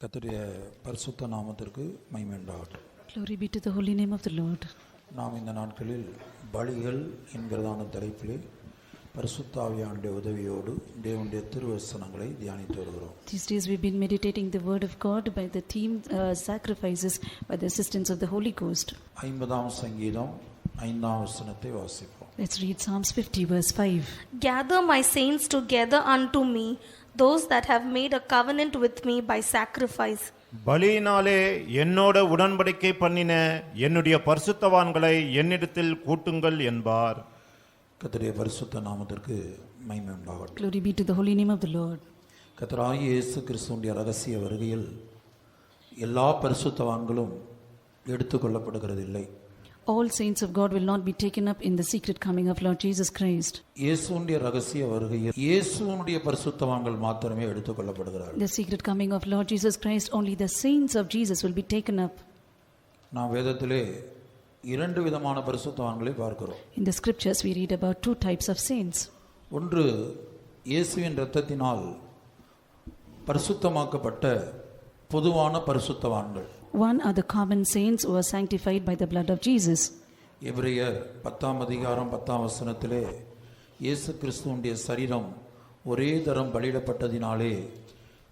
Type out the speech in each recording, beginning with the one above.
கர்த்தருடைய பரிசுத்த நாமத்திற்கு மகிமை உண்டாகட்டும். Glory be to the holy name of the Lord. நாம் இந்த நாட்களில் பலிகள் என்கிறதான தலைப்பிலே பரிசுத்த ஆவியானுடைய உதவியோடு தேவனுடைய திருவசனங்களை தியானித்து வருகிறோம். These days we've been meditating the word of God by the theme sacrifices by the assistance of the Holy Ghost. 50ஆம் சங்கீதம் 5ஆம் வசனத்தை வாசிப்போம். Let's read Psalms 50 verse 5. Gather my saints together unto me, those that have made a covenant with me by sacrifice. பலியினாலே என்னோட உடன்படிக்கை பண்ணின என்னுடைய பரிசுத்தவான்களை என்னிடத்தில் கூட்டுங்கள் என்பார். கர்த்தருடைய பரிசுத்த நாமத்திற்கு மகிமை உண்டாகட்டும். Glory be to the holy name of the Lord. கர்த்தராகிய இயேசு கிறிஸ்துவின் ரகசிய வருகையில் எல்லா பரிசுத்தவான்களும் எடுத்துக்கொள்ளப்படுகிறதில்லை. All saints of God will not be taken up in the secret coming of Lord Jesus Christ. இயேசுவின் ரகசிய வருகையில் இயேசுவினுடைய பரிசுத்தவான்கள் மாத்திரமே எடுத்துக்கொள்ளப்படுகிறார்கள். The secret coming of Lord Jesus Christ, only the saints of Jesus will be taken up. நாம் வேதத்திலே இரண்டு விதமான பரிசுத்தவான்களை பார்க்கிறோம். In the scriptures we read about two types of saints. ஒன்று இயேசுவின் இரத்தத்தினால் பரிசுத்தமாக்கப்பட்ட பொதுவான பரிசுத்தவான்கள். One are the common saints who are sanctified by the blood of Jesus. எபிரேயர் 10ஆம் அதிகாரம் 10ஆம் வசனத்திலே இயேசு கிறிஸ்துவினுடைய சரீரம் ஒரே தரம் பலியிடப்பட்டதினாலே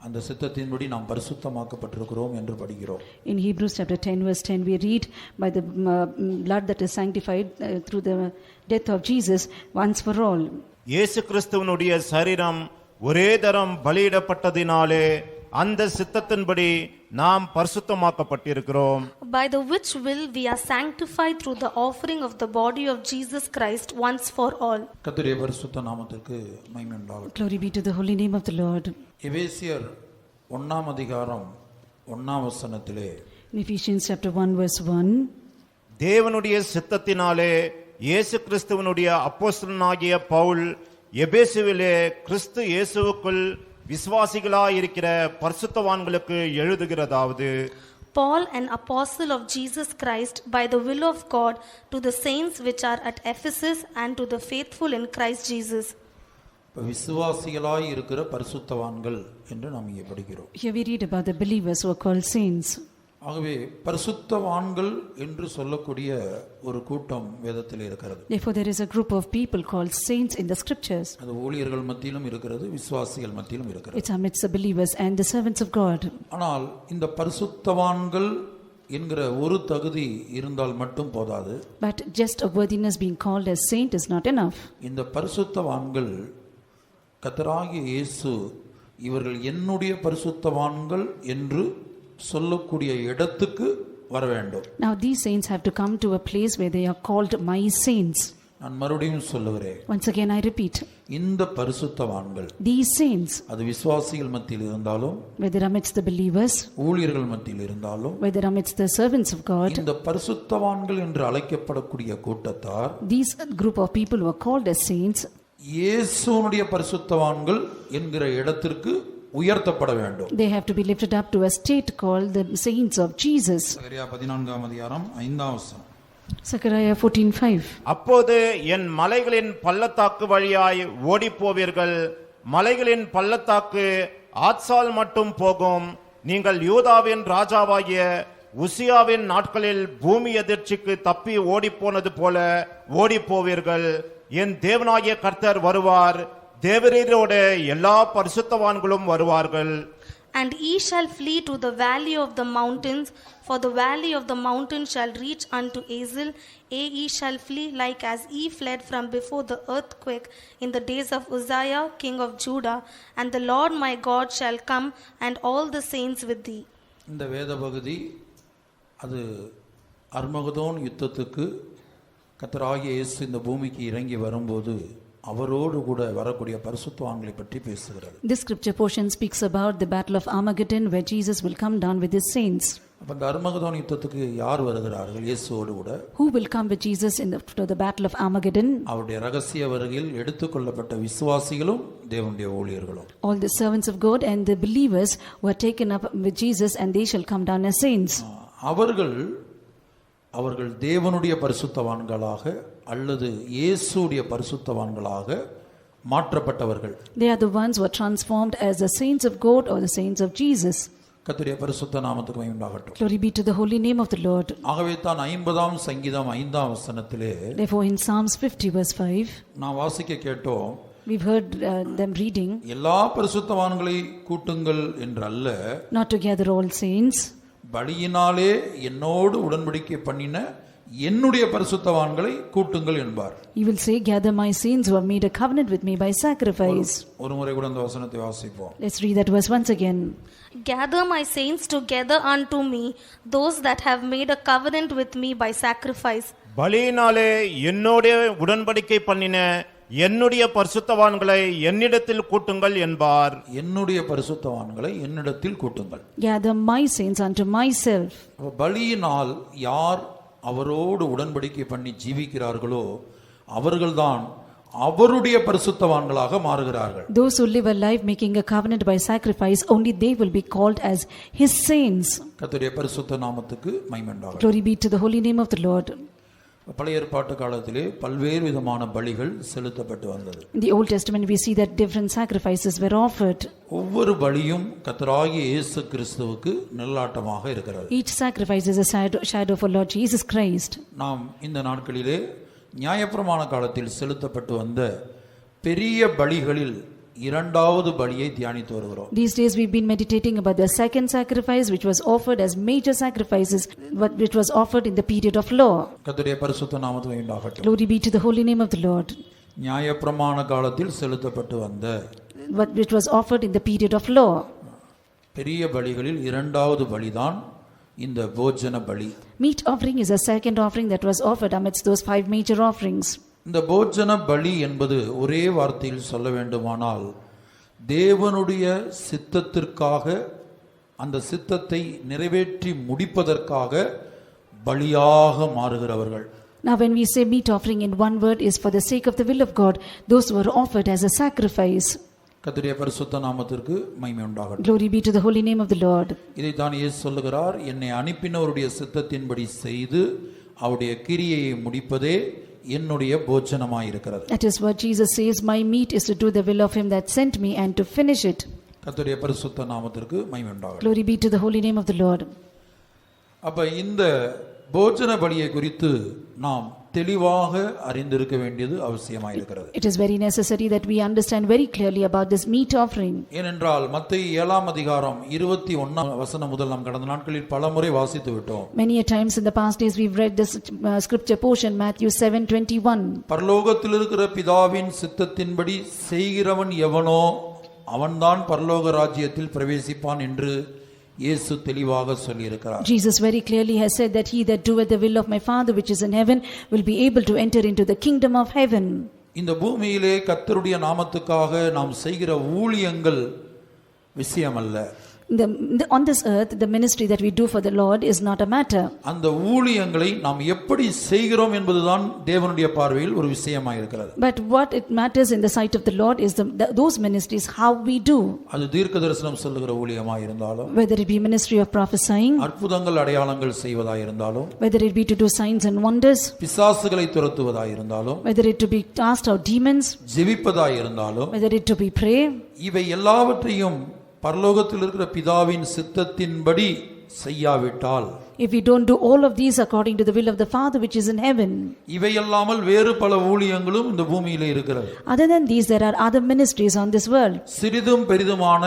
அந்த சித்தத்தின்படி நாம் பரிசுத்தமாக்கப்பட்டிருக்கிறோம் என்று படிக்கிறோம். In Hebrews chapter 10 verse 10 we read, by the blood that is sanctified through the death of Jesus once for all. இயேசு கிறிஸ்துவினுடைய சரீரம் ஒரே தரம் பலியிடப்பட்டதினாலே அந்த சித்தத்தின்படி நாம் பரிசுத்தமாக்கப்பட்டிருக்கிறோம். By the which will we are sanctified through the offering of the body of Jesus Christ once for all. கர்த்தருடைய பரிசுத்த நாமத்திற்கு மகிமை உண்டாகட்டும். Glory be to the holy name of the Lord. எபேசியர் 1ஆம் அதிகாரம் 1ஆம் வசனத்திலே In Ephesians chapter 1 verse 1, தேவனுடைய சித்தத்தினாலே இயேசு கிறிஸ்துவினுடைய அப்போஸ்தலனாகிய பவுல் எபேசுவிலே கிறிஸ்து இயேசுவுக்குள் விசுவாசிகளாயிருக்கிற பரிசுத்தவான்களுக்கு எழுதுகிறதாவது, Paul, an apostle of Jesus Christ, by the will of God, to the saints which are at Ephesus and to the faithful in Christ Jesus. விசுவாசிகளாய் இருக்கிற பரிசுத்தவான்கள் என்று நாம் இங்கே படிக்கிறோம். here we read about the believers who are called saints. ஆகவே பரிசுத்தவான்கள் என்று சொல்லக்கூடிய ஒரு கூட்டம் வேதத்தில் இருக்கிறது. Therefore there is a group of people called saints in the scriptures. அது ஊழியர்கள் மத்தியிலும் இருக்கிறது, விசுவாசிகள் மத்தியிலும் இருக்கிறது. It's amidst the believers and the servants of God. ஆனால் இந்த பரிசுத்தவான்கள் என்கிற ஒரு தகுதி இருந்தால் மட்டும் போதாது. But just a worthiness being called as saint is not enough. இந்த பரிசுத்தவான்கள் கர்த்தராகிய இயேசு இவர்கள் என்னுடைய பரிசுத்தவான்கள் என்று சொல்லக்கூடிய இடத்துக்கு வர வேண்டும். Now these saints have to come to a place where they are called my saints. நான் மறுபடியும் சொல்லுகிறேன். Once again I repeat, இந்த பரிசுத்தவான்கள் these saints, அது விசுவாசிகள் மத்தியில் இருந்தாலும், whether amidst the believers, ஊழியர்கள் மத்தியில் இருந்தாலும், whether amidst the servants of God, இந்த பரிசுத்தவான்கள் என்று அழைக்கப்படக்கூடிய கூட்டத்தார், these group of people who are called as saints, இயேசுவுடைய பரிசுத்தவான்கள் என்கிற இடத்திற்கு உயர்த்தப்பட வேண்டும். they have to be lifted up to a state called the saints of Jesus. சகரியா 14ஆம் அதிகாரம் 5ஆம் வசனம். Zechariah 14:5. அப்போது என் மலைகளின் பள்ளத்தாக்கு வழியாய் ஓடிப்போவீர்கள், மலைகளின் பள்ளத்தாக்கு ஆத்சால் மட்டும் போகும். நீங்கள் யூதாவின் ராஜாவாகிய உசியாவின் நாட்களில் பூமி எதிர்ச்சிக்கு தப்பி ஓடிப்போனது போல ஓடிப்போவீர்கள். என் தேவனாகிய கர்த்தர் வருவார், தேவரீரோட எல்லா பரிசுத்தவான்களும் வருவார்கள். And ye shall flee to the valley of the mountains, for the valley of the mountains shall reach unto Azel. Ye shall flee like as ye fled from before the earthquake in the days of Uzziah king of Judah. And the Lord my God shall come, and all the saints with thee. இந்த வேத பகுதி அது அர்மகதோன் யுத்தத்துக்கு கர்த்தராகிய இயேசு இந்த பூமிக்கு இறங்கி வரும்போது அவரோடு கூட வரக்கூடிய பரிசுத்தவான்களை பற்றி பேசுகிறது. This scripture portion speaks about the battle of Armageddon, where Jesus will come down with his saints. அப்ப இந்த அர்மகதோன் யுத்தத்துக்கு யார் வருகிறார்கள்? இயேசுவோடு கூட. Who will come with Jesus to the battle of Armageddon? அவருடைய ரகசிய வருகையில் எடுத்துக்கொள்ளப்பட்ட விசுவாசிகளும் தேவனுடைய ஊழியர்களும். All the servants of God and the believers who are taken up with Jesus, and they shall come down as saints. அவர்கள் தேவனுடைய பரிசுத்தவான்களாக அல்லது இயேசுவுடைய பரிசுத்தவான்களாக மாற்றப்பட்டவர்கள். They are the ones who are transformed as the saints of God or the saints of Jesus. கர்த்தருடைய பரிசுத்த நாமத்துக்கு மகிமை உண்டாகட்டும். Glory be to the holy name of the Lord. ஆகவே தான் 50ஆம் சங்கீதம் 5ஆம் வசனத்திலே Therefore in Psalms 50 verse 5, நான் வாசிக்க கேட்டோம், we've heard them reading, எல்லா பரிசுத்தவான்களை கூட்டுங்கள் என்றல்ல, not to gather all saints, பலியினாலே என்னோடு உடன்படிக்கை பண்ணின என்னுடைய பரிசுத்தவான்களை கூட்டுங்கள் என்பார். you will say, gather my saints who have made a covenant with me by sacrifice. ஒரு முறை கூட அந்த வசனத்தை வாசிப்போம். Let's read that verse once again. Gather my saints together unto me, those that have made a covenant with me by sacrifice. பலியினாலே என்னோட உடன்படிக்கை பண்ணின என்னுடைய பரிசுத்தவான்களை என்னிடத்தில் கூட்டுங்கள் என்பார். என்னுடைய பரிசுத்தவான்களை என்னிடத்தில் கூட்டுங்கள். Gather my saints unto myself. பலியினால் யார் அவரோடு உடன்படிக்கை பண்ணி ஜீவிக்கிறார்களோ அவர்கள்தான் அவருடைய பரிசுத்தவான்களாக மாறுகிறார்கள். Those who live a life making a covenant by sacrifice, only they will be called as his saints. கர்த்தருடைய பரிசுத்த நாமத்துக்கு மகிமை உண்டாகட்டும். Glory be to the holy name of the Lord. பழைய ஏற்பாட்டு காலத்திலே பல்வேறு விதமான பலிகள் செலுத்தப்பட்டு வந்தது. In the Old Testament we see that different sacrifices were offered. ஒவ்வொரு பலியும் கர்த்தராகிய இயேசு கிறிஸ்துவுக்கு நிழலாட்டமாக இருக்கிறது. Each sacrifice is a shadow for Lord Jesus Christ. நாம் இந்த நாட்களிலே நியாயப்பிரமாண காலத்தில் செலுத்தப்பட்டு வந்த பெரிய பலிகளில் இரண்டாவது பலியை தியானித்து வருகிறோம். These days we've been meditating about the second sacrifice which was offered as major sacrifices which was offered in the period of law. கர்த்தருடைய பரிசுத்த நாமத்துக்கு மகிமை உண்டாகட்டும். Glory be to the holy name of the Lord. நியாயப்பிரமாண காலத்தில் செலுத்தப்பட்டு வந்த which was offered in the period of law. பெரிய பலிகளில் இரண்டாவது பலிதான் இந்த போஜன பலி. Meat offering is a second offering that was offered amidst those 5 major offerings. இந்த போஜன பலி என்பது ஒரே வார்த்தையில் சொல்ல வேண்டுமானால் தேவனுடைய சித்தத்திற்காக அந்த சித்தத்தை நிறைவேற்றி முடிப்பதற்காக பலியாக மாறுகிறவர்கள். Now when we say meat offering in one word is for the sake of the will of God, those were offered as a sacrifice. கர்த்தருடைய பரிசுத்த நாமத்திற்கு மகிமை உண்டாகட்டும். Glory be to the holy name of the Lord. இதை தான் இயேசு சொல்லுகிறார், என்னை அனுப்பினவருடைய சித்தத்தின்படி செய்து அவருடைய கிரியையை முடிப்பதே என்னுடைய போஜனமாய் இருக்கிறது. That is what Jesus says, my meat is to do the will of him that sent me and to finish it. கர்த்தருடைய பரிசுத்த நாமத்திற்கு மகிமை உண்டாகட்டும். Glory be to the holy name of the Lord. அப்ப இந்த போஜன பலியை குறித்து நாம் தெளிவாக அறிந்திருக்க வேண்டியது அவசியமாய் இருக்கிறது. It is very necessary that we understand very clearly about this meat offering. ஏனென்றால் மத்தேயு 7ஆம் அதிகாரம் 21ஆம் வசனம் முதல் நாம் கடந்த நாட்களில் பலமுறை வாசித்து விட்டோம். Many a times in the past days we've read this scripture portion, Matthew 7:21. பரலோகத்தில் இருக்கிற பிதாவின் சித்தத்தின்படி செய்கிறவன் எவனோ அவன்தான் பரலோக ராஜ்யத்தில் பிரவேசிப்பான் என்று இயேசு தெளிவாக சொல்லி இருக்கிறார். Jesus very clearly has said that he that doeth the will of my Father which is in heaven will be able to enter into the kingdom of heaven. இந்த பூமியிலே கர்த்தருடைய நாமத்துக்காக நாம் செய்கிற ஊழியங்கள் விஷயமல்ல. On this earth the ministry that we do for the Lord is not a matter. அந்த ஊழியங்களை நாம் எப்படி செய்கிறோம் என்பதுதான் தேவனுடைய பார்வையில் ஒரு விஷயமாக இருக்கிறது. But what it matters in the sight of the Lord is those ministries how we do. அது தீர்க்கதரிசனம் சொல்லுகிற ஊழியமாக இருந்தாலும், whether it be ministry of prophesying, அற்புதங்கள் அடையாளங்கள் செய்வதாக இருந்தாலும், whether it be to do signs and wonders, பிசாசுகளை துரத்துவதாக இருந்தாலும், whether it to be cast out demons, ஜெபிப்பதாக இருந்தாலும், whether it to be pray, இவை எல்லாவற்றையும் பரலோகத்தில் இருக்கிற பிதாவின் சித்தத்தின்படி செய்யாவிட்டால், if we don't do all of these according to the will of the Father which is in heaven, இவை அல்லாமல் வேறு பல ஊழியங்களும் இந்த பூமியிலே இருக்கிறது. other than these there are other ministries on this world. சிறிதும் பெரிதுமான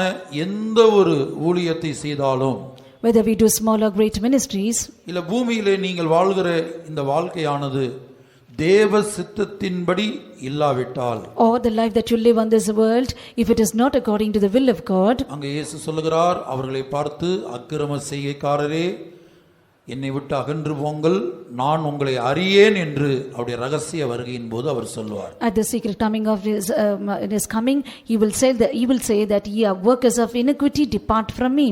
எந்த ஒரு ஊழியத்தை செய்தாலும், whether we do small or great ministries, இல்ல பூமியிலே நீங்கள் வாழ்கிற இந்த வாழ்க்கையானது தேவ சித்தத்தின்படி இல்லாவிட்டால், or the life that you live on this world, if it is not according to the will of God, அங்கே இயேசு சொல்லுகிறார், அவர்களை பார்த்து அக்கிரம செய்கைக்காரரே என்னை விட்டு அகன்று போங்கள், நான் உங்களை அறியேன் என்று அவருடைய ரகசிய வருகையின் போது அவர் சொல்லுவார். at the secret coming of his coming, he will say that ye are workers of iniquity, depart from me.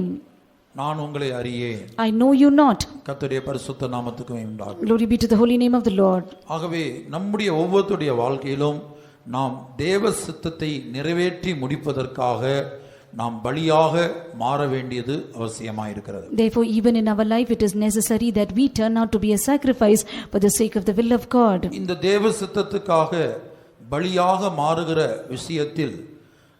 நான் உங்களை அறியேன். I know you not. கர்த்தருடைய பரிசுத்த நாமத்துக்கு உண்டாகும். Glory be to the holy name of the Lord. ஆகவே நம்முடைய ஒவ்வொருடைய வாழ்க்கையிலும் நாம் தேவ சித்தத்தை நிறைவேற்றி முடிப்பதற்காக நாம் பலியாக மாற வேண்டியது அவசியமாக இருக்கிறது. Therefore even in our life it is necessary that we turn out to be a sacrifice for the sake of the will of God. இந்த தேவ சித்தத்துக்காக பலியாக மாறுகிற விஷயத்தில்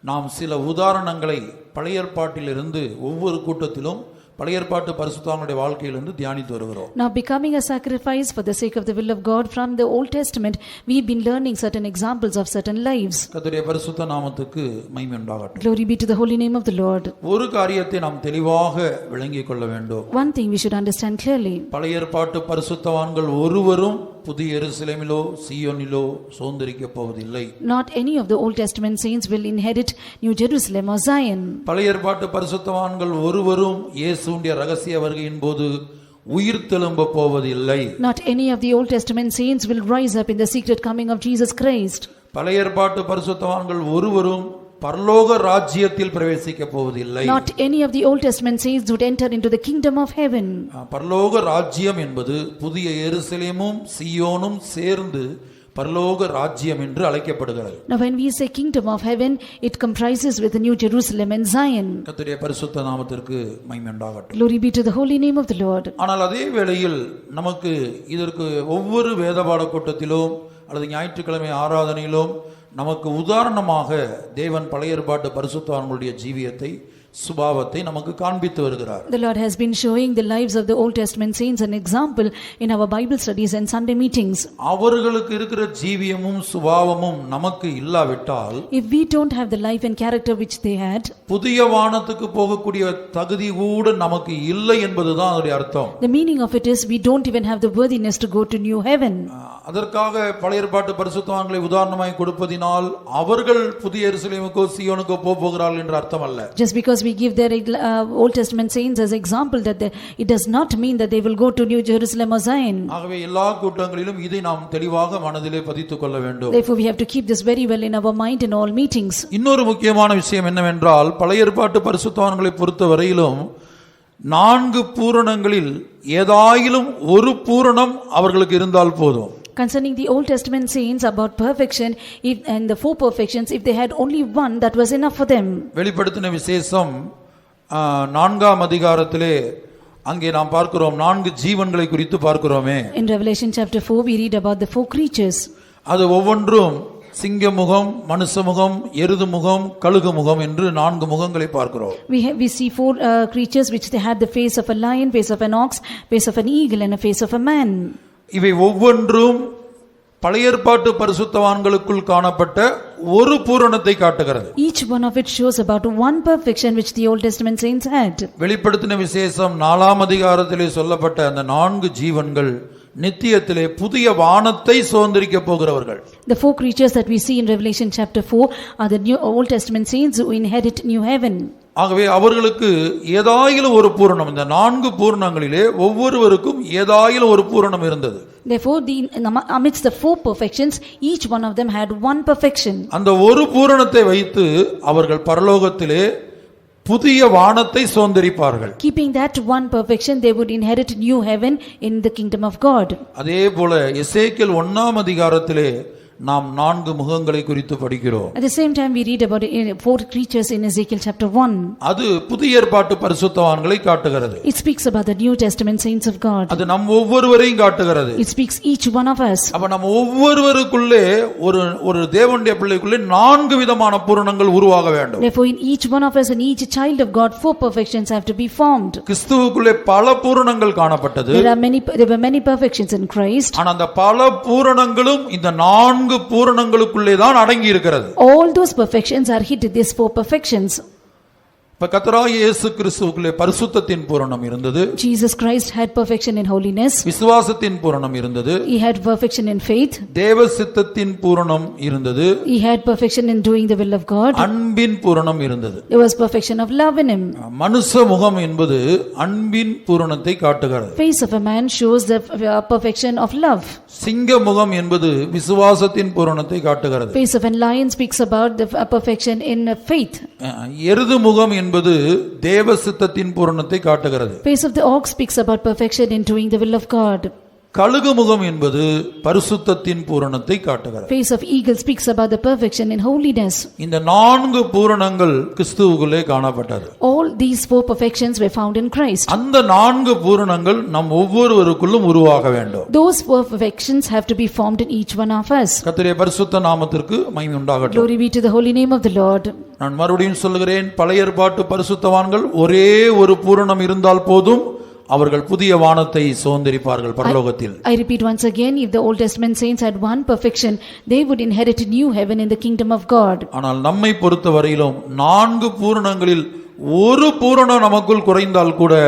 நாம் சில உதாரணங்களை பழைய ஏற்பாட்டிலிருந்து ஒவ்வொரு கூட்டத்திலும் பழைய ஏற்பாட்டு பரிசுத்தவான்களுடைய வாழ்க்கையிலிருந்து தியானித்து வருகிறோம். Now becoming a sacrifice for the sake of the will of God from the Old Testament, we've been learning certain examples of certain lives. கர்த்தருடைய பரிசுத்த நாமத்துக்கு மகிமை உண்டாகட்டும். Glory be to the holy name of the Lord. ஒரு காரியத்தை நாம் தெளிவாக விளங்கிக் கொள்ள வேண்டும். One thing we should understand clearly. பழைய ஏற்பாட்டு பரிசுத்தவான்கள் ஒருவரும் புதிய எருசலேமிலோ சீயோனிலோ சுதந்தரிக்கப் போவதில்லை. Not any of the Old Testament saints will inherit New Jerusalem or Zion. பழைய ஏற்பாட்டு பரிசுத்தவான்கள் ஒருவரும் இயேசுவுடைய ரகசிய வருகையின் போது உயிர் தெழும்ப போவதில்லை. Not any of the Old Testament saints will rise up in the secret coming of Jesus Christ. பழைய ஏற்பாட்டு பரிசுத்தவான்கள் ஒருவரும் பரலோக ராஜ்யத்தில் பிரவேசிக்க போவதில்லை. Not any of the Old Testament saints would enter into the kingdom of heaven. பரலோக ராஜ்யம் என்பது புதிய எருசலேமும் சீயோனும் சேர்ந்து பரலோக ராஜ்யம் என்று அழைக்கப்படுகிறது. Now when we say kingdom of heaven, it comprises with the New Jerusalem and Zion. கர்த்தருடைய பரிசுத்த நாமத்திற்கு மகிமை உண்டாகட்டும். Glory be to the holy name of the Lord. ஆனால் அதே வேளையில் நமக்கு இதற்கு ஒவ்வொரு வேதபாட கூட்டத்திலும் அல்லது ஞாயிற்றுக்கிழமை ஆராதனையிலும் நமக்கு உதாரணமாக தேவன் பழைய ஏற்பாட்டு பரிசுத்தவான்களுடைய ஜீவியத்தை சுபாவத்தை நமக்கு காண்பித்து வருகிறார். The Lord has been showing the lives of the Old Testament saints an example in our Bible studies and Sunday meetings. அவர்களுக்கு இருக்கிற ஜீவியமும் சுபாவமும் நமக்கு இல்லாவிட்டால், if we don't have the life and character which they had, புதிய வானத்துக்கு போகக்கூடிய தகுதி கூட நமக்கு இல்லை என்பதுதான் அதனுடைய அர்த்தம். the meaning of it is we don't even have the worthiness to go to new heaven. அதற்காக பழைய ஏற்பாட்டு பரிசுத்தவான்களை உதாரணமாய் கொடுப்பதினால் அவர்கள் புதிய எருசலேமுக்கோ சீயோனுக்கோ போகிறார்கள் என்ற அர்த்தம் அல்ல. Just because we give their Old Testament saints as example, that it does not mean that they will go to New Jerusalem or Zion. ஆகவே எல்லா கூட்டங்களிலும் இதை நாம் தெளிவாக மனதிலே பதித்துக் கொள்ள வேண்டும். Therefore we have to keep this very well in our mind in all meetings. இன்னொரு முக்கியமான விஷயம் என்னவென்றால், பழைய ஏற்பாட்டு பரிசுத்தவான்களை பொறுத்த வரையிலும் 4 பூரணங்களில் ஏதாயிலும் ஒரு பூரணம் அவர்களுக்கு இருந்தால் போதும். Concerning the Old Testament saints about perfection, and the 4 perfections, if they had only one, that was enough for them. வெளிப்படுத்தின விசேஷம் 4ஆம் அதிகாரத்திலே அங்கே நாம் பார்க்கிறோம் 4 ஜீவன்களை குறித்து பார்க்கிறோமே. In Revelation chapter 4 we read about the 4 creatures. அது ஒவ்வொன்றும் சிங்க முகம், மனுஷ முகம், எருது முகம், கழுகு முகம் என்று 4 முகங்களை பார்க்கிறோம். We see 4 creatures which they had the face of a lion, face of an ox, face of an eagle and a face of a man. இவை ஒவ்வொன்றும் பழைய ஏற்பாட்டு பரிசுத்தவான்களுக்குள் காணப்பட்ட ஒரு பூரணத்தை காட்டுகிறது. Each one of it shows about one perfection which the Old Testament saints had. வெளிப்படுத்தின விசேஷம் 4ஆம் அதிகாரத்திலே சொல்லப்பட்ட அந்த 4 ஜீவன்கள் நித்தியத்திலே புதிய வானத்தை சுதந்தரிக்க போகிறவர்கள். The 4 creatures that we see in Revelation chapter 4 are the new Old Testament saints who inherit new heaven. ஆகவே அவர்களுக்கு ஏதாயிலும் ஒரு பூரணம், இந்த 4 பூரணங்களிலே ஒவ்வொருவருக்கும் ஏதாயிலும் ஒரு பூரணம் இருந்தது. Therefore amidst the 4 perfections, each one of them had one perfection. அந்த ஒரு பூரணத்தை வைத்து அவர்கள் பரலோகத்திலே புதிய வானத்தை சுதந்தரிப்பார்கள். Keeping that one perfection, they would inherit new heaven in the kingdom of God. அதே போல எசேக்கியேல் 1ஆம் அதிகாரத்திலே நாம் 4 முகங்களை குறித்து படிக்கிறோம். At the same time we read about 4 creatures in Ezekiel chapter 1. அது புதிய ஏற்பாட்டு பரிசுத்தவான்களை காட்டுகிறது. It speaks about the New Testament saints of God. அது நம் ஒவ்வொருவரையும் காட்டுகிறது. It speaks each one of us. அப்ப நம்ம ஒவ்வொருவருக்குள்ளே ஒரு தேவனுடைய பிள்ளைக்குள்ளே 4 விதமான பூரணங்கள் உருவாக வேண்டும். Therefore in each one of us and each child of God 4 perfections have to be formed. கிறிஸ்துவுக்குள்ளே பல பூரணங்கள் காணப்பட்டது. There were many perfections in Christ. ஆனா அந்த பல பூரணங்களும் இந்த 4 பூரணங்களுக்குள்ளே தான் அடங்கி இருக்கிறது. All those perfections are hid in these 4 perfections. இப்ப கர்த்தராகிய இயேசு கிறிஸ்துவுக்குள்ளே பரிசுத்தத்தின் பூரணம் இருந்தது. Jesus Christ had perfection in holiness. விசுவாசத்தின் பூரணம் இருந்தது. He had perfection in faith. தேவ சித்தத்தின் பூரணம் இருந்தது. He had perfection in doing the will of God. அன்பின் பூரணம் இருந்தது. There was perfection of love in him. மனுஷ முகம் என்பது அன்பின் பூரணத்தை காட்டுகிறது. Face of a man shows the perfection of love. சிங்க முகம் என்பது விசுவாசத்தின் பூரணத்தை காட்டுகிறது. Face of a lion speaks about the perfection in faith. எருது முகம் என்பது தேவ சித்தத்தின் பூரணத்தை காட்டுகிறது. Face of the ox speaks about perfection in doing the will of God. கழுகு முகம் என்பது பரிசுத்தத்தின் பூரணத்தை காட்டுகிறது. Face of eagle speaks about the perfection in holiness. இந்த 4 பூரணங்கள் கிறிஸ்துவுக்குள்ளே காணப்பட்டது. All these 4 perfections were found in Christ. அந்த 4 பூரணங்கள் நம் ஒவ்வொருவருக்குள்ளும் உருவாக வேண்டும். Those 4 perfections have to be formed in each one of us. கர்த்தருடைய பரிசுத்த நாமத்திற்கு மகிமை உண்டாகட்டும். Glory be to the holy name of the Lord. நான் மறுபடியும் சொல்கிறேன், பழைய ஏற்பாட்டு பரிசுத்தவான்கள் ஒரே ஒரு பூரணம் இருந்தால் போதும், அவர்கள் புதிய வானத்தை சுதந்தரிப்பார்கள் பரலோகத்தில். I repeat once again, if the Old Testament saints had one perfection, they would inherit a new heaven in the kingdom of God. ஆனால் நம்மை பொறுத்தவரையிலும் 4 பூரணங்களில் ஒரு பூரணம் நமக்குள் குறைந்தால் கூட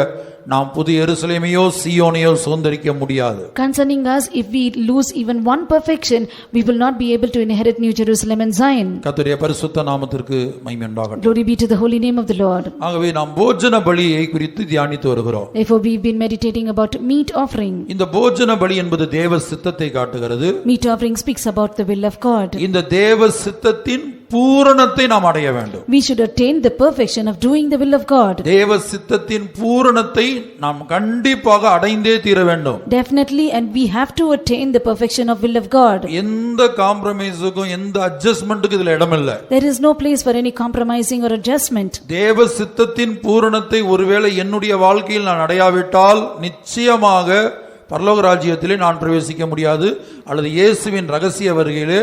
நாம் புதிய எருசலேமையோ சீயோனையோ சுதந்தரிக்க முடியாது. Concerning us, if we lose even one perfection, we will not be able to inherit New Jerusalem and Zion. கர்த்தருடைய பரிசுத்த நாமத்திற்கு மகிமை உண்டாகட்டும். Glory be to the holy name of the Lord. ஆகவே நாம் போஜன பலியை குறித்து தியானித்து வருகிறோம். Therefore we've been meditating about meat offering. இந்த போஜன பலி என்பது தேவ சித்தத்தை காட்டுகிறது. Meat offering speaks about the will of God. இந்த தேவ சித்தத்தின் பூரணத்தை நாம் அடைய வேண்டும். We should attain the perfection of doing the will of God. தேவ சித்தத்தின் பூரணத்தை நாம் கண்டிப்பாக அடைந்தே தீர வேண்டும். Definitely, and we have to attain the perfection of will of God. எந்த காம்ப்ரமைஸுக்கும் எந்த அட்ஜஸ்ட்மென்ட்டுக்கு இதுல இடமில்லை. There is no place for any compromising or adjustment. தேவ சித்தத்தின் பூரணத்தை ஒருவேளை என்னுடைய வாழ்க்கையில் நான் அடையாவிட்டால் நிச்சயமாக பரலோக ராஜ்யத்திலே நான் பிரவேசிக்க முடியாது, அல்லது இயேசுவின் ரகசிய வருகையிலே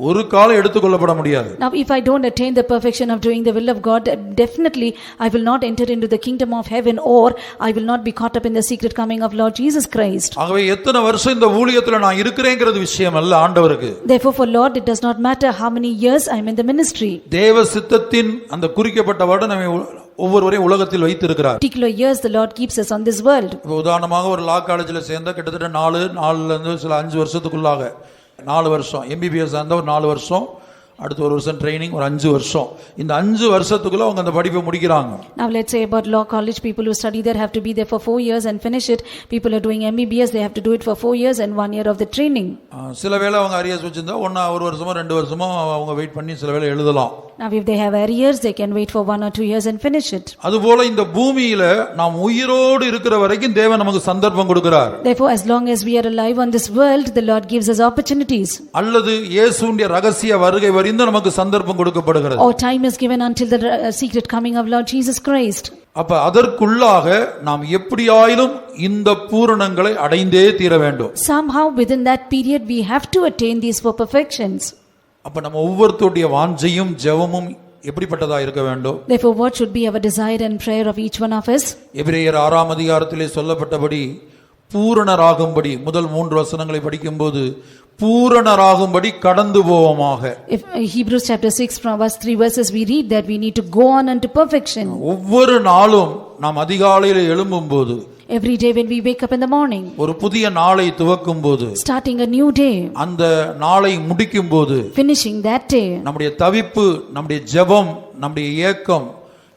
ஒரு காலம் எடுத்துக்கொள்ளப்பட முடியாது. Now if I don't attain the perfection of doing the will of God, definitely I will not enter into the kingdom of heaven, or I will not be caught up in the secret coming of Lord Jesus Christ. ஆகவே எத்தனை வருஷம் இந்த ஊழியத்துல நான் இருக்கிறேங்கிறது விஷயம் அல்ல ஆண்டவருக்கு. Therefore for Lord it does not matter how many years I am in the ministry. தேவ சித்தத்தின் அந்த குறிக்கப்பட்ட வருடம் நம்மை ஒவ்வொருவரையும் உலகத்தில் வைத்திருக்கிறார். Particular years the Lord keeps us on this world. உதாரணமாக ஒரு லா காலேஜில் சேர்ந்தா கிட்டத்தட்ட 4 இருந்து சில 5 வருஷத்துக்குள்ளாக 4 வருஷம் MBBS அந்த ஒரு 4 வருஷம், அடுத்து ஒரு வருஷம் ட்ரைனிங், ஒரு 5 வருஷம். இந்த 5 வருஷத்துக்குள்ள அவங்க அந்த படிப்பை முடிக்கிறாங்க. Now let's say about law college, people who study there have to be there for 4 years and finish it. People are doing MBBS, they have to do it for 4 years and 1 year of the training. சில வேளை அவங்க arrears வச்சிருந்தா ஒரு வருஷமோ 2 வருஷமோ அவங்க wait பண்ணி சில வேளை எழுதலாம். Now if they have arrears, they can wait for 1 or 2 years and finish it. அதுபோல இந்த பூமியில நாம் உயிரோடு இருக்கிற வரைக்கும் தேவன் நமக்கு சந்தர்ப்பம் கொடுக்கிறார். Therefore as long as we are alive on this world, the Lord gives us opportunities. அல்லது இயேசுவின் ரகசிய வருகை வரைக்கும் நமக்கு சந்தர்ப்பம் கொடுக்கப்படுகிறது. Or time is given until the secret coming of Lord Jesus Christ. அப்ப அதற்குள்ளாக நாம் எப்படியாயிலும் இந்த பூரணங்களை அடைந்தே தீர வேண்டும். Somehow within that period we have to attain these 4 perfections. அப்ப நம்ம ஒவ்வொருத்தருடைய வாஞ்சையும் ஜெபமும் எப்படிப்பட்டதா இருக்க வேண்டும்? Therefore what should be our desire and prayer of each one of us? எபிரேயர் 6ஆம் அதிகாரத்திலே சொல்லப்பட்டபடி பூரணராகும்படி முதல் 3 வசனங்களை படிக்கும்போது பூரணராகும்படி கடந்து போவோமாக. If Hebrews chapter 6 from verse 3 verses we read that we need to go on unto perfection. ஒவ்வொரு நாளும் நாம் அதிகாலையில் எழும்பும்போது, Every day when we wake up in the morning, ஒரு புதிய நாளை துவக்கும்போது, starting a new day, அந்த நாளை முடிக்கும்போது, finishing that day, நம்முடைய தவிப்பு, நம்முடைய ஜெபம், நம்முடைய ஏக்கம்,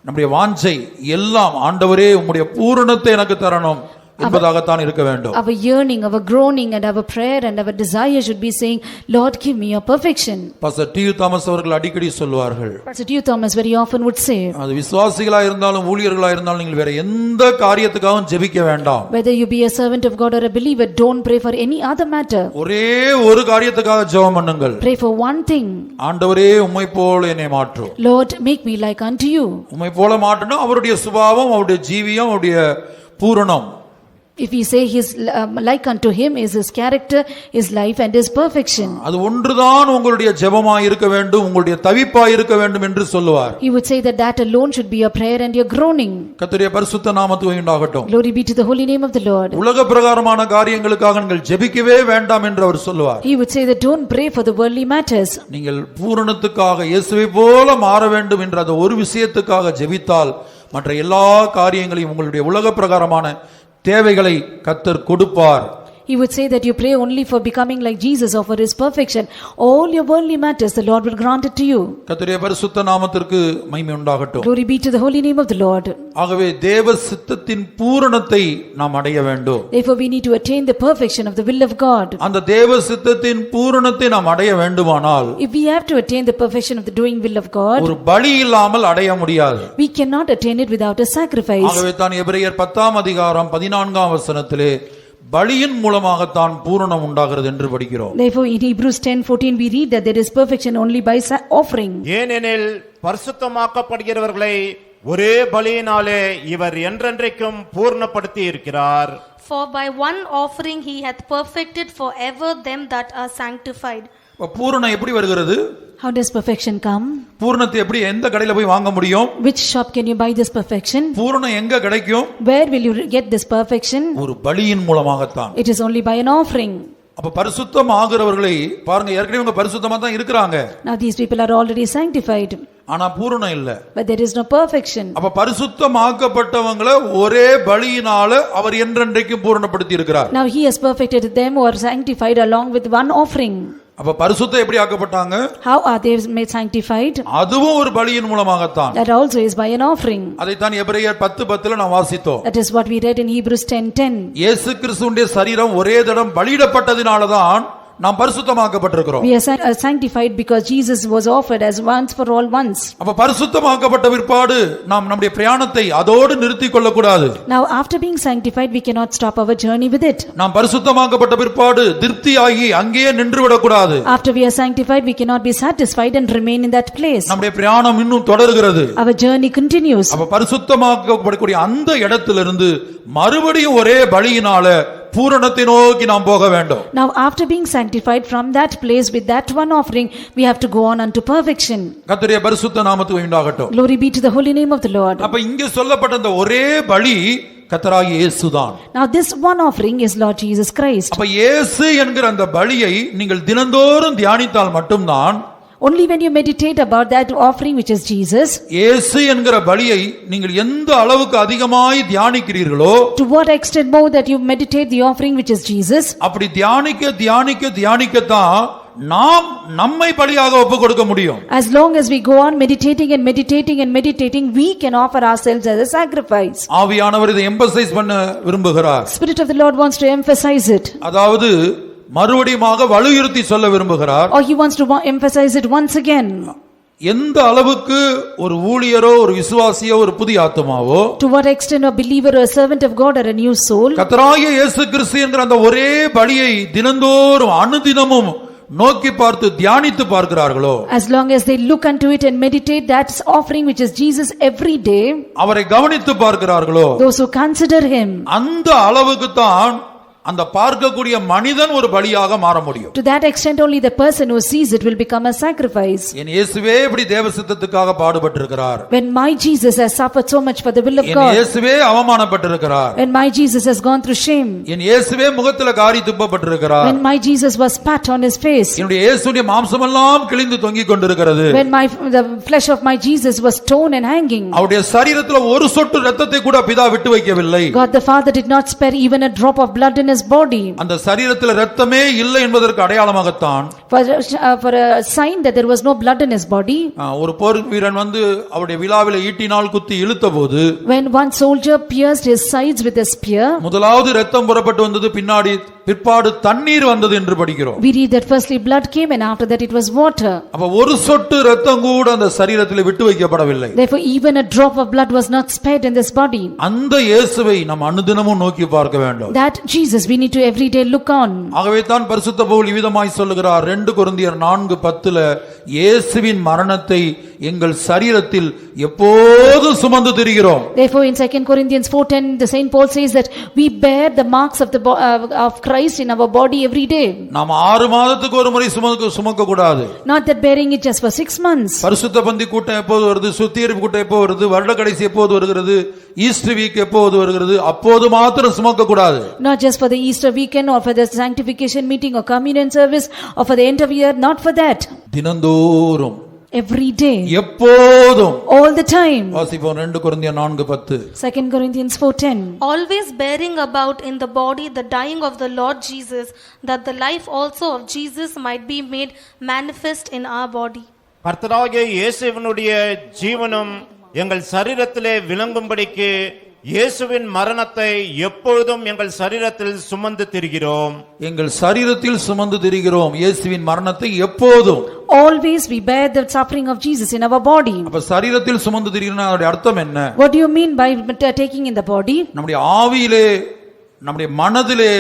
நம்முடைய வாஞ்சை எல்லாம் ஆண்டவரே உம்முடைய பூரணத்தை எனக்கு தரணும் என்பதாகத்தான் இருக்க வேண்டும். Our yearning, our groaning and our prayer and our desire should be saying, Lord give me your perfection. Pastor DU. Thomas அவர்கள் அடிக்கடி சொல்வார்கள், Pastor T.U. Thomas very often would say, அது விசுவாசிகளா இருந்தாலும் ஊழியர்களா இருந்தாலும் நீங்கள் வேற எந்த காரியத்துக்காகவும் ஜெபிக்க வேண்டாம். whether you be a servant of God or a believer, don't pray for any other matter. ஒரே ஒரு காரியத்துக்காக ஜெபம் பண்ணுங்கள். Pray for one thing. ஆண்டவரே உம்மை போல என்னை மாற்றும். Lord make me like unto you. உம்மை போல மாற்றணும் அவருடைய சுபாவம், அவருடைய ஜீவியம், அவருடைய பூரணம். If we say his like unto him is his character, his life and his perfection. அது ஒன்றுதான் உங்களுடைய ஜெபமாய் இருக்க வேண்டும், உங்களுடைய தவிப்பாய் இருக்க வேண்டும் என்று சொல்லுவார். He would say that that alone should be your prayer and your groaning. கர்த்தருடைய பரிசுத்த நாமத்துக்கு உண்டாகட்டும். Glory be to the holy name of the Lord. உலக பிரகாரமான காரியங்களுக்காக நீங்கள் ஜெபிக்கவே வேண்டாம் என்று அவர் சொல்லுவார். He would say that don't pray for the worldly matters. நீங்கள் பூரணத்துக்காக இயேசுவை போல மாற வேண்டும் என்ற அந்த ஒரு விஷயத்துக்காக ஜெபித்தால் மற்ற எல்லா காரியங்களையும் உங்களுடைய உலக பிரகாரமான தேவைகளை கர்த்தர் கொடுப்பார். He would say that you pray only for becoming like Jesus or for his perfection. All your worldly matters the Lord will grant it to you. கர்த்தருடைய பரிசுத்த நாமத்திற்கு மகிமை உண்டாகட்டும். Glory be to the holy name of the Lord. ஆகவே தேவ சித்தத்தின் பூரணத்தை நாம் அடைய வேண்டும். Therefore we need to attain the perfection of the will of God. அந்த தேவ சித்தத்தின் பூரணத்தை நாம் அடைய வேண்டுமானால், If we have to attain the perfection of the doing will of God, ஒரு பலி இல்லாமல் அடைய முடியாது. we cannot attain it without a sacrifice. ஆகவே தான் எபிரேயர் 10ஆம் அதிகாரம் 14ஆம் வசனத்திலே பலியின் மூலமாகத்தான் பூரணம் உண்டாகிறது என்று படிக்கிறோம். Therefore in Hebrews 10:14 we read that there is perfection only by offering. ஏனெனில் பரிசுத்தமாக்கப்படுகிறவர்களை ஒரே பலியினாலே இவர் என்றென்றைக்கும் பூர்ணப்படுத்தி இருக்கிறார். For by one offering he hath perfected forever them that are sanctified. பூரணம் எப்படி வருகிறது? How does perfection come? பூரணத்தை எப்படி எந்த கடையில போய் வாங்க முடியும்? Which shop can you buy this perfection? பூரணம் எங்க கிடைக்கும்? Where will you get this perfection? ஒரு பலியின் மூலமாகத்தான். It is only by an offering. அப்ப பரிசுத்தம் ஆகிறவர்களை பாருங்க, ஏற்கனவே இவங்க பரிசுத்தமா தான் இருக்கிறாங்க. Now these people are already sanctified. ஆனா பூரணம் இல்ல. But there is no perfection. அப்ப பரிசுத்தமாக்கப்பட்டவங்களை ஒரே பலியினால அவர் என்றென்றைக்கும் பூரணப்படுத்தி இருக்கிறார். Now he has perfected them who are sanctified along with one offering. அப்ப பரிசுத்தம் எப்படி ஆக்கப்பட்டாங்க? How are they made sanctified? அதுவும் ஒரு பலியின் மூலமாகத்தான். That also is by an offering. அதைத்தான் எபிரேயர் 10:10ல நாம் வாசித்தோம். That is what we read in Hebrews 10:10. இயேசு கிறிஸ்துவின் சரீரம் ஒரே தடம் பலியிடப்பட்டதினாலதான் நாம் பரிசுத்தமாக்கப்பட்டிருக்கிறோம். We are sanctified because Jesus was offered as once for all once. அப்ப பரிசுத்தமாக்கப்பட்ட பிற்பாடு நாம் நம்முடைய பிரயாணத்தை அதோடு நிறுத்திக் கொள்ள கூடாது. Now after being sanctified we cannot stop our journey with it. நாம் பரிசுத்தமாக்கப்பட்ட பிற்பாடு திருப்தியாகி அங்கேயே நின்று விட கூடாது. After we are sanctified we cannot be satisfied and remain in that place. நம்முடைய பிரயாணம் இன்னும் தொடர்கிறது. Our journey continues. அப்ப பரிசுத்தமாக்கப்படக்கூடிய அந்த இடத்திலிருந்து மறுபடியும் ஒரே பலியினால பூரணத்தை நோக்கி நாம் போக வேண்டும். Now after being sanctified from that place with that one offering we have to go on unto perfection. கர்த்தருடைய பரிசுத்த நாமத்துக்கு உண்டாகட்டும். Glory be to the holy name of the Lord. அப்ப இங்கே சொல்லப்பட்ட அந்த ஒரே பலி கர்த்தராகிய இயேசுதான். Now this one offering is Lord Jesus Christ. அப்ப இயேசு என்கிற அந்த பலியை நீங்கள் தினந்தோறும் தியானித்தால் மட்டும்தான், only when you meditate about that offering which is Jesus, இயேசு என்கிற பலியை நீங்கள் எந்த அளவுக்கு அதிகமாய் தியானிக்கிறீர்களோ, to what extent more that you meditate the offering which is Jesus, அப்படி தியானிக்கத்தான் நாம் நம்மை பலியாக ஒப்பு கொடுக்க முடியும். as long as we go on meditating and meditating and meditating we can offer ourselves as a sacrifice. ஆவியானவர் இதை எம்பசைஸ் பண்ண விரும்புகிறார். Spirit of the Lord wants to emphasize it. அதாவது மறுபடியுமாக வலியுறுத்தி சொல்ல விரும்புகிறார். Or he wants to emphasize it once again. எந்த அளவுக்கு ஒரு ஊழியரோ ஒரு விசுவாசியோ ஒரு புதிய ஆத்துமாவோ, to what extent a believer or a servant of God or a new soul, கர்த்தராகிய இயேசு கிறிஸ்து என்கிற அந்த ஒரே பலியை தினந்தோறும் அனுதினமும் நோக்கி பார்த்து தியானித்து பார்க்கிறார்களோ, as long as they look unto it and meditate that offering which is Jesus every day, அவரை கவனித்து பார்க்கிறார்களோ, those who consider him, அந்த அளவுக்கு தான் அந்த பார்க்கக்கூடிய மனிதன் ஒரு பலியாக மாற முடியும். to that extent only the person who sees it will become a sacrifice. என் இயேசுவே இப்படி தேவ சித்தத்துக்காக பாடுபட்டிருக்கிறார். When my Jesus has suffered so much for the will of N God, இயேசுவே அவமானப்பட்டிருக்கிறார். when my Jesus has gone through shame, என் இயேசுவே முகத்தில காரி துப்பப்பட்டிருக்கிறார். when my Jesus was spat on his face, என்னுடைய இயேசுவின் மாம்சமெல்லாம் கிழிந்து தொங்கிக் கொண்டிருக்கிறது. when the flesh of my Jesus was torn and hanging, அவருடைய சரீரத்தில் ஒரு சொட்டு இரத்தத்தை கூட பிதா விட்டு வைக்கவில்லை. God the Father did not spare even a drop of blood in his body. அந்த சரீரத்தில் இரத்தமே இல்லை என்பதற்கு அடையாளமாகத்தான், for a sign that there was no blood in his body, ஒரு போர் வீரன் வந்து அவருடைய விலாவில ஈட்டினால் குத்தி இழுத்தபோது, when one soldier pierced his sides with a spear, முதலாவது இரத்தம் புறப்பட்டு வந்தது, பிற்பாடு தண்ணீர் வந்தது என்று படிக்கிறோம். we read that firstly blood came and after that it was water. அப்ப ஒரு சொட்டு இரத்தம் கூட அந்த சரீரத்தில் விட்டு வைக்கப்படவில்லை. Therefore even a drop of blood was not spared in this body. அந்த இயேசுவை நாம் அனுதினமும் நோக்கி பார்க்க வேண்டும். That Jesus we need to every day look on. ஆகவே தான் பரிசுத்த பவுல் இவ்விதமாய் சொல்லுகிறார் 2 கொரிந்தியர் 4:10ல, இயேசுவின் மரணத்தை எங்கள் சரீரத்தில் எப்போதும் சுமந்து திரிகிறோம். Therefore in 2 Corinthians 4:10 the Saint Paul says that we bear the marks of the of Christ in our body every day. நாம் 6 மாதத்துக்கு ஒரு முறை சுமக்க கூடாது. Not that bearing it just for 6 months. பரிசுத்த பந்தி கூட்டம் எப்போது வருது, சுத்திகரிப்பு கூட்டம் எப்போது வருது, வருட கடைசி எப்போது வருகிறது, ஈஸ்டர் வீக் எப்போது வருகிறது, அப்போது மாத்திரம் சுமக்க கூடாது. Not just for the Easter weekend or for the sanctification meeting or communion service or for the end of year, not for that. தினந்தோறும், every day, எப்போதும், all the time. வாசிப்போம் 2 கொரிந்தியர் 4:10. 2 Corinthians 4:10. Always bearing about in the body the dying of the Lord Jesus, that the life also of Jesus might be made manifest in our body. கர்த்தராகிய இயேசுவினுடைய ஜீவனும் எங்கள் சரீரத்திலே விளங்கும்படிக்கு இயேசுவின் மரணத்தை எப்பொழுதும் எங்கள் சரீரத்தில் சுமந்து திரிகிறோம். எங்கள் சரீரத்தில் சுமந்து திரிகிறோம் இயேசுவின் மரணத்தை எப்போதும். Always we bear the suffering of Jesus in our body. அப்ப சரீரத்தில் சுமந்து திரிகிறனா அதோட அர்த்தம் என்ன? What do you mean by taking in the body? நம்முடைய ஆவியிலே, நம்முடைய மனதிலே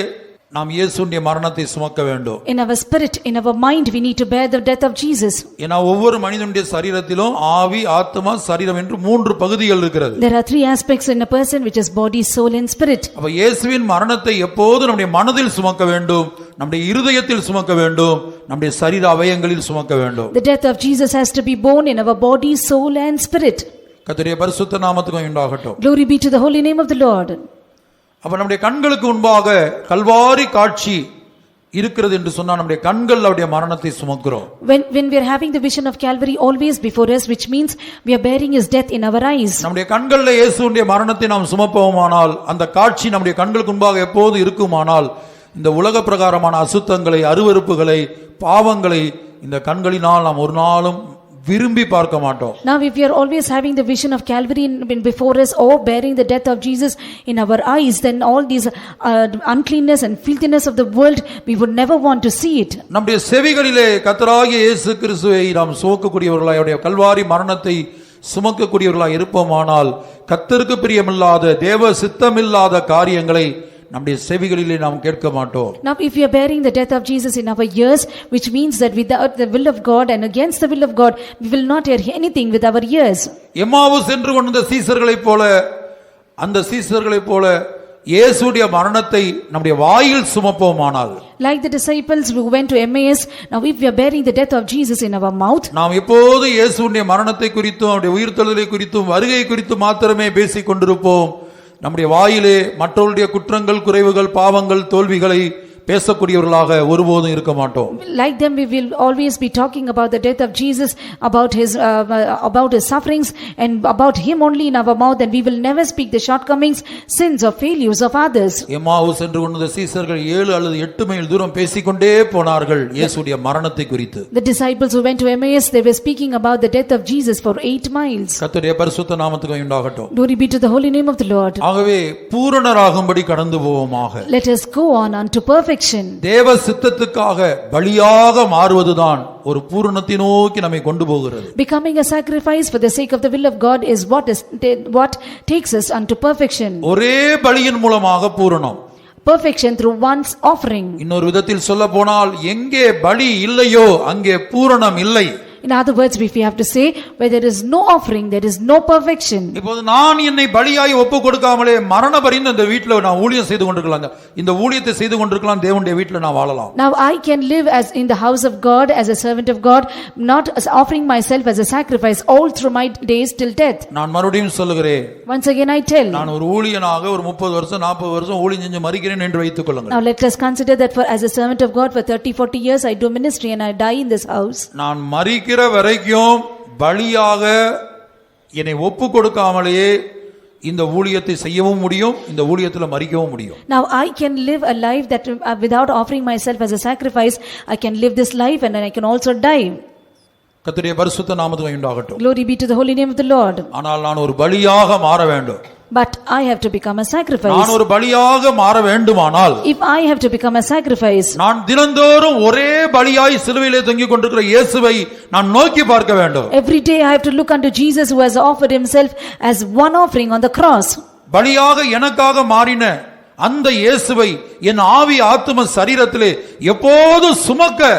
நாம் இயேசுவின் மரணத்தை சுமக்க வேண்டும். In our spirit, in our mind, we need to bear the death of Jesus. ஏனா ஒவ்வொரு மனிதனுடைய சரீரத்திலும் ஆவி, ஆத்மா, சரீரம் என்று மூன்று பகுதிகள் இருக்கிறது. There are three aspects in a person, which is body, soul and spirit. அப்ப இயேசுவின் மரணத்தை எப்போதும் நம்முடைய மனதில் சுமக்க வேண்டும், நம்முடைய இருதயத்தில் சுமக்க வேண்டும், நம்முடைய சரீர அவயவங்களில் சுமக்க வேண்டும். The death of Jesus has to be borne in our body, soul and spirit. கர்த்தருடைய பரிசுத்த நாமத்துக்கு உண்டாகட்டும். Glory be to the holy name of the Lord. அப்ப நம்முடைய கண்களுக்கு முன்பாக கல்வாரி காட்சி இருக்கிறது என்று சொன்னா நம்முடைய கண்கள் அவருடைய மரணத்தை சுமக்கிறோம். When we are having the vision of Calvary always before us, which means we are bearing his death in our eyes. நம்முடைய கண்களில் இயேசுவின் மரணத்தை நாம் சுமப்போமானால், அந்த காட்சி நம்முடைய கண்களுக்கு முன்பாக எப்போது இருக்குமானால், இந்த உலக பிரகாரமான அசுத்தங்களை, அருவருப்புகளை, பாவங்களை இந்த கண்களினால் நாம் ஒரு நாளும் விரும்பி பார்க்க மாட்டோம். Now if we are always having the vision of Calvary before us, or bearing the death of Jesus in our eyes, then all these uncleanness and filthiness of the world, we would never want to see it. நம்முடைய செவிகளிலே கர்த்தராகிய இயேசு கிறிஸ்துவை நாம் சுமக்கக்கூடியவர்களாய், அவருடைய கல்வாரி மரணத்தை சுமக்கக்கூடியவர்களாய் இருப்போமானால், கர்த்தருக்கு பிரியமில்லாத, தேவ சித்தமில்லாத காரியங்களை நம்முடைய செவிகளிலே நாம் கேட்க மாட்டோம். Now if we are bearing the death of Jesus in our ears, which means that without the will of God and against the will of God, we will not hear anything with our ears. எம்மாவு சென்று கொண்ட சீசர்களைப் போல, அந்த சீசர்களைப் போல இயேசுவுடைய மரணத்தை நம்முடைய வாயில் சுமப்போமானால், like the disciples who went to Emmaus, now if we are bearing the death of Jesus in our mouth, நாம் எப்போது இயேசுவுடைய மரணத்தை குறித்தும் அவருடைய உயிர்த்தெழுதலை குறித்தும் வருகை குறித்தும் மாத்திரமே பேசிக் கொண்டிருப்போம். நம்முடைய வாயிலே மற்றவருடைய குற்றங்கள், குறைவுகள், பாவங்கள், தோல்விகளை பேசக்கூடியவர்களாக ஒருபோதும் இருக்க மாட்டோம். Like them we will always be talking about the death of Jesus, about his sufferings and about him only in our mouth, and we will never speak the shortcomings, sins or failures of others. எம்மாவு சென்று கொண்ட சீசர்கள் 7 அல்லது 8 mile தூரம் பேசிக்கொண்டே போனார்கள் இயேசுவுடைய மரணத்தை குறித்து. The disciples who went to Emmaus, they were speaking about the death of Jesus for 8 miles. கர்த்தருடைய பரிசுத்த நாமத்துக்கு உண்டாகட்டும். Glory be to the holy name of the Lord. ஆகவே பூரணராகும்படி கடந்து போவோமாக. Let us go on unto perfection. தேவ சித்தத்துக்காக பலியாக மாறுவதுதான் ஒரு பூரணத்தை நோக்கி நம்மை கொண்டு போகிறது. Becoming a sacrifice for the sake of the will of God is what takes us unto perfection. ஒரே பலியின் மூலமாக பூரணம். Perfection through one's offering. இன்னொரு விதத்தில் சொல்ல போனால், எங்கே பலி இல்லையோ அங்கே பூரணம் இல்லை. In other words, if we have to say, where there is no offering, there is no perfection. இப்போது நான் என்னை பலியாய் ஒப்பு கொடுக்காமலே மரண பரியந்தம் இந்த வீட்டில் நான் ஊழியம் செய்து கொண்டிருக்கலாம், இந்த ஊழியத்தை செய்து கொண்டிருக்கலாம், தேவனுடைய வீட்டில் நான் வாழலாம். Now I can live as in the house of God, as a servant of God, not as offering myself as a sacrifice all through my days till death. நான் மறுபடியும் சொல்லுகிறேன், Once again I tell, நான் ஒரு ஊழியனாக ஒரு 30 வருஷம் 40 வருஷம் ஊழியம் செஞ்சு மரிக்கிறேன் என்று வைத்துக் கொள்ளுங்கள். now let us consider that for as a servant of God for 30-40 years I do ministry and I die in this house. நான் மரிக்கிற வரைக்கும் பலியாக என்னை ஒப்பு கொடுக்காமலேயே இந்த ஊழியத்தை செய்யவும் முடியும், இந்த ஊழியத்தில் மரிக்கவும் முடியும். Now I can live a life that without offering myself as a sacrifice, I can live this life and then I can also die. கர்த்தருடைய பரிசுத்த நாமத்துக்கு உண்டாகட்டும். Glory be to the holy name of the Lord. ஆனால் நான் ஒரு பலியாக மாற வேண்டும். But I have to become a sacrifice. நான் ஒரு பலியாக மாற வேண்டுமானால், If I have to become a sacrifice, நான் தினந்தோறும் ஒரே பலியாய் சிலுவையிலே தொங்கிக் கொண்டிருக்கிற இயேசுவை நான் நோக்கி பார்க்க வேண்டும். every day I have to look unto Jesus who has offered himself as one offering on the cross. பலியாக எனக்காக மாறின அந்த இயேசுவை என் ஆவி, ஆத்தும, சரீரத்திலே எப்போதும் சுமக்க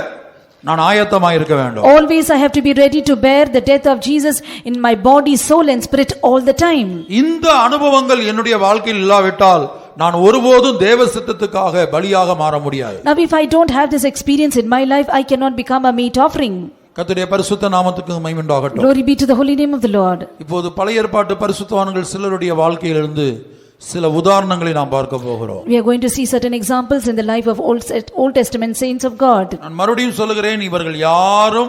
நான் ஆயத்தமாய் இருக்க வேண்டும். Always I have to be ready to bear the death of Jesus in my body, soul and spirit all the time. இந்த அனுபவங்கள் என்னுடைய வாழ்க்கையில் இல்லாவிட்டால் நான் ஒருபோதும் தேவ சித்தத்துக்காக பலியாக மாற முடியாது. Now if I don't have this experience in my life, I cannot become a meat offering. கர்த்தருடைய பரிசுத்த நாமத்துக்கு மகிமை உண்டாகட்டும். Glory be to the holy name of the Lord. இப்போது பழைய ஏற்பாட்டு பரிசுத்தவான்கள் சிலருடைய வாழ்க்கையிலிருந்து சில உதாரணங்களை நாம் பார்க்க போகிறோம். We are going to see certain examples in the life of Old Testament saints of God. நான் மறுபடியும் சொல்லுகிறேன், இவர்கள் யாரும்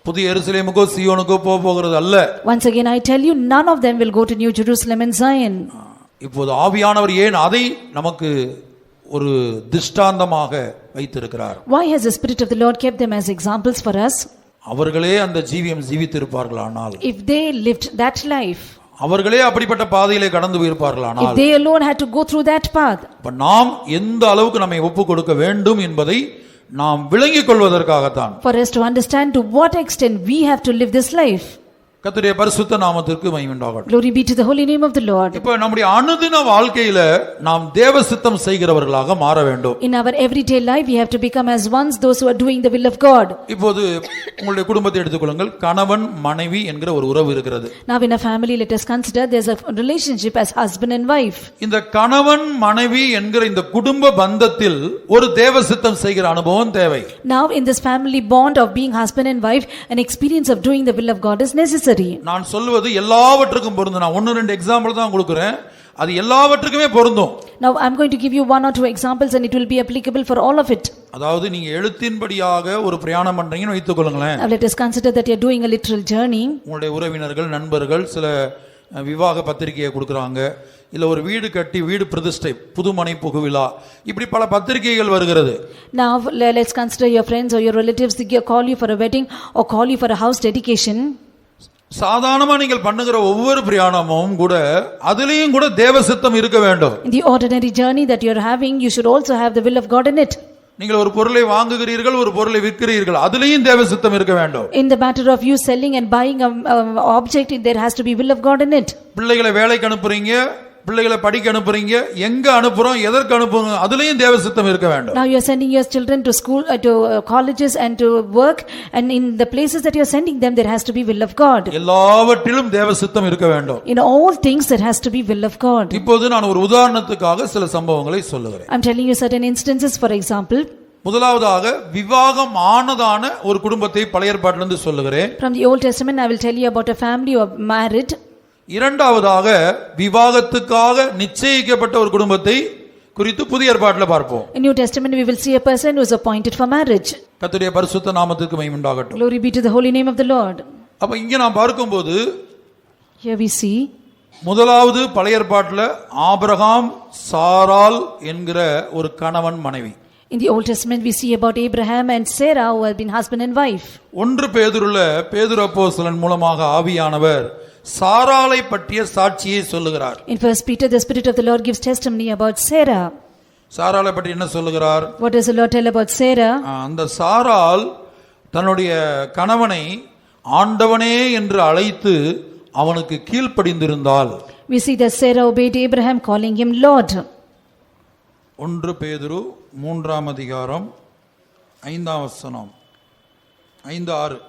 புதிய எருசலேமுக்கோ சீயோனுக்கோ போகிறது அல்ல. Once again I tell you, none of them will go to New Jerusalem and Zion. இப்போது ஆவியானவர் ஏன் அதை நமக்கு ஒரு திஷ்டாந்தமாக வைத்திருக்கிறார்? Why has the Spirit of the Lord kept them as examples for us? அவர்களே அந்த ஜீவியம் ஜீவித்திருப்பார்களானால், If they lived that life, அவர்களே அப்படிப்பட்ட பாதையிலே கடந்து போயிருப்பார்களானால், if they alone had to go through that path, இப்ப நாம் எந்த அளவுக்கு நம்மை ஒப்பு கொடுக்க வேண்டும் என்பதை நாம் விளங்கிக் கொள்வதற்காகத்தான். for us to understand to what extent we have to live this life. கர்த்தருடைய பரிசுத்த நாமத்திற்கு மகிமை உண்டாகட்டும். Glory be to the holy name of the Lord. இப்போ நம்முடைய அனுதின வாழ்க்கையில நாம் தேவ சித்தம் செய்கிறவர்களாக மாற வேண்டும். In our everyday life we have to become as ones those who are doing the will of God. இப்போது உங்களுடைய குடும்பத்தை எடுத்துக்கொள்ளுங்கள். கணவன் மனைவி என்கிற ஒரு உறவு இருக்கிறது. Now in a family, let us consider there's a relationship as husband and wife. இந்த கணவன் மனைவி என்கிற இந்த குடும்ப பந்தத்தில் ஒரு தேவ சித்தம் செய்கிற அனுபவம் தேவை. Now in this family bond of being husband and wife, an experience of doing the will of God is necessary. நான் சொல்வது எல்லாவற்றுக்கும் பொருந்தும். நான் 1-2 எக்ஸாம்பிள் தான் கொடுக்கிறேன். அது எல்லாவற்றுக்குமே பொருந்தும். Now I'm going to give you 1 or 2 examples and it will be applicable for all of it. அதாவது நீங்க எழுத்தின்படியாக ஒரு பிரயாணம் பண்றீங்கன்னு வைத்துக்கொள்ளுங்களேன். Now let us consider that you are doing a literal journey. உங்களுடைய உறவினர்கள் நண்பர்கள் சில விவாக பத்திரிகையை கொடுக்குறாங்க, இல்ல ஒரு வீடு கட்டி வீடு பிரதிஷ்டை புதுமனை புகுவிழா, இப்படி பல பத்திரிகைகள் வருகிறது. Now let's consider your friends or your relatives, they call you for a wedding or call you for a house dedication. சாதாரணமா நீங்கள் பண்ணுகிற ஒவ்வொரு பிரயாணமும் கூட அதிலேயும் கூட தேவ சித்தம் இருக்க வேண்டும். In the ordinary journey that you are having, you should also have the will of God in it. நீங்கள் ஒரு பொருளை வாங்குகிறீர்கள், ஒரு பொருளை விற்கிறீர்கள், அதிலேயும் தேவ சித்தம் இருக்க வேண்டும். In the matter of you selling and buying an object, there has to be will of God in it. பிள்ளைகளை வேலைக்கு அனுப்புறீங்க, பிள்ளைகளை படிக்க அனுப்புறீங்க, எங்க அனுப்புறோம், எதற்கு அனுப்புறோம், அதிலேயும் தேவ சித்தம் இருக்க வேண்டும். Now you are sending your children to school, to colleges and to work, and in the places that you are sending them, there has to be will of God. எல்லாவற்றிலும் தேவ சித்தம் இருக்க வேண்டும். In all things there has to be will of God. இப்போது நான் ஒரு உதாரணத்துக்காக சில சம்பவங்களை சொல்லுகிறேன். I'm telling you certain instances. For example, முதலாவதாக விவாகம் ஆனதான ஒரு குடும்பத்தை பழைய ஏற்பாட்டிலிருந்து சொல்லுகிறேன். from the Old Testament I will tell you about a family who are married. இரண்டாவதாக விவாகத்துக்காக நிச்சயிக்கப்பட்ட ஒரு குடும்பத்தை குறித்து புதிய ஏற்பாட்டில் பார்ப்போம். In New Testament we will see a person who is appointed for marriage. கர்த்தருடைய பரிசுத்த நாமத்துக்கு மகிமை உண்டாகட்டும். Glory be to the holy name of the Lord. அப்ப இங்க நான் பார்க்கும்போது Here we see முதலாவது பழைய ஏற்பாட்டில் ஆபிரகாம் சாராள் என்கிற ஒரு கணவன் மனைவி. in the Old Testament we see about Abraham and Sarah who have been husband and wife. 1 பேதுருல பேதுரு அப்போஸ்தலன் மூலமாக ஆவியானவர் சாராளை பற்றிய சாட்சியை சொல்லுகிறார். In 1 Peter the Spirit of the Lord gives testimony about Sarah. சாராளை பற்றி என்ன சொல்லுகிறார்? What does the Lord tell about Sarah? அந்த சாராள் தன்னுடைய கணவனை ஆண்டவனே என்று அழைத்து அவனுக்கு கீழ்ப்படிந்திருந்தால். We see that Sarah obeyed Abraham, calling him Lord. 1 பேதுரு 3ஆம் அதிகாரம் 5ஆம் வசனம் 5-6.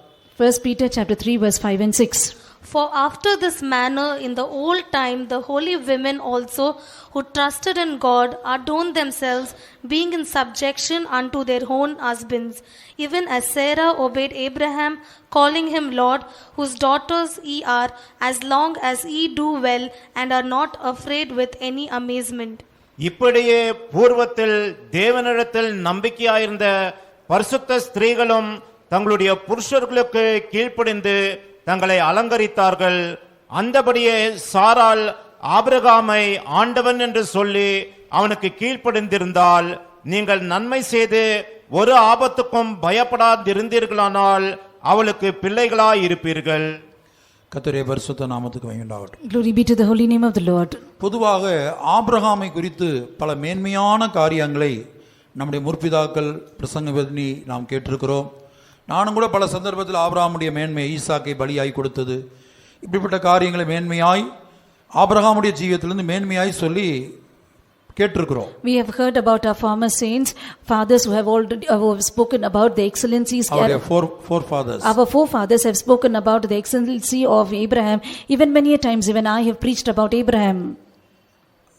1 Peter chapter 3 verse 5 and 6. For after this manner in the old time the holy women also who trusted in God adorned themselves, being in subjection unto their own husbands, even as Sarah obeyed Abraham, calling him Lord, whose daughters ye are, as long as ye do well and are not afraid with any amazement. இப்படியே பூர்வத்தில் தேவனிடத்தில் நம்பிக்கையாயிருந்த பரிசுத்த ஸ்திரீகளும் தங்களுடைய புருஷர்களுக்கு கீழ்ப்படிந்து தங்களை அலங்கரித்தார்கள். அந்தபடியே சாராள் ஆபிரகாமை ஆண்டவன் என்று சொல்லி அவனுக்கு கீழ்ப்படிந்திருந்தால், நீங்கள் நன்மை செய்து ஒரு ஆபத்துக்கும் பயப்படாதிருந்தீர்களானால் அவளுக்கு பிள்ளைகளாய் இருப்பீர்கள். கர்த்தருடைய பரிசுத்த நாமத்துக்கு மகிமை உண்டாகட்டும். Glory be to the holy name of the Lord. பொதுவாக ஆபிரகாமை குறித்து பல மேன்மையான காரியங்களை நம்முடைய முற்பிதாக்கள் பிரசங்க பண்ணி நாம் கேட்டிருக்கிறோம். நானும் கூட பல சந்தர்ப்பத்தில் ஆபிரகாமுடைய மேன்மை, ஈசாக்கை பலியாய் கொடுத்தது, இப்படிப்பட்ட காரியங்களை மேன்மையாய் ஆபிரகாமுடைய ஜீவியத்திலிருந்து மேன்மையாய் சொல்லி கேட்டிருக்கிறோம். We have heard about our former saints, fathers who have already spoken about the excellencies. Our forefathers. Our forefathers have spoken about the excellency of Abraham. Even many a times, even I have preached about Abraham.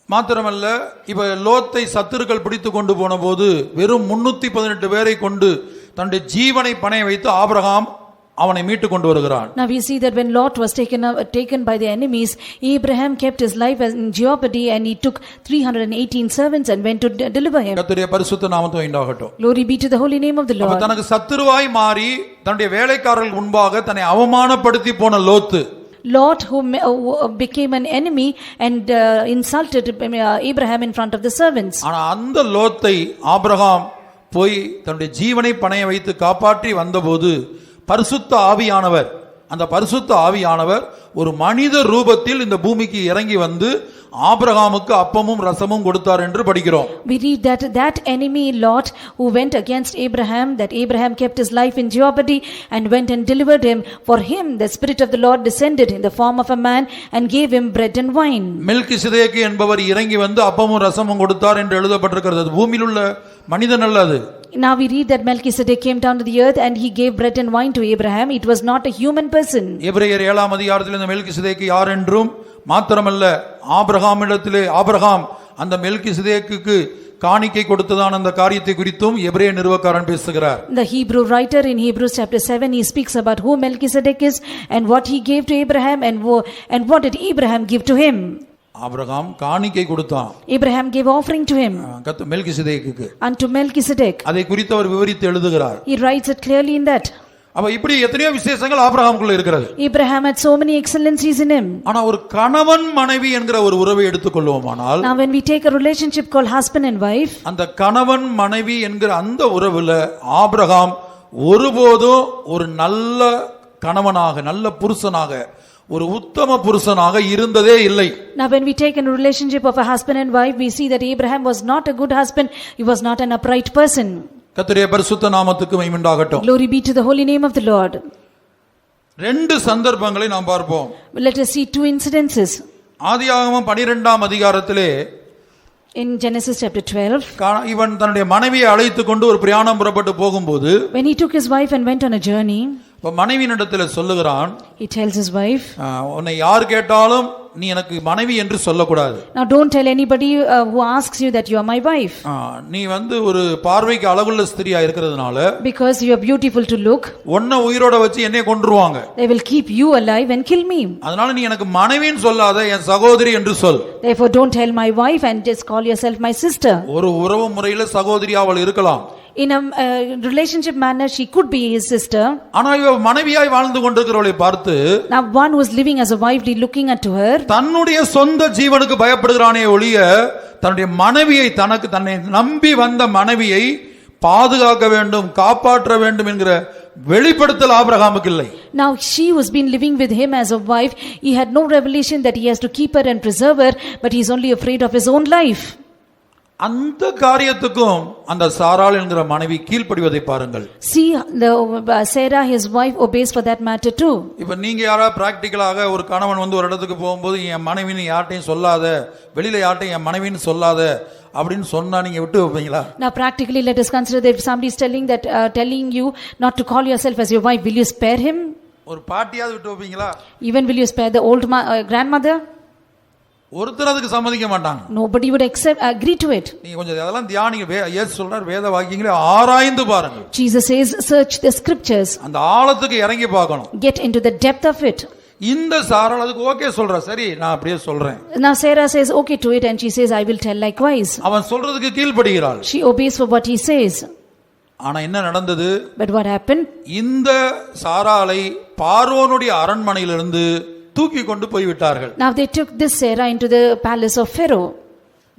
மாத்திரமல்ல, இப்ப லோத்தை சத்துருக்கள் பிடித்து கொண்டு போன போது வெறும் 318 பேரை கொண்டு தன்னுடைய ஜீவனை பணைய வைத்து ஆபிரகாம் அவனை மீட்டு கொண்டு வருகிறான். Now we see that when Lot was taken by the enemies, Abraham kept his life in jeopardy and he took 318 servants and went to deliver him. கர்த்தருடைய பரிசுத்த நாமத்துக்கு மகிமையுண்டாகட்டும். Glory be to the holy name of the Lord. தனக்கு சத்துருவாய் மாறி தன்னுடைய வேலைக்காரர்கள் முன்பாக தன்னை அவமானப்படுத்தி போன லோத்து, Lot who became an enemy and insulted Abraham in front of the servants. ஆனா அந்த லோத்தை ஆபிரகாம் போய் தன்னுடைய ஜீவனை பணைய வைத்து காப்பாற்றி வந்தபோது பரிசுத்த ஆவியானவர் அந்த பரிசுத்த ஆவியானவர் ஒரு மனித ரூபத்தில் இந்த பூமிக்கு இறங்கி வந்து ஆபிரகாமுக்கு அப்பமும் ரசமும் கொடுத்தார் என்று படிக்கிறோம். We read that enemy Lot who went against Abraham, that Abraham kept his life in jeopardy and went and delivered him. For him the Spirit of the Lord descended in the form of a man and gave him bread and wine. மெல்கிசேதேக்கு என்பவர் இறங்கி வந்து அப்பமும் ரசமும் கொடுத்தார் என்று எழுதப்பட்டிருக்கிறது. அது பூமியில் உள்ள மனிதன் அல்ல அது. Now we read that Melchizedek came down to the earth and he gave bread and wine to Abraham. It was not a human person. எபிரேயர் 7ஆம் அதிகாரத்தில் இந்த மெல்கிசேதேக்கு யார் என்றும் மாத்திரமல்ல ஆபிரகாம் அந்த மெல்கிசேதேக்குக்கு காணிக்கை கொடுத்ததான அந்த காரியத்தை குறித்தும் எபிரேய நிருபக்காரன் பேசுகிறார். The Hebrew writer in Hebrews chapter 7 he speaks about who Melchizedek is and what he gave to Abraham and what did Abraham give to him. Abraham காணிக்கை கொடுத்தான். Abraham gave offering to him. மெல்கிசேதேக்குக்கு. Unto Melchizedek. அதை குறித்து அவர் விவரித்து எழுதுகிறார். He writes it clearly in that. அப்ப இப்படி எத்தனையோ விசேஷங்கள் ஆபிரகாமுக்குள்ள இருக்கிறது. Abraham had so many excellencies in him. ஆனா ஒரு கணவன் மனைவி என்கிற ஒரு உறவை எடுத்துக்கொள்வோமானால், Now when we take a relationship called husband and wife, அந்த கணவன் மனைவி என்கிற அந்த உறவுல ஆபிரகாம் ஒருபோதும் ஒரு நல்ல கணவனாக நல்ல புருஷனாக ஒரு உத்தம புருஷனாக இருந்ததே இல்லை. Now when we take a relationship of a husband and wife, we see that Abraham was not a good husband. He was not an upright person. கர்த்தருடைய பரிசுத்த நாமத்துக்கு மகிமை உண்டாகட்டும். Glory be to the holy name of the Lord. ரெண்டு சந்தர்ப்பங்களை நாம் பார்ப்போம். Let us see two incidences. ஆதியாகமம் 12ஆம் அதிகாரத்திலே In Genesis chapter 12, இவன் தன்னுடைய மனைவியை அழைத்து கொண்டு ஒரு பிரயாணம் புறப்பட்டு போகும்போது, when he took his wife and went on a journey, மனைவியினிடத்தில் சொல்லுகிறான், he tells his wife, உன்னை யார் கேட்டாலும் நீ எனக்கு மனைவி என்று சொல்லக்கூடாது. Now don't tell anybody who asks you that you are my wife. நீ ஒரு பார்வைக்கு அழகுள்ள ஸ்திரியா இருக்கிறதுனால, because you are beautiful to look, உன்னை உயிரோட வச்சு என்னைய கொன்றுவாங்க. They will keep you alive and kill me. அதனால நீ எனக்கு மனைவின்னு சொல்லாத, என் சகோதரி என்று சொல். Therefore don't tell my wife and just call yourself my sister. ஒரு உறவு முறையில சகோதரி அவள் இருக்கலாம். In a relationship manner she could be his sister. ஆனா இவ மனைவியாய் வாழ்ந்து கொண்டிருக்கிறவளை பார்த்து, Now one who is living as a wife looking at her, தன்னுடைய சொந்த ஜீவனுக்கு பயப்படுகிறானே ஒழிய தன்னுடைய மனைவியை தன்னை நம்பி வந்த மனைவியை பாதுகாக்க வேண்டும் காப்பாற்ற வேண்டும் என்கிற வெளிப்படுத்தல் ஆபிரகாமுக்கு இல்லை. Now she who's been living with him as a wife, he had no revelation that he has to keep her and preserve her, but he is only afraid of his own life. அந்த காரியத்துக்கும் அந்த சாராள் என்கிற மனைவி கீழ்ப்படிவதை பாருங்கள். See the Sarah his wife obeys for that matter too. இப்ப நீங்க யாரா பிராக்டிகலாக ஒரு கணவன் ஒரு இடத்துக்கு போகும்போது என் மனைவின்னு யார்ட்டையும் சொல்லாத, வெளியில யார்ட்டையும் என் மனைவின்னு சொல்லாத அப்படின்னு சொன்னா நீங்க விட்டு வைப்பீங்களா? Now practically let us consider that if somebody is telling you not to call yourself as your wife, will you spare him? ஒரு பாட்டியாவது விட்டு வைப்பீங்களா? Even will you spare the old grandmother? ஒருத்தர் அதுக்கு சம்மதிக்க மாட்டாங்க. Nobody would agree to it. நீங்க கொஞ்சம் அதெல்லாம் தியானிங்க. இயேசு சொல்றார் வேத வாக்கியங்களை ஆராய்ந்து பாருங்க. Jesus says search the scriptures. அந்த ஆழத்துக்கு இறங்கி பார்க்கணும். Get into the depth of it. இந்த சாராள் அதுக்கு ஓகே சொல்றா, சரி நான் அப்படியே சொல்றேன். Now Sarah says okay to it and she says I will tell likewise. அவன் சொல்றதுக்கு கீழ்ப்படிகிறாள். She obeys for what he says. ஆனா என்ன நடந்தது? But what happened? இந்த சாராளை பார்வோனுடைய அரண்மனையிலிருந்து தூக்கி கொண்டு போய் விட்டார்கள். Now they took this Sarah into the palace of Pharaoh.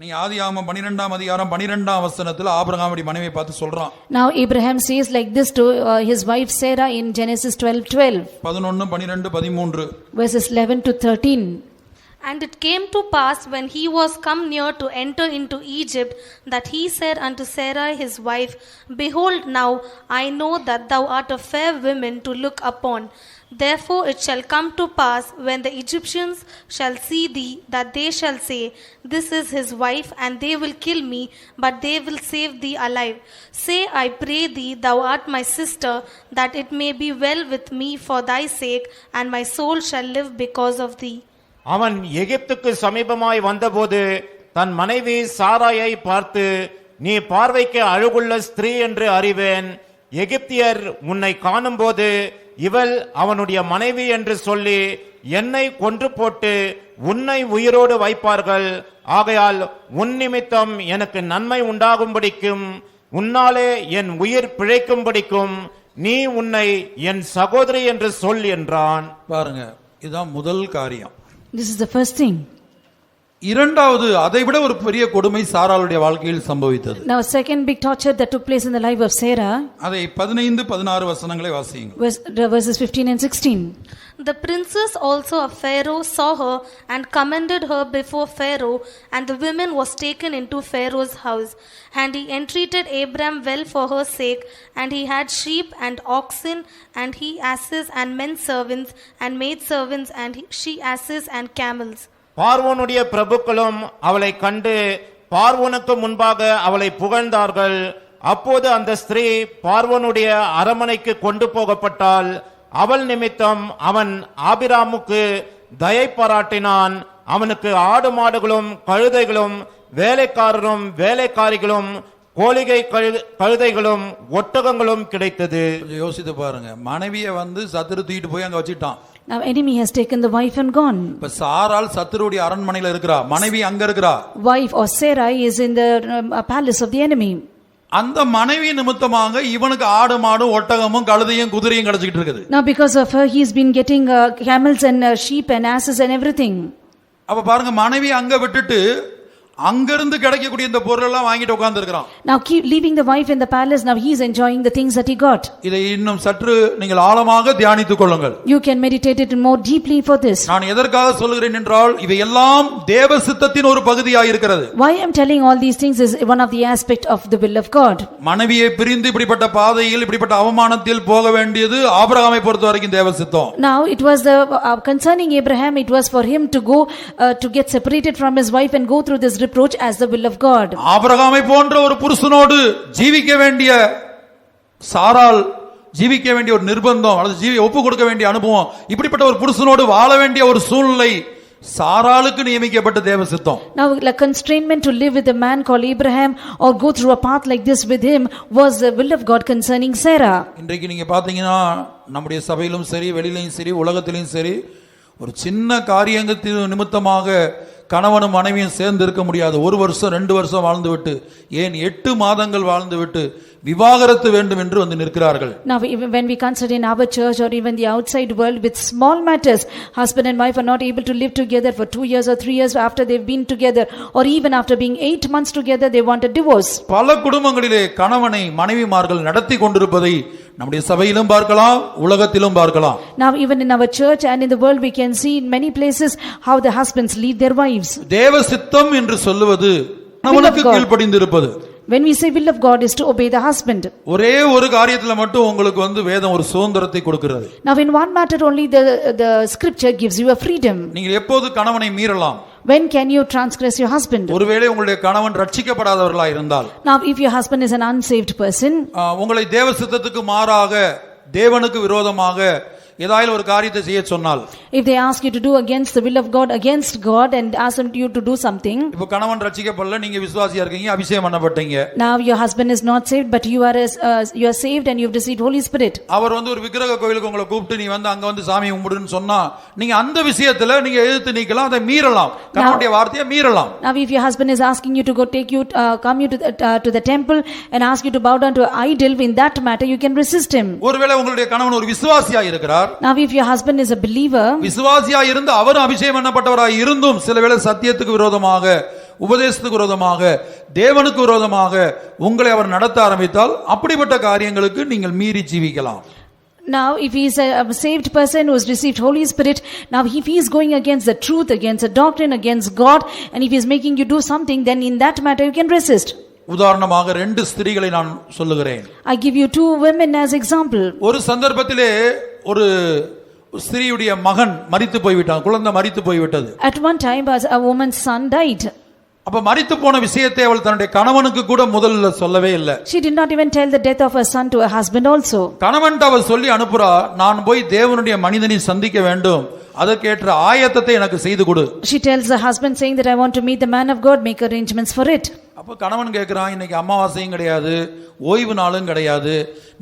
நீ ஆதியாகமம் 12ஆம் அதிகாரம் 12ஆம் வசனத்துல ஆபிரகாமுடைய மனைவியை பார்த்து சொல்றான். Now Abraham says like this to his wife Sarah in Genesis 12:12. 11 12 13 verses 11 to 13. And it came to pass when he was come near to enter into Egypt, that he said unto Sarah his wife, Behold, now I know that thou art a fair woman to look upon. Therefore it shall come to pass, when the Egyptians shall see thee, that they shall say, This is his wife, and they will kill me, but they will save thee alive. Say, I pray thee, thou art my sister, that it may be well with me for thy sake, and my soul shall live because of thee. அவன் எகிப்துக்கு சமீபமாய் வந்தபோது தன் மனைவி சாராயை பார்த்து, நீ பார்வைக்கு அழகுள்ள ஸ்திரீ என்று அறிவேன். எகிப்தியர் உன்னை காணும்போது இவள் அவனுடைய மனைவி என்று சொல்லி என்னை கொன்று போட்டு உன்னை உயிரோடு வைப்பார்கள். ஆகையால் உன் நிமித்தம் எனக்கு நன்மை உண்டாகும்படிக்கும் உன்னாலே என் உயிர் பிழைக்கும்படிக்கும் நீ உன்னை என் சகோதரி என்று சொல் என்றான். பாருங்க, இதுதான் முதல் காரியம். This is the first thing. இரண்டாவது அதைவிட ஒரு பெரிய கொடுமை சாராளுடைய வாழ்க்கையில் சம்பவித்தது. Now second big torture that took place in the life of Sarah. அதை 15-16 வசனங்களை வாசியுங்கள். Verses 15 and 16. The princess also of Pharaoh saw her and commended her before Pharaoh, and the woman was taken into Pharaoh's house. And he entreated Abram well for her sake, and he had sheep and oxen, and he asses and men servants and maid servants, and she asses and camels. பார்வோனுடைய பிரபுக்களும் அவளை கண்டு பார்வோனுக்கு முன்பாக அவளை புகழ்ந்தார்கள். அப்போது அந்த ஸ்திரீ பார்வோனுடைய அரமனைக்கு கொண்டு போகப்பட்டாள். அவள் நிமித்தம் அவன் ஆபிராமுக்கு தயை பாராட்டினான். அவனுக்கு ஆடு மாடுகளும் கழுதைகளும் வேலைக்காரரும் வேலைக்காரிகளும் கோழிகை கழுதைகளும் ஒட்டகங்களும் கிடைத்தது. யோசித்து பாருங்க, மனைவியை சத்துரு தூக்கிட்டு போய் அங்க வச்சுட்டான். Now enemy has taken the wife and gone. இப்ப சாராள் சத்துருடைய அரண்மனையில இருக்கிறா, மனைவி அங்க இருக்கிறா. Wife or Sarah is in the palace of the enemy. அந்த மனைவி நிமித்தமாக இவனுக்கு ஆடு மாடும் ஒட்டகமும் கழுதையும் குதிரையும் கிடைச்சிட்டு இருக்குது. Now because of her he has been getting camels and sheep and asses and everything. அப்ப பாருங்க, மனைவி அங்க விட்டுட்டு அங்கிருந்து கிடைக்கக்கூடிய இந்த பொருள் எல்லாம் வாங்கிட்டு உட்கார்ந்து இருக்கிறான். Now keep leaving the wife in the palace. Now he is enjoying the things that he got. இதை இன்னும் சற்று நீங்கள் ஆழமாக தியானித்துக் கொள்ளுங்கள். You can meditate it more deeply for this. நான் எதற்காக சொல்கிறேன் என்றால் இவை எல்லாம் தேவ சித்தத்தின் ஒரு பகுதியாக இருக்கிறது. Why I am telling all these things is one of the aspect of the will of God. மனைவியை பிரிந்து இப்படிப்பட்ட பாதையில் இப்படிப்பட்ட அவமானத்தில் போக வேண்டியது ஆபிரகாமை பொறுத்த வரைக்கும் தேவ சித்தம். Now it was the concerning Abraham, it was for him to go to get separated from his wife and go through this reproach as the will of God. ஆபிரகாமை போன்ற ஒரு புருஷனோடு ஜீவிக்க வேண்டிய சாராள் ஜீவிக்க வேண்டிய ஒரு நிர்பந்தம் அல்லது ஒப்பு கொடுக்க வேண்டிய அனுபவம், இப்படிப்பட்ட ஒரு புருஷனோடு வாழ வேண்டிய ஒரு சூழ்நிலை சாராளுக்கு நியமிக்கப்பட்ட தேவ சித்தம். Now like constrainment to live with a man called Abraham or go through a path like this with him was the will of God concerning Sarah. இன்றைக்கு நீங்க பாத்தீங்கன்னா நம்முடைய சபையிலும் சரி, வெளியிலும் சரி, உலகத்திலும் சரி, ஒரு சின்ன காரியத்தின் நிமித்தமாக கணவனும் மனைவியும் சேர்ந்து இருக்க முடியாது. 1 வருஷம் 2 வருஷம் வாழ்ந்து விட்டு, ஏன் 8 மாதங்கள் வாழ்ந்து விட்டு விவாகரத்து வேண்டும் என்று வந்து நிற்கிறார்கள். Now even when we consider in our church or even the outside world with small matters, husband and wife are not able to live together for 2 years or 3 years after they've been together, or even after being 8 months together they want a divorce. பல குடும்பங்களிலே கணவனை மனைவிமார்கள் நடத்தி கொண்டிருப்பதை நம்முடைய சபையிலும் பார்க்கலாம், உலகத்திலும் பார்க்கலாம். Now even in our church and in the world we can see in many places how the husbands lead their wives. தேவ சித்தம் என்று சொல்லுவது கணவனுக்கு கீழ்ப்படிந்திருப்பது. When we say will of God is to obey the husband. ஒரே ஒரு காரியத்துல மட்டும் உங்களுக்கு வேதம் ஒரு சுதந்திரத்தை கொடுக்கிறது. Now in one matter only the scripture gives you a freedom. நீங்கள் எப்போது கணவனை மீறலாம்? When can you transgress your husband? ஒருவேளை உங்களுடைய கணவன் ரட்சிக்கப்படாதவர்களாய் இருந்தால், Now if your husband is an unsaved person, உங்களை தேவ சித்தத்துக்கு மாறாக தேவனுக்கு விரோதமாக ஏதாவது ஒரு காரியத்தை செய்ய சொன்னால், if they ask you to do against the will of God, against God, and ask you to do something, இப்போ கணவன் ரட்சிக்கப்படல, நீங்க விசுவாசியா இருக்கீங்க, அபிஷேகம் பண்ணப்பட்டீங்க, now your husband is not saved but you are saved and you have received Holy Spirit, அவர் ஒரு விக்கிரக கோயிலுக்கு உங்களை கூப்பிட்டு நீ அங்க சாமி கும்பிடுன்னு சொன்னா, நீங்க அந்த விஷயத்துல நீங்க எதிர்த்து நிக்கலாம், அதை மீறலாம், கர்த்தருடைய வார்த்தையை மீறலாம். Now if your husband is asking you to go come you to the temple and ask you to bow down to an idol, in that matter you can resist him. ஒருவேளை உங்களுடைய கணவன் ஒரு விசுவாசியா இருக்கிறார், now if your husband is a believer, விசுவாசியா இருந்து அவரும் அபிஷேகம் பண்ணப்பட்டவராய் இருந்தும் சில வேளை சத்தியத்துக்கு விரோதமாக, உபதேசத்துக்கு விரோதமாக, தேவனுக்கு விரோதமாக உங்களை அவர் நடத்த ஆரம்பித்தால், அப்படிப்பட்ட காரியங்களுக்கு நீங்கள் மீறி ஜீவிக்கலாம். Now if he is a saved person who has received Holy Spirit, now if he is going against the truth, against the doctrine, against God, and if he is making you do something, then in that matter you can resist. உதாரணமாக 2 ஸ்திரீகளை நான் சொல்லுகிறேன். I give you 2 women as example. ஒரு சந்தர்ப்பத்திலே ஒரு ஸ்திரீயுடைய மகன் மரித்து போய்விட்டான், குழந்தை மரித்து போய்விட்டது. At one time a woman's son died. அப்ப மரித்து போன விஷயத்தை அவள் தன்னுடைய கணவனுக்கு கூட முதல்ல சொல்லவே இல்லை. She did not even tell the death of her son to her husband also. கணவன்ட்ட அவள் சொல்லி அனுப்புறா, நான் போய் தேவனுடைய மனிதனை சந்திக்க வேண்டும், அதற்கேற்ற ஆயத்தத்தை எனக்கு செய்து கொடு. She tells the husband saying that I want to meet the man of God, make arrangements for it. அப்போ கணவன் கேட்கிறான், இன்னைக்கு அமாவாசையும் கிடையாது, ஓய்வு நாளும் கிடையாது,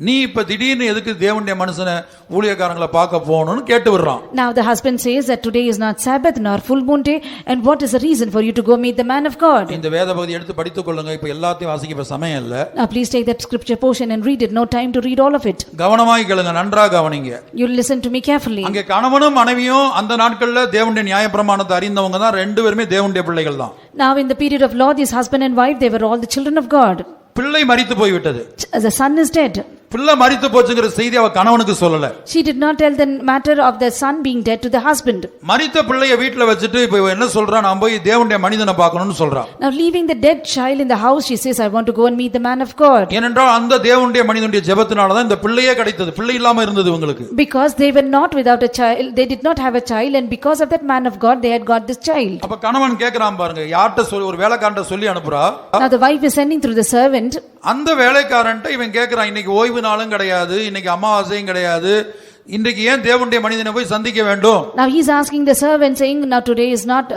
நீ இப்ப திடீர்னு எதுக்கு தேவனுடைய மனுஷனை ஊழியக்காரங்களை பார்க்க போகணும்னு கேட்டு விடுறான். Now the husband says that today is not Sabbath nor full moon day, and what is the reason for you to go meet the man of God? இந்த வேத பகுதி எடுத்து படித்துக் கொள்ளுங்க, இப்ப எல்லாத்தையும் வாசிக்க இப்ப சமயம் இல்ல. Now please take that scripture portion and read it. No time to read all of it. கவனமாய் கேளுங்க, நன்றாக கவனிங்க. You listen to me carefully. அங்கே கணவனும் மனைவியும் அந்த நாட்கள்ல தேவனுடைய நியாயப்பிரமாணத்தை அறிந்தவங்க தான், ரெண்டு பேருமே தேவனுடைய பிள்ளைகள் தான். Now in the period of law, this husband and wife, they were all the children of God. பிள்ளை மரித்து போய்விட்டது. The son is dead. பிள்ளை மரித்து போச்சுங்கிற செய்தி அவ கணவனுக்கு சொல்லல. She did not tell the matter of the son being dead to the husband. மரித்த பிள்ளையை வீட்ல வச்சிட்டு இப்ப என்ன சொல்றா, நான் போய் தேவனுடைய மனிதனை பார்க்கணும்னு சொல்றா. Now leaving the dead child in the house, she says, I want to go and meet the man of God. ஏனென்றால் அந்த தேவனுடைய மனிதனுடைய ஜெபத்தினால தான் இந்த பிள்ளையே கிடைத்தது. பிள்ளை இல்லாம இருந்தது இவங்களுக்கு. Because they were not without a child, they did not have a child, and because of that man of God, they had got this child. அப்ப கணவன் கேக்குறான் பாருங்க, யார்ட்ட சொல்லி, ஒரு வேலைக்காரன்ட்ட சொல்லி அனுப்புறா. Now the wife is sending through the servant. அந்த வேலைக்காரன்ட்ட இவன் கேக்குறான், இன்னைக்கு ஓய்வு நாளும் கிடையாது, இன்னைக்கு அமாவாசையும் கிடையாது, இன்றைக்கு ஏன் தேவனுடைய மனிதனை போய் சந்திக்க வேண்டும்? Now he is asking the servant, saying, now today is not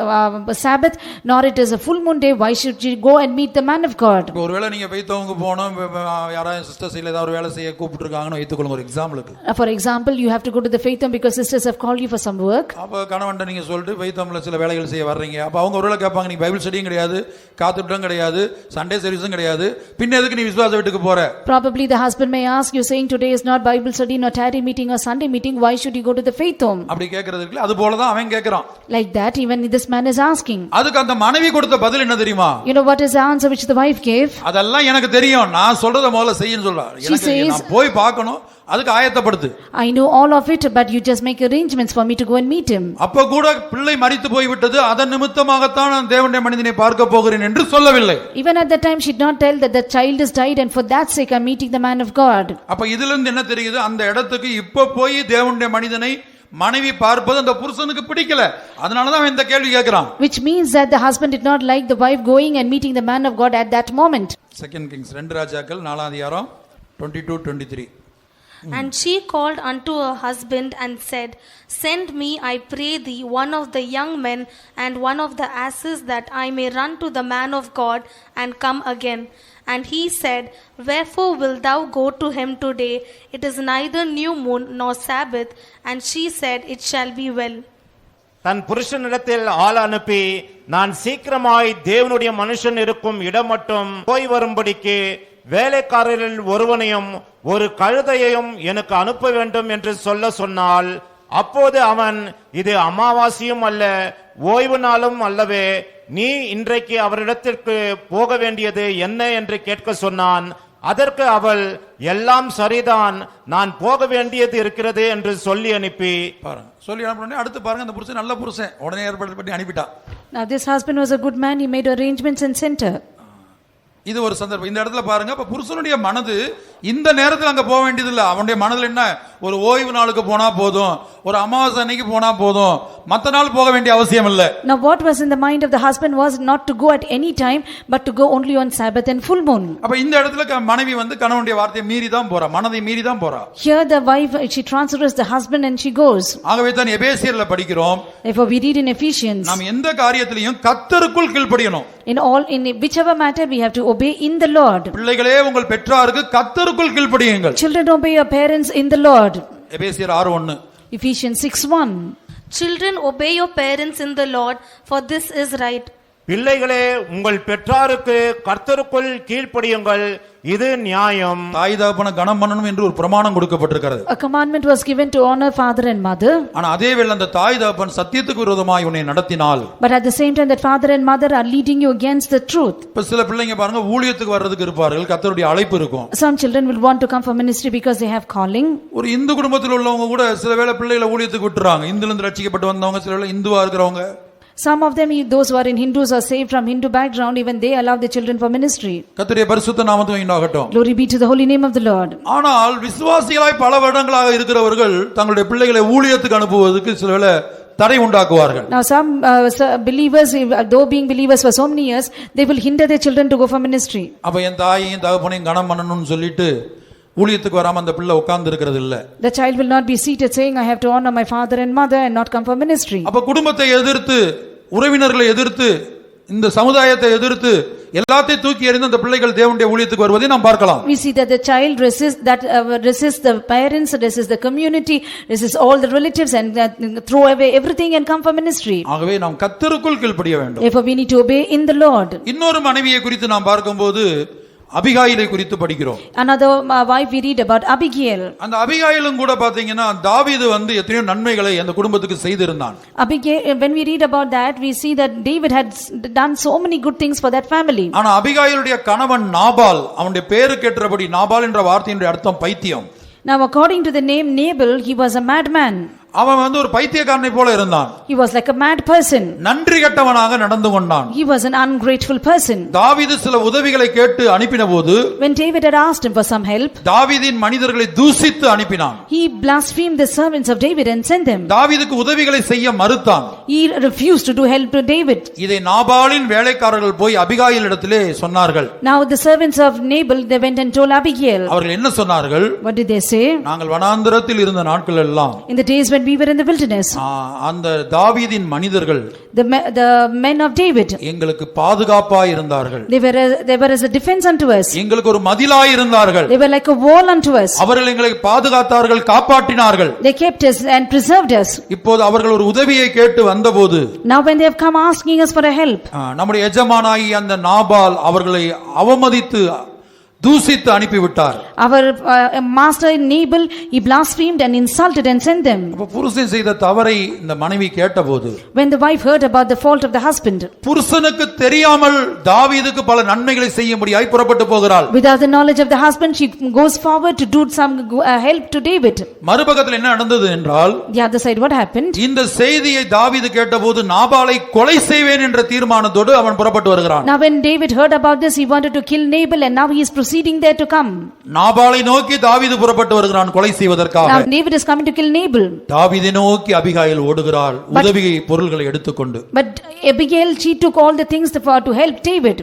Sabbath nor it is a full moon day, why should you go and meet the man of God? ஒருவேளை நீங்க பெய்தவங்க போனோம், யாராவது சிஸ்டர்ஸ் இல்ல ஏதாவது ஒரு வேலை செய்ய கூப்பிட்டுருக்காங்கன்னு வைத்துக்கொள்ளுங்க, ஒரு எக்ஸாம்பிளுக்கு. For example, you have to go to the faith home because sisters have called you for some work. அப்ப கணவன்ட்ட நீங்க சொல்லிட்டு பெய்தவங்கள சில வேலைகள் செய்ய வர்றீங்க. அப்ப அவங்க ஒருவேளை கேட்பாங்க, நீ பைபிள் ஸ்டடியும் கிடையாது, காத்துட்டும் கிடையாது, சண்டே சர்வீஸும் கிடையாது, பின்ன எதுக்கு நீ விசுவாச வீட்டுக்கு போற? Probably the husband may ask you, saying today is not Bible study, nor tarry meeting or Sunday meeting, why should you go to the faith home? அப்படி கேக்குறதுக்கு அது போல தான் அவன் கேக்குறான். Like that even this man is asking. அதுக்கு அந்த மனைவி கொடுத்த பதில் என்ன தெரியுமா? You know what is the answer which the wife gave? அதெல்லாம் எனக்கு தெரியும், நான் சொல்றத முதல்ல செய்யுன்னு சொல்றா. எனக்கு நான் போய் பார்க்கணும், அதுக்கு ஆயத்தப்படுத்து. I know all of it, but you just make arrangements for me to go and meet him. அப்ப கூட பிள்ளை மரித்து போய் விட்டது, அதன் நிமித்தமாகத்தான் நான் தேவனுடைய மனிதனை பார்க்க போகிறேன் என்று சொல்லவில்லை. Even at that time she did not tell that the child is died and for that sake I am meeting the man of God. அப்ப இதுல இருந்து என்ன தெரியுது, அந்த இடத்துக்கு இப்ப போய் தேவனுடைய மனிதனை மனைவி பார்ப்பது அந்த புருஷனுக்கு பிடிக்கல, அதனால தான் அவன் இந்த கேள்வி கேக்குறான். Which means that the husband did not like the wife going and meeting the man of God at that moment. 2 Kings 2 ராஜாக்கள் 4 அதிகாரம் 22-23. And she called unto her husband and said, Send me, I pray thee, one of the young men and one of the asses, that I may run to the man of God and come again. And he said, Wherefore wilt thou go to him today? It is neither new moon nor Sabbath. And she said, It shall be well. தன் புருஷனிடத்தில் ஆள் அனுப்பி, நான் சீக்கிரமாய் தேவனுடைய மனுஷன் இருக்கும் இடம் மட்டும் போய் வரும்படிக்கு வேலைக்காரரில் ஒருவனையும் ஒரு கழுதையையும் எனக்கு அனுப்ப வேண்டும் என்று சொன்னால், அப்போது அவன், இது அமாவாசையும் அல்ல, ஓய்வு நாளும் அல்லவே, நீ இன்றைக்கு அவரிடத்திற்கு போக வேண்டியது என்ன என்று கேட்க சொன்னான். அதற்கு அவள், எல்லாம் சரிதான், நான் போக வேண்டியது இருக்கிறது என்று சொல்லி அனுப்பி, சொல்லி அனுப்பினே அடுத்து பாருங்க, அந்த புருஷன் நல்ல புருஷன், உடனே ஏற்பாடு பண்ணி அனுப்பிட்டான். Now this husband was a good man, he made arrangements and sent her. இது ஒரு சந்தர்ப்பம். இந்த இடத்துல பாருங்க, அப்ப புருஷனுடைய மனது இந்த நேரத்தில் அங்க போக வேண்டியது இல்ல. அவனுடைய மனதில் என்ன, ஒரு ஓய்வு நாளுக்கு போனா போதும், ஒரு அமாவாசை அன்னைக்கு போனா போதும், மத்த நாள் போக வேண்டிய அவசியம் இல்ல. Now what was in the mind of the husband was not to go at any time, but to go only on Sabbath and full moon. அப்ப இந்த இடத்துல மனைவி வந்து கணவனுடைய வார்த்தையை மீறி தான் போறா, மனதை மீறி தான் போறா. Here the wife, she transfers the husband and she goes. ஆகவே தான் எபேசியர்ல படிக்கிறோம், Therefore we read in Ephesians, நாம் எந்த காரியத்திலையும் கர்த்தருக்குள் கீழ்ப்படியணும். in whichever matter we have to obey in the Lord. பிள்ளைகளே, உங்கள் பெற்றாருக்கு கர்த்தருக்குள் கீழ்ப்படியுங்கள். Children, obey your parents in the Lord. எபேசியர் 6:1. Ephesians 6:1. Children, obey your parents in the Lord, for this is right. பிள்ளைகளே, உங்கள் பெற்றாருக்கு கர்த்தருக்குள் கீழ்ப்படியுங்கள், இது நியாயம். தாய் தகப்பனை கனம் பண்ணணும் என்று ஒரு பிரமாணம் கொடுக்கப்பட்டிருக்கிறது. A commandment was given to honor father and mother. ஆனா அதே வேளை அந்த தாய் தகப்பன் சத்தியத்துக்கு விரோதமாய் உன்னை நடத்தினால், But at the same time that father and mother are leading you against the truth. இப்ப சில பிள்ளைங்க பாருங்க, ஊழியத்துக்கு வர்றதுக்கு இருப்பார்கள், கர்த்தருடைய அழைப்பு இருக்கும். Some children will want to come for ministry because they have calling. ஒரு இந்து குடும்பத்தில் உள்ளவங்க கூட சில வேளை பிள்ளைகளை ஊழியத்துக்கு விட்டுறாங்க. இந்துல இருந்து ரட்சிக்கப்பட்டு வந்தவங்க, சில வேளை இந்துவா இருக்கிறவங்க. Some of them, those who are in Hindus or saved from Hindu background, even they allow their children for ministry. கர்த்தருடைய பரிசுத்த நாமத்துக்கு உண்டாகட்டும். Glory be to the holy name of the Lord. ஆனால் விசுவாசிகளாய் பல வருடங்களாக இருக்கிறவர்கள் தங்களுடைய பிள்ளைகளை ஊழியத்துக்கு அனுப்புவதற்கு சில வேளை தடை உண்டாக்குவார்கள். Now some believers, though being believers for so many years, they will hinder their children to go for ministry. அப்ப என் தாயையும் தகப்பனையும் கனம் பண்ணணும்னு சொல்லிட்டு ஊழியத்துக்கு வராம அந்த பிள்ளை உட்கார்ந்து இருக்கிறது இல்ல. The child will not be seated saying, I have to honor my father and mother and not come for ministry. அப்ப குடும்பத்தை எதிர்த்து, உறவினர்களை எதிர்த்து, இந்த சமுதாயத்தை எதிர்த்து எல்லாத்தையும் தூக்கி எறிந்து அந்த பிள்ளைகள் தேவனுடைய ஊழியத்துக்கு வருவதை நாம் பார்க்கலாம். We see that the child resists the parents, resists the community, resists all the relatives and throw away everything and come for ministry. ஆகவே நாம் கர்த்தருக்குள் கீழ்ப்படிய வேண்டும். Therefore we need to obey in the Lord. இன்னொரு மனைவியை குறித்து நாம் பார்க்கும்போது அபிகாயிலை குறித்து படிக்கிறோம். Another wife we read about Abigail. அந்த அபிகாயிலும் கூட பாத்தீங்கன்னா தாவீது வந்து எத்தனையோ நன்மைகளை அந்த குடும்பத்துக்கு செய்திருந்தான். Abigail, when we read about that, we see that David had done so many good things for that family. ஆனா அபிகாயிலுடைய கணவன் நாபால், அவனுடைய பேருக்கு ஏற்றபடி நாபால் என்ற வார்த்தையினுடைய அர்த்தம் பைத்தியம். Now according to the name Nabal, he was a madman. அவன் வந்து ஒரு பைத்தியக்காரனை போல இருந்தான். He was like a mad person. நன்றி கெட்டவனாக நடந்து கொண்டான். He was an ungrateful person. தாவீது சில உதவிகளை கேட்டு அனுப்பினபோது, when David had asked him for some help, தாவீதின் மனிதர்களை தூஷித்து அனுப்பினான். he blasphemed the servants of David and sent them. தாவீதுக்கு உதவிகளை செய்ய மறுத்தான். He refused to do help to David. இதை நாபாலின் வேலைக்காரர்கள் போய் அபிகாயிலிடத்திலே சொன்னார்கள். Now the servants of Nabal, they went and told Abigail. அவர்கள் என்ன சொன்னார்கள்? What did they say? நாங்கள் வனாந்தரத்தில் இருந்த நாட்கள் எல்லாம், in the days when we were in the wilderness, அந்த தாவீதின் மனிதர்கள், the men of David, எங்களுக்கு பாதுகாப்பாய் இருந்தார்கள். they were as a defense unto us. எங்களுக்கு ஒரு மதிலாய் இருந்தார்கள். They were like a wall unto us. அவர்கள் எங்களை பாதுகாத்தார்கள், காப்பாற்றினார்கள். They kept us and preserved us. இப்போது அவர்கள் ஒரு உதவியை கேட்டு வந்தபோது, now when they have come asking us for a help, நம்முடைய எஜமானாகி அந்த நாபால் அவர்களை அவமதித்து தூஷித்து அனுப்பிவிட்டார். our master Nabal, he blasphemed and insulted and sent them. புருஷன் செய்த தவறை இந்த மனைவி கேட்டபோது, when the wife heard about the fault of the husband, புருஷனுக்கு தெரியாமல் தாவீதுக்கு பல நன்மைகளை செய்யும்படியாய் புறப்பட்டு போகிறாள். without the knowledge of the husband, she goes forward to do some help to David. மறுபக்கத்தில் என்ன நடந்தது என்றால், the other side what happened? இந்த செய்தியை தாவீது கேட்டபோது நாபாலை கொலை செய்வேன் என்ற தீர்மானத்தோடு அவன் புறப்பட்டு வருகிறான். now when David heard about this, he wanted to kill Nabal and now he is proceeding there to come. நாபாலை நோக்கி தாவீது புறப்பட்டு வருகிறான் கொலை செய்வதற்காக. now David is coming to kill Nabal. தாவீதை நோக்கி அபிகாயில் ஓடுகிறாள் உதவி பொருள்களை எடுத்துக்கொண்டு. but Abigail, she took all the things to help David.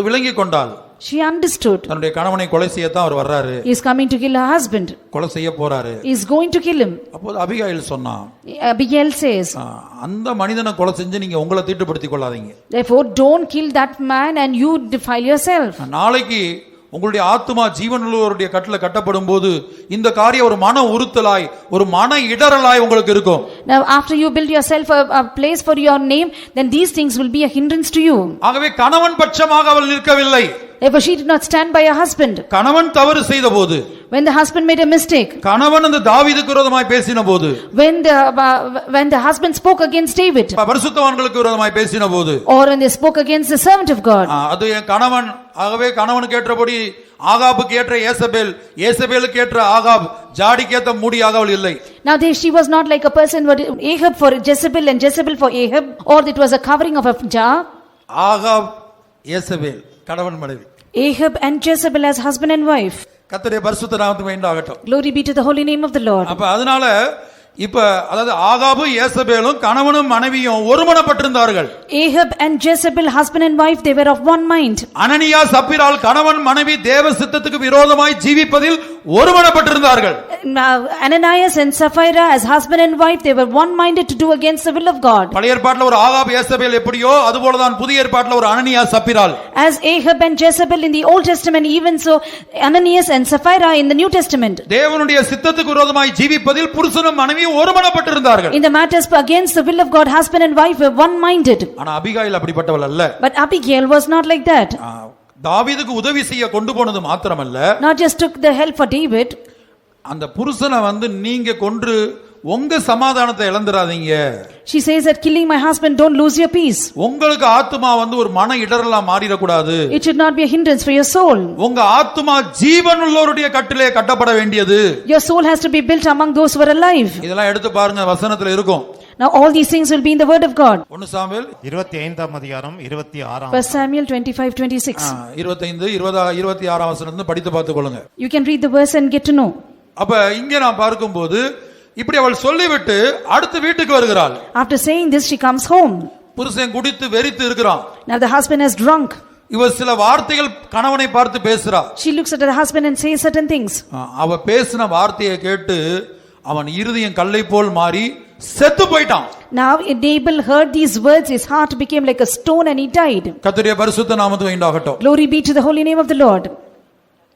விளங்கிக் கொண்டாள். she understood. தன்னுடைய கணவனை கொலை செய்யத்தான் அவர் வர்றாரு. he is coming to kill her husband. கொலை செய்ய போறாரு. he is going to kill him. அப்போது அபிகாயில் சொன்னான், Abigail says, அந்த மனிதனை கொலை செஞ்சு நீங்க உங்களை தீட்டுப்படுத்திக் கொள்ளாதீங்க. therefore don't kill that man and you defile yourself. நாளைக்கு உங்களுடைய ஆத்துமா ஜீவனுள்ளவருடைய கட்டள கட்டப்படும் போது இந்த காரியம் ஒரு மன உறுத்தலாய், ஒரு மன இடறலாய் உங்களுக்கு இருக்கும். now after you build yourself a place for your name, then these things will be a hindrance to you. ஆகவே கணவன் பட்சமாக அவள் நிற்கவில்லை. therefore she did not stand by her husband. கணவன் தவறு செய்த போது, when the husband made a mistake, கணவன் அந்த தாவீதுக்கு விரோதமாய் பேசின போது, when the husband spoke against David, பரிசுத்தவான்களுக்கு விரோதமாய் பேசின போது, or when they spoke against the servant of God, அது கணவன். ஆகவே கணவனுக்கு ஏற்றபடி ஆகாபுக்கு ஏற்ற ஏசபேல், ஏசபேலுக்கு ஏற்ற ஆகாப், ஜாடிக்கு ஏற்ற மூடி ஆகாவல் இல்லை. now she was not like a person what Ahab for Jezebel and Jezebel for Ahab, or it was a covering of a jar. Ahab, Jezebel கணவன் மனைவி. Ahab and Jezebel as husband and wife. கர்த்தருடைய பரிசுத்த நாமத்துக்கு உண்டாகட்டும். glory be to the holy name of the Lord. அப்ப அதனால இப்ப அதாவது ஆகாபு ஏசபேலும் கணவனும் மனைவியும் ஒருமனப்பட்டிருந்தார்கள். Ahab and Jezebel, husband and wife, they were of one mind. அனனியா சப்பீரால் கணவன் மனைவி தேவ சித்தத்துக்கு விரோதமாய் ஜீவிப்பதில் ஒருமனப்பட்டிருந்தார்கள். Ananias and Sapphira as husband and wife, they were one minded to do against the will of God. பழைய ஏற்பாட்டில் ஒரு ஆகாப் ஏசபேல் எப்படியோ அதுபோலதான் புதிய ஏற்பாட்டில் ஒரு அனனியா சப்பீரால். as Ahab and Jezebel in the Old Testament, even so Ananias and Sapphira in the New Testament. தேவனுடைய சித்தத்துக்கு விரோதமாய் ஜீவிப்பதில் புருஷனும் மனைவி ஒருமனப்பட்டிருந்தார்கள். in the matters against the will of God, husband and wife were one minded. ஆனா Abigail அப்படிப்பட்டவள் அல்ல. but Abigail was not like that. தாவீதுக்கு உதவி செய்ய கொண்டு போனது மாத்திரமல்ல, not just took the help for David. அந்த புருஷனை நீங்க கொன்று உங்க சமாதானத்தை இழந்துராதீங்க. she says that killing my husband, don't lose your peace. உங்களுக்கு ஆத்துமா ஒரு மன இடறலா மாறிட கூடாது. it should not be a hindrance for your soul. உங்க ஆத்துமா ஜீவனுள்ளவருடைய கட்டிலே கட்டப்பட வேண்டியது. your soul has to be built among those who are alive. இதெல்லாம் எடுத்து பாருங்க, வசனத்துல இருக்கும். now all these things will be in the word of God. 1 Samuel 25ஆம் அதிகாரம் 26ஆம் 1 Samuel 25:26. 25 20 26ஆம் வசனத்தை படித்து பார்த்துக் கொள்ளுங்க. you can read the verse and get to know. அப்ப இங்க நான் பார்க்கும்போது இப்படி அவள் சொல்லிவிட்டு அடுத்து வீட்டுக்கு வருகிறாள். after saying this, she comes home. புருஷன் குடித்து வெறித்து இருக்கிறான். now the husband has drunk. இவ சில வார்த்தைகள் கணவனை பார்த்து பேசுறா. she looks at her husband and says certain things. அவ பேசின வார்த்தையை கேட்டு அவன் இருதயம் கல்லை போல் மாறி செத்து போயிட்டான். Now Nabal heard these words, his heart became like a stone and he died. கர்த்தருடைய பரிசுத்த நாமத்துக்கு உண்டாகட்டும். Glory be to the holy name of the Lord.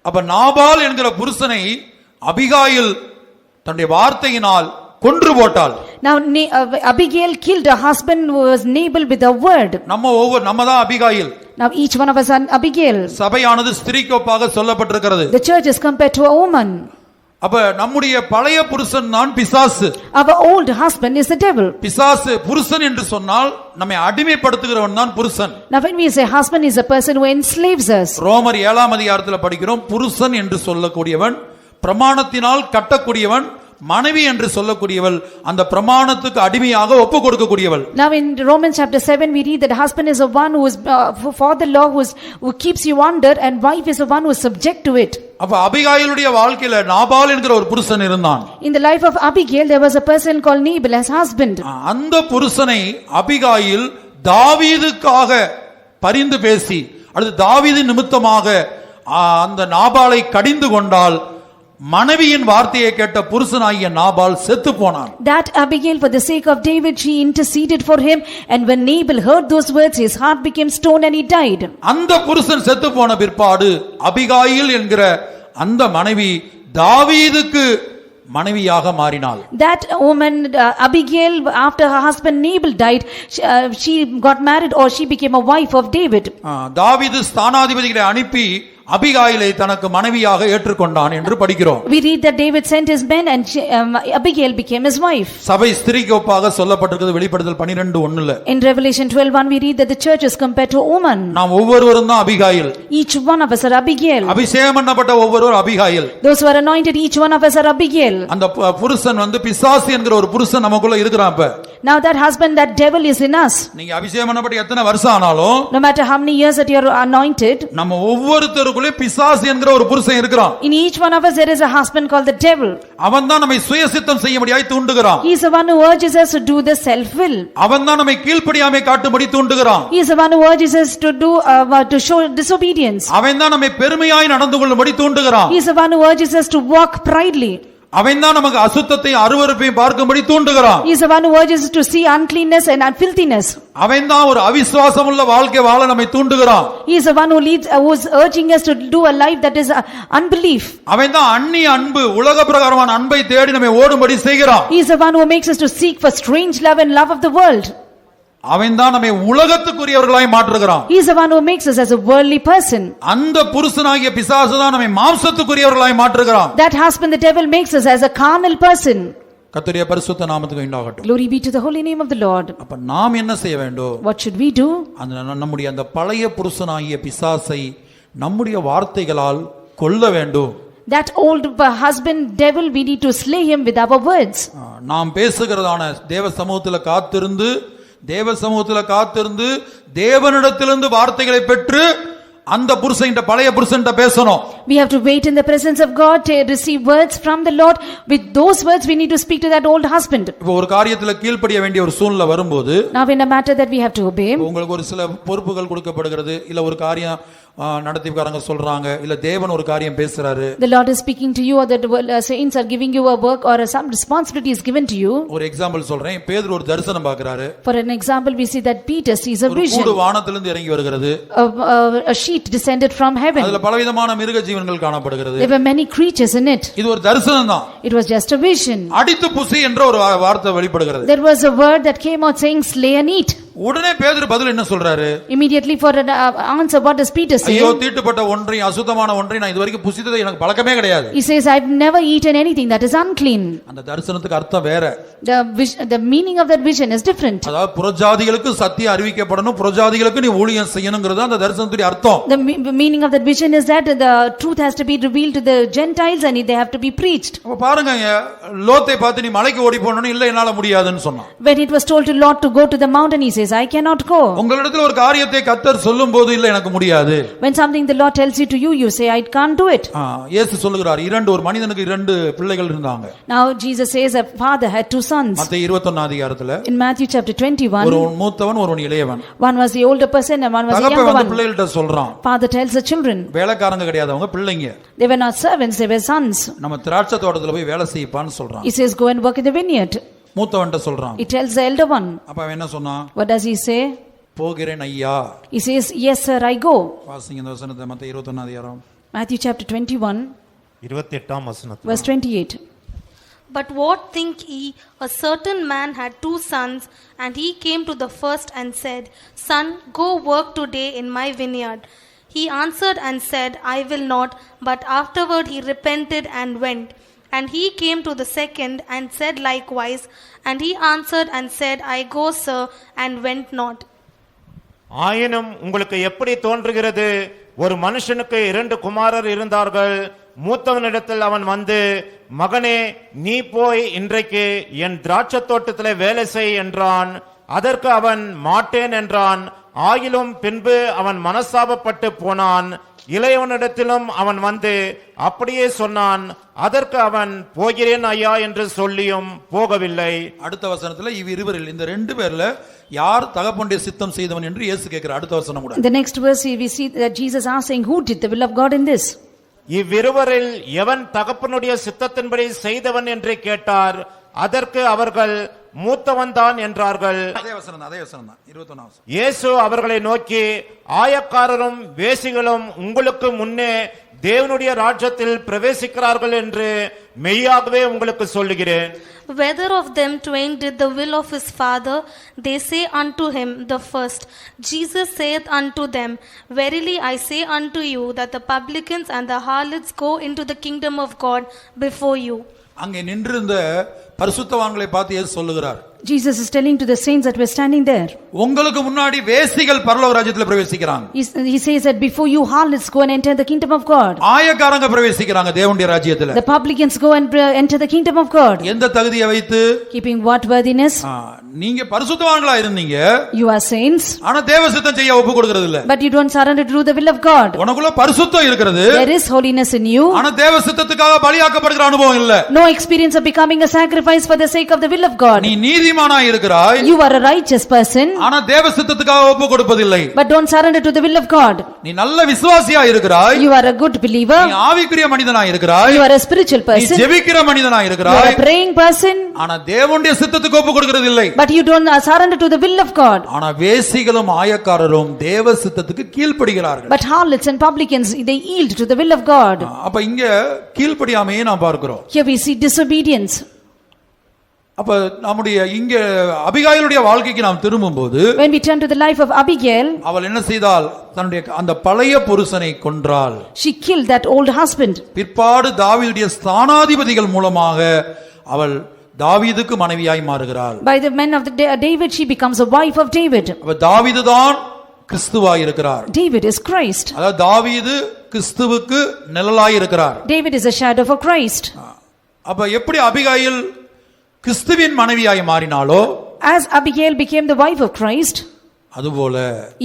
அப்ப நாபால் என்கிற புருஷனை அபிகாயில் தன்னுடைய வார்த்தையினால் கொன்று போட்டாள். Now Abigail killed her husband who was Nabal with a word. நம்ம தான் Abigail. Now each one of us are Abigail. சபையானது ஸ்திரீக்கு ஒப்பாக சொல்லப்பட்டிருக்கிறது. The church is compared to a woman. அப்ப நம்முடைய பழைய புருஷன் தான் பிசாசு. Our old husband is the devil. பிசாசு புருஷன் என்று சொன்னால் நம்மை அடிமைப்படுத்துகிறவன் தான் புருஷன். Now when we say husband is a person who enslaves us. ரோமர் 7ஆம் அதிகாரத்தில் படிக்கிறோம், புருஷன் என்று சொல்லக்கூடியவன் பிரமாணத்தினால் கட்டக்கூடியவன், மனைவி என்று சொல்லக்கூடியவள் அந்த பிரமாணத்துக்கு அடிமையாக ஒப்பு கொடுக்கக்கூடியவள். Now in Romans chapter 7 we read that husband is the one who is for the law who keeps you under, and wife is the one who is subject to it. அப்ப அபிகாயிலுடைய வாழ்க்கையில நாபால் என்கிற ஒரு புருஷன் இருந்தான். In the life of Abigail there was a person called Nabal as husband. அந்த புருஷனை Abigail தாவீதுக்காக பரிந்து பேசி அல்லது தாவீது நிமித்தமாக அந்த நாபாலை கடிந்து கொண்டால் மனைவியின் வார்த்தையை கேட்ட புருஷனாகிய நாபால் செத்து போனான். That Abigail, for the sake of David, she interceded for him, and when Nabal heard those words, his heart became stone and he died. அந்த புருஷன் செத்து போன பிற்பாடு அபிகாயில் என்கிற அந்த மனைவி தாவீதுக்கு மனைவியாக மாறினாள். That woman Abigail, after her husband Nabal died, she got married, or she became a wife of David. தாவீது ஸ்தானாதிபதிகளை அனுப்பி அபிகாயிலை தனக்கு மனைவியாக ஏற்றுக்கொண்டான் என்று படிக்கிறோம். We read that David sent his men and Abigail became his wife. சபை ஸ்திரீக்கு ஒப்பாக சொல்லப்பட்டிருக்கிறது வெளிப்படுத்தல் 12:1. In Revelation 12:1 we read that the church is compared to a woman. நாம் ஒவ்வொருவரும் தான் Abigail. Each one of us are Abigail. அபிஷேகம் பண்ணப்பட்ட ஒவ்வொருவர் Abigail. Those who are anointed, each one of us are Abigail. அந்த புருஷன் வந்து பிசாசு என்கிற ஒரு புருஷன் நமக்குள்ள இருக்கிறான். அப்ப Now that husband, that devil is in us. நீங்க அபிஷேகம் பண்ணப்பட்ட எத்தனை வருஷம் ஆனாலும், no matter how many years that you are anointed, நம்ம ஒவ்வொருத்தருக்குள்ளே பிசாசு என்கிற ஒரு புருஷன் இருக்கிறான். in each one of us there is a husband called the devil. அவன் தான் நம்மை சுயசித்தம் செய்யும்படியாய் தூண்டுகிறான். He is the one who urges us to do the self will. அவன் தான் நம்மை கீழ்ப்படியாமை காட்டும்படி தூண்டுகிறான். He is the one who urges us to do to show disobedience. அவன் தான் நம்மை பெருமையாய் நடந்து கொள்ளும்படி தூண்டுகிறான். He is the one who urges us to walk pridely. அவன் தான் நமக்கு அசுத்தத்தை அருவருப்பையும் பார்க்கும்படி தூண்டுகிறான். He is the one who urges us to see uncleanness and filthiness. அவன் தான் ஒரு அவிசுவாசமுள்ள வாழ்க்கை வாழ நம்மை தூண்டுகிறான். He is the one who is urging us to do a life that is unbelief. அவன் தான் அந்நிய அன்பு, உலக பிரகாரமான அன்பை தேடி நம்மை ஓடும்படி செய்கிறான். He is the one who makes us to seek for strange love and love of the world. அவன் தான் நம்மை உலகத்துக்குரியவர்களாய் மாற்றுகிறான். He is the one who makes us as a worldly person. அந்த புருஷனாகிய பிசாசு தான் நம்மை மாம்சத்துக்குரியவர்களாய் மாற்றுகிறான். That husband, the devil, makes us as a carnal person. கர்த்தருடைய பரிசுத்த நாமத்துக்கு உண்டாகட்டும். Glory be to the holy name of the Lord. அப்ப நாம் என்ன செய்ய வேண்டும்? What should we do? நம்முடைய அந்த பழைய புருஷனாகிய பிசாசை நம்முடைய வார்த்தைகளால் கொல்ல வேண்டும். That old husband devil, we need to slay him with our words. நாம் பேசுகிறதான தேவ சமூகத்தில் காத்திருந்து தேவனிடத்திலிருந்து வார்த்தைகளை பெற்று அந்த புருஷன்ட்ட பழைய புருஷன்ட்ட பேசணும். We have to wait in the presence of God to receive words from the Lord. With those words we need to speak to that old husband. இப்போ ஒரு காரியத்துல கீழ்ப்படிய வேண்டிய ஒரு சூழ்நிலை வரும்போது, now in a matter that we have to obey, உங்களுக்கு ஒரு சில பொறுப்புகள் கொடுக்கப்படுகிறது, இல்ல ஒரு காரியம் நடத்திக்காரங்க சொல்றாங்க, இல்ல தேவன் ஒரு காரியம் பேசுறாரு, the Lord is speaking to you, or the saints are giving you a work or some responsibility is given to you. ஒரு எக்ஸாம்பிள் சொல்றேன். பேதுரு ஒரு தரிசனம் பார்க்கறாரு. For an example, we see that Peter sees a vision. ஒரு கூடு வானத்திலிருந்து இறங்கி வருகிறது. A sheet descended from heaven. அதுல பலவிதமான மிருக ஜீவன்கள் காணப்படுகிறது. There were many creatures in it. இது ஒரு தரிசனம் தான். It was just a vision. அடித்து புசி என்ற ஒரு வார்த்தை வெளிப்படுகிறது. There was a word that came out saying slay and eat. உடனே பேதுரு பதில் என்ன சொல்றாரு? Immediately for an answer, what does Peter say? ஐயோ, தீட்டுப்பட்ட ஒன்றை, அசுத்தமான ஒன்றை நான் இதுவரைக்கும் புசித்தது எனக்கு பழக்கமே கிடையாது. He says, I've never eaten anything that is unclean. அந்த தரிசனத்துக்கு அர்த்தம் வேற. The meaning of that vision is different. அதாவது புறஜாதிகளுக்கு சத்தியம் அறிவிக்கப்படணும், புறஜாதிகளுக்கு நீ ஊழியம் செய்யணும்ங்கிறது அந்த தரிசனத்துடைய அர்த்தம். The meaning of that vision is that the truth has to be revealed to the Gentiles and they have to be preached. அப்ப பாருங்க, லோத்தை பார்த்து நீ மலைக்கு ஓடி போகணும்னு இல்ல என்னால முடியாதுன்னு சொன்னான். When it was told to Lot to go to the mountain, he says, I cannot go. உங்களிடத்தில் ஒரு காரியத்தை கர்த்தர் சொல்லும்போது இல்ல எனக்கு முடியாது. When something the Lord tells you to you, you say, I can't do it. இயேசு சொல்லுகிறார், ஒரு மனிதனுக்கு 2 பிள்ளைகள் இருந்தாங்க. Now Jesus says a father had 2 sons. மத்தேயு 21 அதிகாரத்துல, in Matthew chapter 21, ஒருவன் மூத்தவன், ஒருவன் இளையவன். One was the older person and one was the younger one. பிள்ளைகள்ட்ட சொல்றான். Father tells the children, வேலைக்காரங்க கிடையாது, அவங்க பிள்ளைங்க. They were not servants, they were sons. நம்ம திராட்சை தோட்டத்துல போய் வேலை செய்யப்பான்னு சொல்றான். He says, go and work in the vineyard. மூத்தவன்ட்ட சொல்றான். He tells the elder one. அப்ப அவன் என்ன சொன்னான்? What does he say? போகிறேன் ஐயா. He says, yes sir, I go. வாசிங்க இந்த வசனத்தை, மத்தேயு 21 அதிகாரம் Matthew chapter 21 28ஆம் வசனம். verse 28. But what think ye? A certain man had 2 sons, and he came to the first and said, Son, go work today in my vineyard. He answered and said, I will not. But afterward he repented and went. And he came to the second and said likewise. And he answered and said, I go, sir, and went not. ஆயினும் உங்களுக்கு எப்படி தோன்றுகிறது? ஒரு மனுஷனுக்கு 2 குமாரர் இருந்தார்கள். மூத்தவனிடத்தில் அவன் வந்து, மகனே, நீ போய் இன்றைக்கு என் திராட்சை தோட்டத்திலே வேலை செய் என்றான். அதற்கு அவன் மாட்டேன் என்றான். ஆயிலும் பின்பு அவன் மனஸ்தாபப்பட்டு போனான். இளையவனிடத்திலும் அவன் வந்து அப்படியே சொன்னான். அதற்கு அவன் போகிறேன் ஐயா என்று சொல்லியும் போகவில்லை. அடுத்த வசனத்துல இவ்விருவரில், இந்த 2 பேர்ல யார் தகப்பனுடைய சித்தம் செய்தவன் என்று இயேசு கேட்கிறார். அடுத்த வசனம் கூட. In the next verse we see that Jesus asks, saying, who did the will of God in this? இவ்விருவரில் எவன் தகப்பனுடைய சித்தத்தின்படி செய்தவன் என்று கேட்டார். அதற்கு அவர்கள் மூத்தவன் தான் என்றார்கள். அதே வசனம் தான் 21ஆம் வசனம். இயேசு அவர்களை நோக்கி, ஆயக்காரரும் வேசிகளும் உங்களுக்கு முன்னே தேவனுடைய ராஜ்யத்தில் பிரவேசிக்கிறார்கள் என்று மெய்யாகவே உங்களுக்கு சொல்லுகிறேன். Whether of them twain did the will of his father, they say unto him the first. Jesus saith unto them, Verily I say unto you, that the publicans and the harlots go into the kingdom of God before you. அங்கே நின்றிருந்த பரிசுத்தவான்களை பார்த்து இயேசு சொல்லுகிறார். Jesus is telling to the saints that were standing there. உங்களுக்கு முன்னாடி வேசிகள் பரலோக ராஜ்யத்துல பிரவேசிக்கிறாங்க. He says that before you harlots go and enter the kingdom of God. ஆயக்காரங்க பிரவேசிக்கிறாங்க தேவனுடைய ராஜ்யத்துல. The publicans go and enter the kingdom of God. எந்த தகுதியை வைத்து? Keeping what worthiness? நீங்க பரிசுத்தவான்களா இருந்தீங்க. You are saints. ஆனா தேவ சித்தம் செய்ய ஒப்பு கொடுக்கிறது இல்ல. But you don't surrender to do the will of God. உனக்குள்ள பரிசுத்தம் இருக்கிறது. There is holiness in you. ஆனா தேவ சித்தத்துக்காக பலியாக்கப்படுகிற அனுபவம் இல்ல. No experience of becoming a sacrifice for the sake of the will of God. நீ நீதிமானாய் இருக்கிறாய். You are a righteous person. ஆனா தேவ சித்தத்துக்காக ஒப்பு கொடுப்பதில்லை. But don't surrender to the will of God. நீ நல்ல விசுவாசியா இருக்கிறாய். You are a good believer. நீ ஆவிக்குரிய மனிதனாய் இருக்கிறாய். You are a spiritual person. நீ ஜெபிக்கிற மனிதனாய் You இருக்கிறாய். are a praying person. ஆனா தேவனுடைய சித்தத்துக்கு ஒப்பு கொடுக்கிறது இல்லை. But you don't surrender to the will of God. ஆனா வேசிகளும் ஆயக்காரரும் தேவ சித்தத்துக்கு கீழ்ப்படிகிறார்கள். But harlots and publicans, they yield to the will of God. அப்ப இங்க கீழ்ப்படியாமையே நாம் பார்க்கிறோம். Here we see disobedience. அப்ப நம்முடைய இங்க அபிகாயிலுடைய வாழ்க்கைக்கு நாம் திரும்பும்போது, When we turn to the life of Abigail, அவள் என்ன செய்தால்? தன்னுடைய அந்த பழைய புருஷனை கொன்றாள். she killed that old husband. பிற்பாடு தாவீதுடைய ஸ்தானாதிபதிகள் மூலமாக அவள் தாவீதுக்கு மனைவியாய் மாறுகிறாள். By the men of David, she becomes a wife of David. அப்ப தாவீது தான் கிறிஸ்துவாய் இருக்கிறார். David is Christ. அதாவது தாவீது கிறிஸ்துவுக்கு நிழலாய் இருக்கிறார். David is a shadow for Christ. அப்ப எப்படி அபிகாயில் கிறிஸ்துவின் மனைவியாய் மாறினாலோ, As Abigail became the wife of Christ, அதுபோல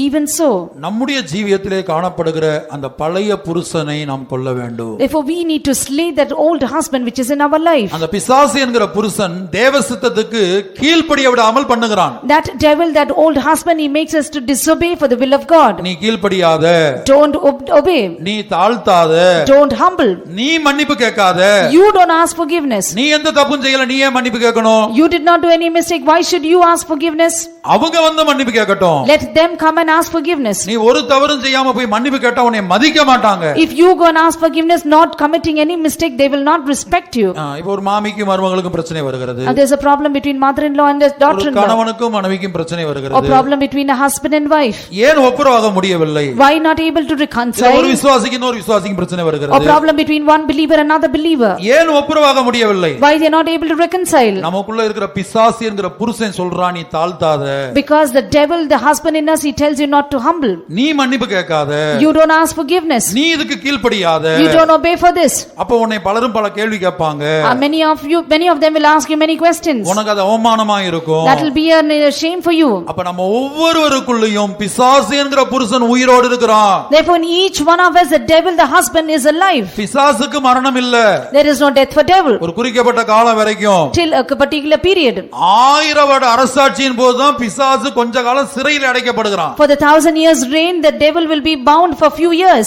even so, நம்முடைய ஜீவியத்திலே காணப்படுகிற அந்த பழைய புருஷனை நாம் கொல்ல வேண்டும். therefore we need to slay that old husband which is in our life. அந்த பிசாசு என்கிற புருஷன் தேவ சித்தத்துக்கு கீழ்ப்படிய விடாமல் பண்ணுகிறான். That devil, that old husband, he makes us to disobey for the will of God. நீ கீழ்ப்படியாத, Don't obey. நீ தாழ்த்தாத, Don't humble. நீ மன்னிப்பு கேட்காத. You don't ask forgiveness. நீ எந்த தப்பும் செய்யல, நீ ஏன் மன்னிப்பு கேட்கணும்? You did not do any mistake. Why should you ask forgiveness? அவங்க வந்து மன்னிப்பு கேட்கட்டும். Let them come and ask forgiveness. நீ ஒரு தவறும் செய்யாம போய் மன்னிப்பு கேட்டா உன்னை மதிக்க மாட்டாங்க. If you go and ask forgiveness, not committing any mistake, they will not respect you. இப்போ ஒரு மாமிக்கும் மருமகளுக்கும் பிரச்சனை வருகிறது. There's a problem between mother-in-law and ஒரு daughter-in-law. கணவனுக்கும் மனைவிக்கும் பிரச்சனை A வருகிறது. problem between a husband and wife. ஏன் ஒப்புரவாக முடியவில்லை? Why not able to ஒரு reconcile? விசுவாசிக்கு இன்னொரு விசுவாசிக்கு பிரச்சனை A வருகிறது. problem between one believer and another believer. ஏன் ஒப்புரவாக முடியவில்லை? Why they are not able to reconcile? நமக்குள்ள இருக்கிற பிசாசு என்கிற புருஷன் சொல்றான், நீ தாழ்த்தாத, Because the devil, the husband in us, he tells you not to humble. நீ மன்னிப்பு கேட்காத, You don't ask forgiveness. நீ இதுக்கு கீழ்ப்படியாத. You don't obey for this. அப்ப உன்னை பலரும் பல கேள்வி கேட்பாங்க. Many of them will ask you many questions. உனக்கு அது அவமானமா இருக்கும். That will be a shame for you. அப்ப நம்ம ஒவ்வொருவருக்குள்ளேயும் பிசாசு என்கிற புருஷன் உயிரோடு இருக்கிறான். Therefore in each one of us, the devil, the husband, is alive. பிசாசுக்கு மரணம் இல்ல. There is no death for devil. ஒரு குறிக்கப்பட்ட காலம் வரைக்கும், Till a particular period. 1000 வருட அரசாட்சியின் போதுதான் பிசாசு கொஞ்ச காலம் சிறையில் அடைக்கப்படுகிறான். For the 1000 years reign, the devil will be bound for few years.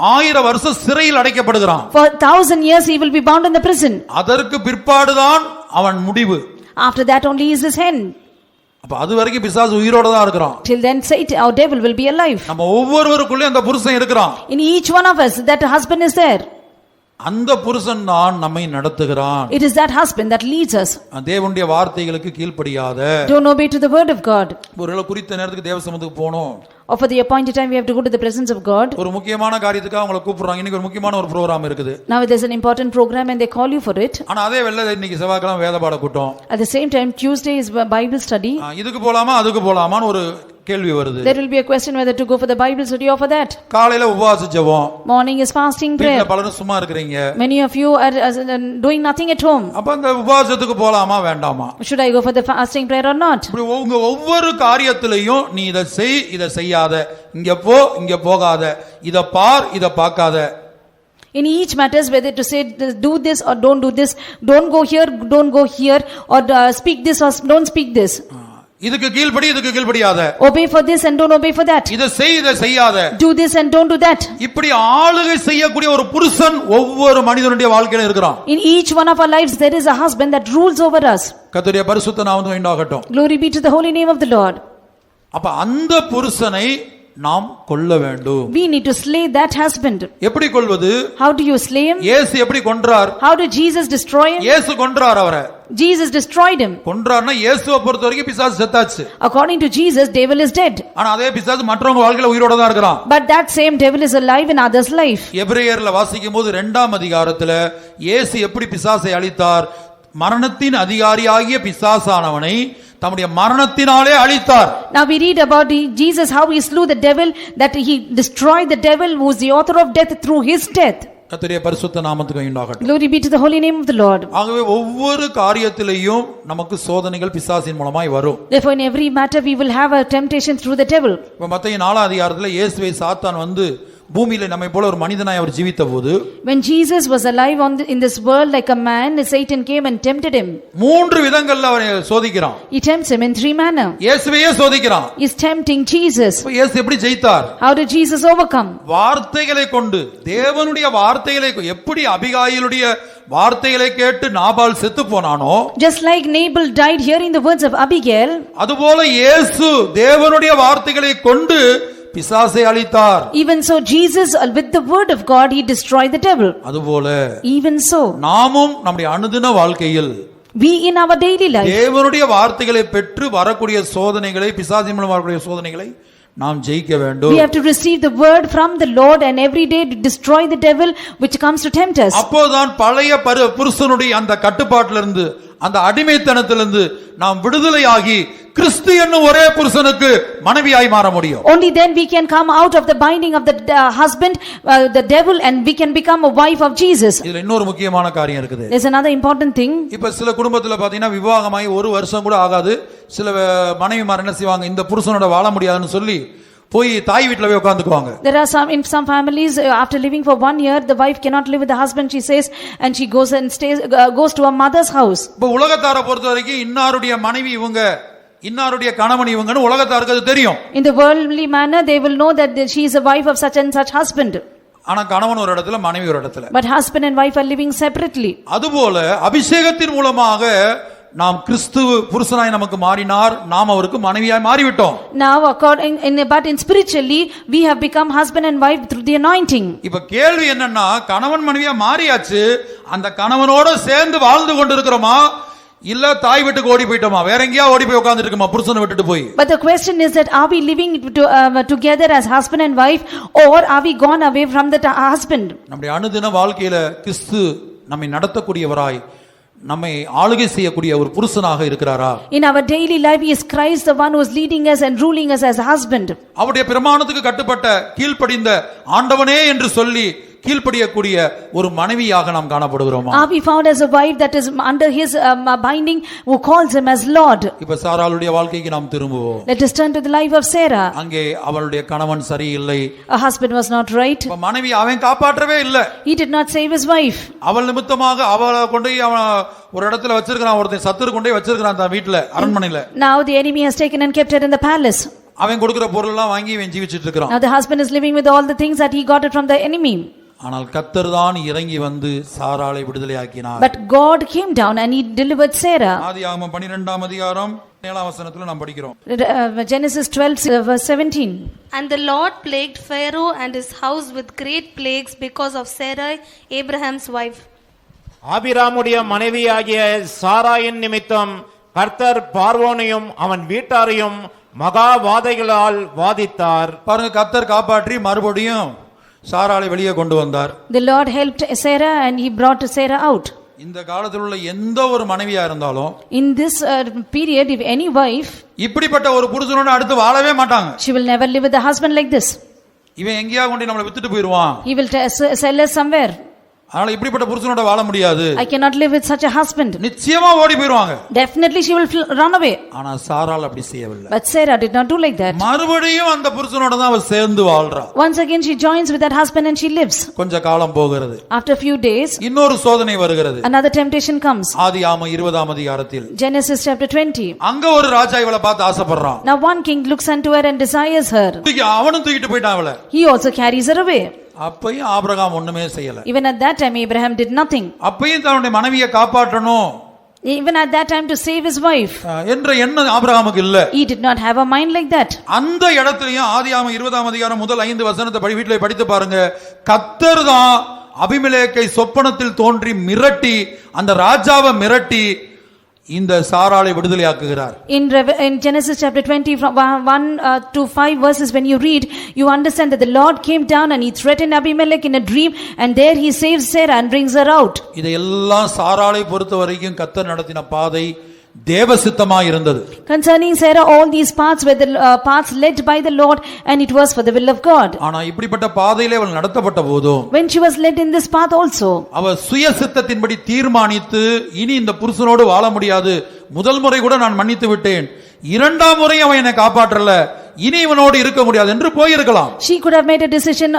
1000 வருஷம் சிறையில் அடைக்கப்படுகிறான். For 1000 years he will be bound in the prison. அதற்கு பிற்பாடுதான் அவன் முடிவு. After that only is his end. அப்ப அது வரைக்கும் பிசாசு உயிரோட தான் இருக்கிறான். Till then Satan, our devil, will be alive. நம்ம ஒவ்வொருவருக்குள்ளே அந்த புருஷன் இருக்கிறான். In each one of us, that husband is there. அந்த புருஷன் தான் நம்மை நடத்துகிறான். It is that husband that leads us. தேவனுடைய வார்த்தைகளுக்கு கீழ்ப்படியாத, Don't obey to the word of God. ஒருவேளை குறித்த நேரத்துக்கு தேவ சமூகத்துக்கு போகணும், Or for the appointed time we have to go to the presence of God. ஒரு முக்கியமான காரியத்துக்கு அவங்களை கூப்பிடுறாங்க. இன்னைக்கு ஒரு முக்கியமான ஒரு ப்ரோகிராம் இருக்குது. Now there's an important program and they call you for it. ஆனா அதே வெள்ளை இன்னைக்கு செவ்வாய்க்கிழமை வேத பாட கூட்டம். At the same time Tuesday is Bible study. இதுக்கு போலாமா அதுக்கு போலாமான்னு ஒரு கேள்வி வருது. There will be a question whether to go for the Bible study or for that. காலையில உபவாச ஜெபம். Morning is fasting prayer. வீட்ல பலரும் சும்மா இருக்கீங்க. Many of you are doing nothing at home. அப்ப அந்த உபவாசத்துக்கு போலாமா வேண்டாமா? Should I go for the fasting prayer or not? இப்படி உங்க ஒவ்வொரு காரியத்திலையும் நீ இத செய் இத செய்யாத, இங்க போ இங்க போகாத, இத பார் இத பார்க்காத. In each matters whether to say do this or don't do this, don't go here, don't go here, or speak this or don't speak this. இதுக்கு கீழ்ப்படி இதுக்கு கீழ்ப்படியாத. Obey for this and don't obey for that. இத செய் இத செய்யாத. Do this and don't do that. இப்படி ஆளுகை செய்யக்கூடிய ஒரு புருஷன் ஒவ்வொரு மனிதனுடைய வாழ்க்கையில இருக்கிறான். In each one of our lives there is a husband that rules over us. கர்த்தருடைய பரிசுத்த நாமம் உண்டாகட்டும். Glory be to the holy name of the Lord. அப்ப அந்த புருஷனை நாம் கொல்ல வேண்டும். We need to slay that husband. எப்படி கொல்வது? How do you slay him? இயேசு எப்படி கொன்றார்? How did Jesus destroy him? இயேசு கொன்றார் அவரை. Jesus destroyed him. கொன்றார்னா இயேசுவை பொறுத்தவரைக்கும் பிசாசு செத்தாச்சு. According to Jesus, devil is dead. ஆனா அதே பிசாசு மற்றவங்க வாழ்க்கையில உயிரோட தான் இருக்கிறான். But that same devil is alive in others' life. எபிரேயர்ல வாசிக்கும்போது 2ஆம் அதிகாரத்துல இயேசு எப்படி பிசாசை அழித்தார்? மரணத்தின் அதிகாரியாகிய பிசாசானவனை தம்முடைய மரணத்தினாலே அழித்தார். Now we read about Jesus, how he slew the devil, that he destroyed the devil who is the author of death through his death. கர்த்தருடைய பரிசுத்த நாமத்துக்கு உண்டாகட்டும். Glory be to the holy name of the Lord. ஆகவே ஒவ்வொரு காரியத்திலேயும் நமக்கு சோதனைகள் பிசாசின் மூலமாய் வரும். Therefore in every matter we will have a temptation through the devil. இப்ப மத்தேயு 4ஆம் அதிகாரத்துல இயேசுவை சாத்தான் வந்து பூமியில நம்மை போல ஒரு மனிதனாய் அவர் ஜீவித்தபோது, When Jesus was alive in this world like a man, Satan came and tempted him. 3 விதங்கள்ல அவரை சோதிக்கிறான். He tempts him in 3 manner. இயேசுவையே சோதிக்கிறான். He is tempting Jesus. இப்ப இயேசு எப்படி ஜெயித்தார்? How did Jesus overcome? வார்த்தைகளை கொண்டு, தேவனுடைய வார்த்தைகளை, எப்படி அபிகாயிலுடைய வார்த்தைகளை கேட்டு நாபால் செத்து போனானோ, Just like Nabal died hearing the words of Abigail, அதுபோல இயேசு தேவனுடைய வார்த்தைகளை கொண்டு பிசாசை அழித்தார். even so Jesus with the word of God he destroyed the devil. அதுபோல Even so நாமும் நம்முடைய அனுதின வாழ்க்கையில் we in our daily life தேவனுடைய வார்த்தைகளை பெற்று வரக்கூடிய சோதனைகளை, பிசாசின் மூலம் வரக்கூடிய சோதனைகளை நாம் ஜெயிக்க வேண்டும். we have to receive the word from the Lord and every day to destroy the devil which comes to tempt us. அப்போதான் பழைய புருஷனுடைய அந்த கட்டுப்பாட்டிலிருந்து, அந்த அடிமைத்தனத்திலிருந்து நாம் விடுதலையாகி கிறிஸ்து என்னும் ஒரே புருஷனுக்கு மனைவியாய் மாற முடியும். Only then we can come out of the binding of the husband, the devil, and we can become a wife of Jesus. இதுல இன்னொரு முக்கியமான காரியம் இருக்குது. There's another important thing. இப்ப சில குடும்பத்துல பாத்தீங்கன்னா விவாகமாகி 1 வருஷம் கூட ஆகாது. சில மனைவிமார் என்ன செய்வாங்க, இந்த புருஷனோட வாழ முடியாதுன்னு சொல்லி போய் தாய் வீட்ல போய் உட்கார்ந்துக்குவாங்க. There are some in some families after living for 1 year the wife cannot live with the husband, she says, and she goes and goes to her mother's house. இப்ப உலகத்தாரை பொறுத்த வரைக்கும் இன்னாருடைய மனைவி இவங்க, இன்னாருடைய கணவன் இவங்கன்னு உலகத்தாருக்கு அது தெரியும். In the worldly manner they will know that she is a wife of such and such husband. ஆனா கணவன் ஒரு இடத்துல, மனைவி ஒரு இடத்துல. But husband and wife are living separately. அதுபோல அபிஷேகத்தின் மூலமாக நாம் கிறிஸ்து புருஷனாய் நமக்கு மாறினார், நாம் அவருக்கு மனைவியாய் மாறிவிட்டோம். Now but in spiritually we have become husband and wife through the anointing. இப்ப கேள்வி என்னன்னா, கணவன் மனைவியா மாறியாச்சு, அந்த கணவனோட சேர்ந்து வாழ்ந்து கொண்டிருக்கிறோமா இல்ல தாய் வீட்டுக்கு ஓடி போயிட்டோமா, வேற எங்கேயா ஓடி போய் உட்கார்ந்துட்டு இருக்கோமா புருஷனை விட்டுட்டு போய்? But the question is that are we living together as husband and wife, or are we gone away from the husband? நம்முடைய அனுதின வாழ்க்கையில கிறிஸ்து நம்மை நடத்தக்கூடியவராய், நம்மை ஆளுகை செய்யக்கூடிய ஒரு புருஷனாக இருக்கிறாரா? In our daily life he is Christ, the one who is leading us and ruling us as husband. அவருடைய பிரமாணத்துக்கு கட்டுப்பட்ட கீழ்ப்படிந்த ஆண்டவனே என்று சொல்லி கீழ்ப்படியக்கூடிய ஒரு மனைவியாக நாம் காணப்படுகிறோமா? Are we found as a wife that is under his binding, who calls him as Lord? இப்ப சாராளுடைய வாழ்க்கைக்கு நாம் திரும்புவோம். Let us turn to the life of Sarah. அங்கே அவளுடைய கணவன் சரியில்லை, her husband was not right. இப்ப மனைவி அவன் காப்பாற்றவே இல்ல. He did not save his wife. அவள் நிமித்தமாக அவளை கொண்டு அவன் ஒரு இடத்துல வச்சிருக்கான், ஒருத்தன் சத்துரு கொண்டு வச்சிருக்கான் தான் வீட்ல, அரண்மனையில. Now the enemy has taken and kept her in the palace. அவன் கொடுக்கிற பொருள் எல்லாம் வாங்கி இவன் ஜீவிச்சிட்டு இருக்கான். Now the husband is living with all the things that he got it from the enemy. ஆனால் கர்த்தர் தான் இறங்கி வந்து சாராளை விடுதலையாக்கினார். But God came down and he delivered Sarah. ஆதியாகமம் 12ஆம் அதிகாரம் 7ஆம் வசனத்துல நாம் படிக்கிறோம். Genesis 12 verse 17. And the Lord plagued Pharaoh and his house with great plagues because of Sarai, Abraham's wife. ஆபிராமுடைய மனைவியாகிய சாராயின் நிமித்தம் கர்த்தர் பார்வோனையும் அவன் வீட்டாரையும் மகா வாதைகளால் வாதித்தார். பாருங்க, கர்த்தர் காப்பாற்றி மறுபடியும் சாராளை வெளியே கொண்டு வந்தார். The Lord helped Sarah and he brought Sarah out. இந்த காலத்தில் உள்ள எந்த ஒரு மனைவியா இருந்தாலும் In this period, if any wife, இப்படிப்பட்ட ஒரு புருஷனோட அடுத்து வாழவே மாட்டாங்க. she will never live with a husband like this. இவன் எங்கேயா கொண்டு நம்மளை வித்துட்டு போயிடுவான், He will sell us somewhere. அதனால இப்படிப்பட்ட புருஷனோட வாழ முடியாது, I cannot live with such a husband. நிச்சயமா ஓடி போயிடுவாங்க. Definitely she will run away. ஆனா சாராள் அப்படி செய்யவில்லை. But Sarah did not do like that. மறுபடியும் அந்த புருஷனோட தான் அவ சேர்ந்து வாழ்றா. Once again she joins with that husband and she lives. கொஞ்ச காலம் போகிறது. After a few days, இன்னொரு சோதனை வருகிறது. another temptation comes. ஆதியாகமம் 20ஆம் அதிகாரத்தில் Genesis chapter 20. அங்க ஒரு ராஜா இவளை பார்த்து ஆசைப்படுறான். Now one king looks unto her and desires her. அவனும் தூக்கிட்டு போயிட்டான் அவளை. He also carries her away. அப்பயும் ஆபிரகாம் ஒண்ணுமே செய்யல. Even at that time Abraham did nothing. அப்பயும் தன்னுடைய மனைவியை காப்பாற்றணும் Even at that time to save his wife, என்ற எண்ணம் ஆபிரகாமுக்கு இல்ல. he did not have a mind like that. அந்த இடத்துலயும் ஆதியாகமம் 20ஆம் அதிகாரம் முதல் 5 வசனத்தை வீட்டிலே படித்து பாருங்க. கர்த்தர் தான் அபிமெலேக்கை சொப்பனத்தில் தோன்றி மிரட்டி, அந்த ராஜாவை மிரட்டி இந்த சாராளை விடுதலையாக்குகிறார். In Genesis chapter 20 from 1 to 5 verses, when you read, you understand that the Lord came down and he threatened Abimelech in a dream, and there he saves Sarah and brings her out. இதையெல்லாம் சாராளை பொறுத்த வரைக்கும் கர்த்தர் நடத்தின பாதை தேவசித்தமா இருந்தது. Concerning Sarah, all these paths were the paths led by the Lord, and it was for the will of God. ஆனா இப்படிப்பட்ட பாதையிலே அவள் நடத்தப்பட்ட போதும், When she was led in this path also, அவ சுயசித்தத்தின்படி தீர்மானித்து இனி இந்த புருஷனோடு வாழ முடியாது, முதல் முறை கூட நான் மன்னித்து விட்டேன், இரண்டாம் முறை அவன் என்னை காப்பாற்றல, இனி இவனோடு இருக்க முடியாது என்று போயிருக்கலாம். She could have made a decision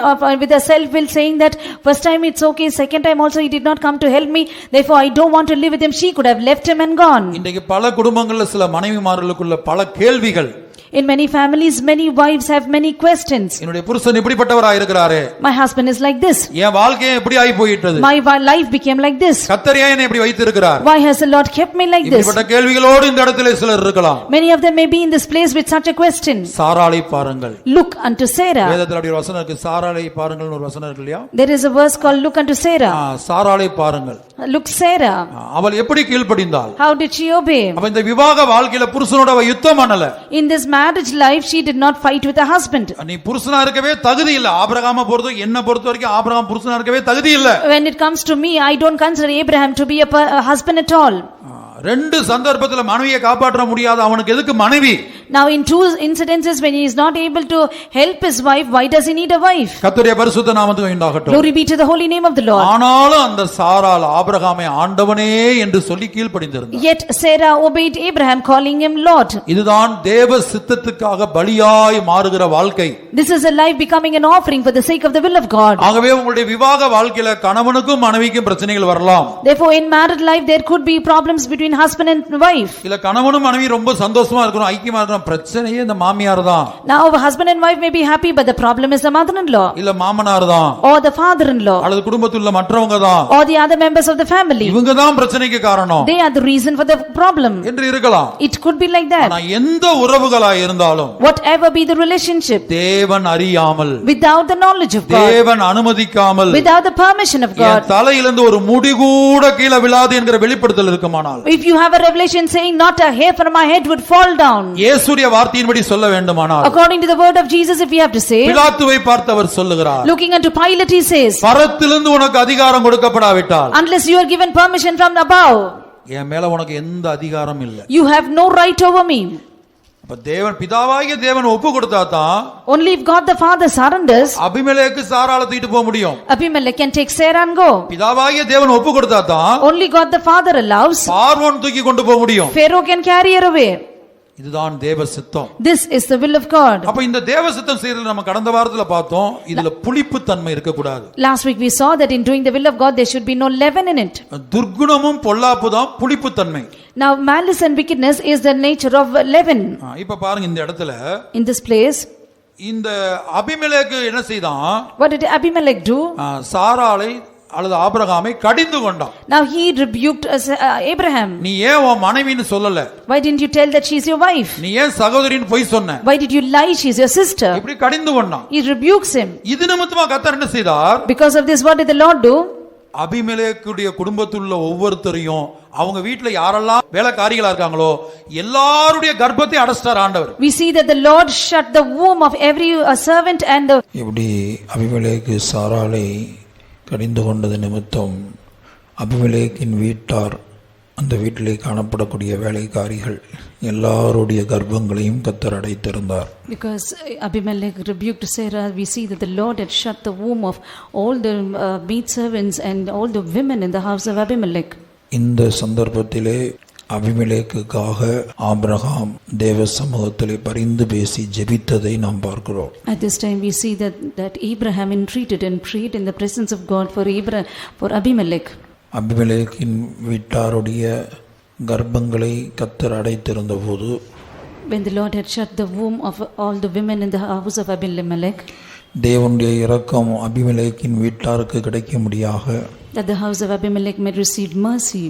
with a self will, saying that first time it's okay, second time also he did not come to help me, therefore I don't want to live with him. She could have left him and gone. இன்றைக்கு பல குடும்பங்கள்ல சில மனைவிமார்களுக்குள்ள பல கேள்விகள். In many families, many wives have many questions. என்னுடைய புருஷன் இப்படிப்பட்டவராய் இருக்கிறாரே, My husband is like this. என் வாழ்க்கை எப்படி ஆகி போயிட்டது, My life became like this. கர்த்தர் ஏன் என்னை இப்படி வைத்திருக்கிறார், Why has the Lord kept me like this? இப்படிப்பட்ட கேள்விகளோடு இந்த இடத்திலே சிலர் இருக்கலாம். Many of them may be in this place with such a question. சாராளை பாருங்கள். Look unto Sarah. வேதத்தில் அப்படி ஒரு வசனம் இருக்கு, சாராளை பாருங்கள்னு ஒரு வசனம் இருக்கு இல்லையா? There is a verse called look unto Sarah. சாராளை பாருங்கள். Look Sarah. அவள் எப்படி கீழ்ப்படிந்தாள்? How did she obey? அப்ப இந்த விவாக வாழ்க்கையில புருஷனோட அவ யுத்தம் பண்ணல. In this marriage life she did not fight with her husband. நீ புருஷனா இருக்கவே தகுதி இல்ல. ஆபிரகாமை பொறுத்த என்ன பொறுத்த வரைக்கும் ஆபிரகாம் புருஷனா இருக்கவே தகுதி இல்ல. When it comes to me, I don't consider Abraham to be a husband at all. ரெண்டு சந்தர்ப்பத்துல மனைவியை காப்பாற்ற முடியாத அவனுக்கு எதுக்கு மனைவி? Now in two incidences when he is not able to help his wife, why does he need a wife? கர்த்தருடைய பரிசுத்த நாமத்துக்கு உண்டாகட்டும். Glory be to the holy name of the Lord. ஆனாலும் அந்த சாராள் ஆபிரகாமை ஆண்டவனே என்று சொல்லி கீழ்ப்படிந்திருந்தார். Yet Sarah obeyed Abraham, calling him Lord. இதுதான் தேவ சித்தத்துக்காக பலியாய் மாறுகிற வாழ்க்கை. This is a life becoming an offering for the sake of the will of God. ஆகவே உங்களுடைய விவாக வாழ்க்கையில கணவனுக்கும் மனைவிக்கும் பிரச்சனைகள் வரலாம். Therefore in married life there could be problems between husband and wife. இல்ல கணவனும் மனைவி ரொம்ப சந்தோஷமா இருக்கணும், ஐக்கியமா இருக்கணும், பிரச்சனையே இந்த மாமியார் தான். Now a husband and wife may be happy, but the problem is the mother-in-law, இல்ல மாமனார் தான், or the father-in-law, அல்லது குடும்பத்தில் உள்ள மற்றவங்க தான், or the other members of the family. இவங்க தான் பிரச்சனைக்கு காரணம் They are the reason for the problem. என்று இருக்கலாம். It could be like that. ஆனா எந்த உறவுகளா இருந்தாலும் Whatever be the relationship, தேவன் அறியாமல், without the knowledge of God, தேவன் அனுமதிக்காமல், without the permission of God, என் தலையிலிருந்து ஒரு முடி கூட கீழே விழாது என்கிற வெளிப்படுத்தல் இருக்குமானால், if you have a revelation saying not a hair from my head would fall down, இயேசுவின் வார்த்தையின்படி சொல்ல வேண்டுமானால், according to the word of Jesus, if we have to say, பிலாத்துவை பார்த்து அவர் சொல்லுகிறார், looking unto Pilate he says, பரத்திலிருந்து உனக்கு அதிகாரம் கொடுக்கப்படாவிட்டால், unless you are given permission from above, என் மேல உனக்கு எந்த அதிகாரம் இல்லை. you have no right over me. அப்ப தேவன் பிதாவாகிய தேவன் ஒப்பு கொடுத்தா தான் Only if God the Father surrenders, அபிமெலேக்கு சாராளை தூக்கிட்டு போக முடியும். Abimelech can take Sarah and go. பிதாவாகிய தேவன் ஒப்பு கொடுத்தா தான் Only God the Father allows, பார்வோன் தூக்கி கொண்டு போக முடியும். Pharaoh can carry her away. இதுதான் தேவ சித்தம். This is the will of God. அப்ப இந்த தேவ சித்தம் செய்யறது நம்ம கடந்த வாரத்துல பார்த்தோம், இதுல புளிப்பு தன்மை இருக்க கூடாது. Last week we saw that in doing the will of God there should be no leaven in it. துர்க்குணமும் பொல்லாப்புதான் புளிப்பு தன்மை. Now malice and wickedness is the nature of leaven. இப்ப பாருங்க இந்த இடத்துல In this place இந்த அபிமெலேக்கு என்ன செய்தான்? What did Abimelech do? சாராளை அல்லது ஆபிரகாமை கடிந்து கொண்டான். Now he rebuked Abraham. நீ ஏன் உன் மனைவின்னு சொல்லல? Why didn't you tell that she is your wife? நீ ஏன் சகோதரின்னு பொய் சொன்ன? Why did you lie she is your sister? இப்படி கடிந்து கொண்டான். He rebukes him. இது நிமித்தமா கர்த்தர் என்ன செய்தார்? Because of this, what did the Lord do? அபிமெலேக்குடைய குடும்பத்தில் உள்ள ஒவ்வொருத்தரையும் அவங்க வீட்டுல யாரெல்லாம் வேலைக்காரிகளா இருக்காங்களோ எல்லாருடைய கர்ப்பத்தை அடைச்சிட்டார் ஆண்டவர். We see that the Lord shut the womb of every servant and the இப்படி அபிமெலேக்கு சாராளை கடிந்து கொண்டது நிமித்தம் அபிமெலேக்கின் வீட்டார் அந்த வீட்டிலே காணப்படக்கூடிய வேலைக்காரிகள் எல்லாருடைய கர்ப்பங்களையும் கர்த்தர் அடைத்திருந்தார். Because Abimelech rebuked Sarah, we see that the Lord had shut the womb of all the maidservants and all the women in the house of Abimelech. இந்த சந்தர்ப்பத்திலே அபிமெலேக்குக்காக ஆபிரகாம் தேவ சமூகத்திலே பரிந்து பேசி ஜெபித்ததை நாம் பார்க்கிறோம். At this time we see that Abraham entreated and prayed in the presence of God for Abimelech. அபிமெலேக்கின் வீட்டாருடைய கர்ப்பங்களை கர்த்தர் அடைத்திருந்த போது, when the Lord had shut the womb of all the women in the house of Abimelech, தேவனுடைய இரக்கம் அபிமெலேக்கின் வீட்டாருக்கு கிடைக்கும்படியாக that the house of Abimelech may receive mercy,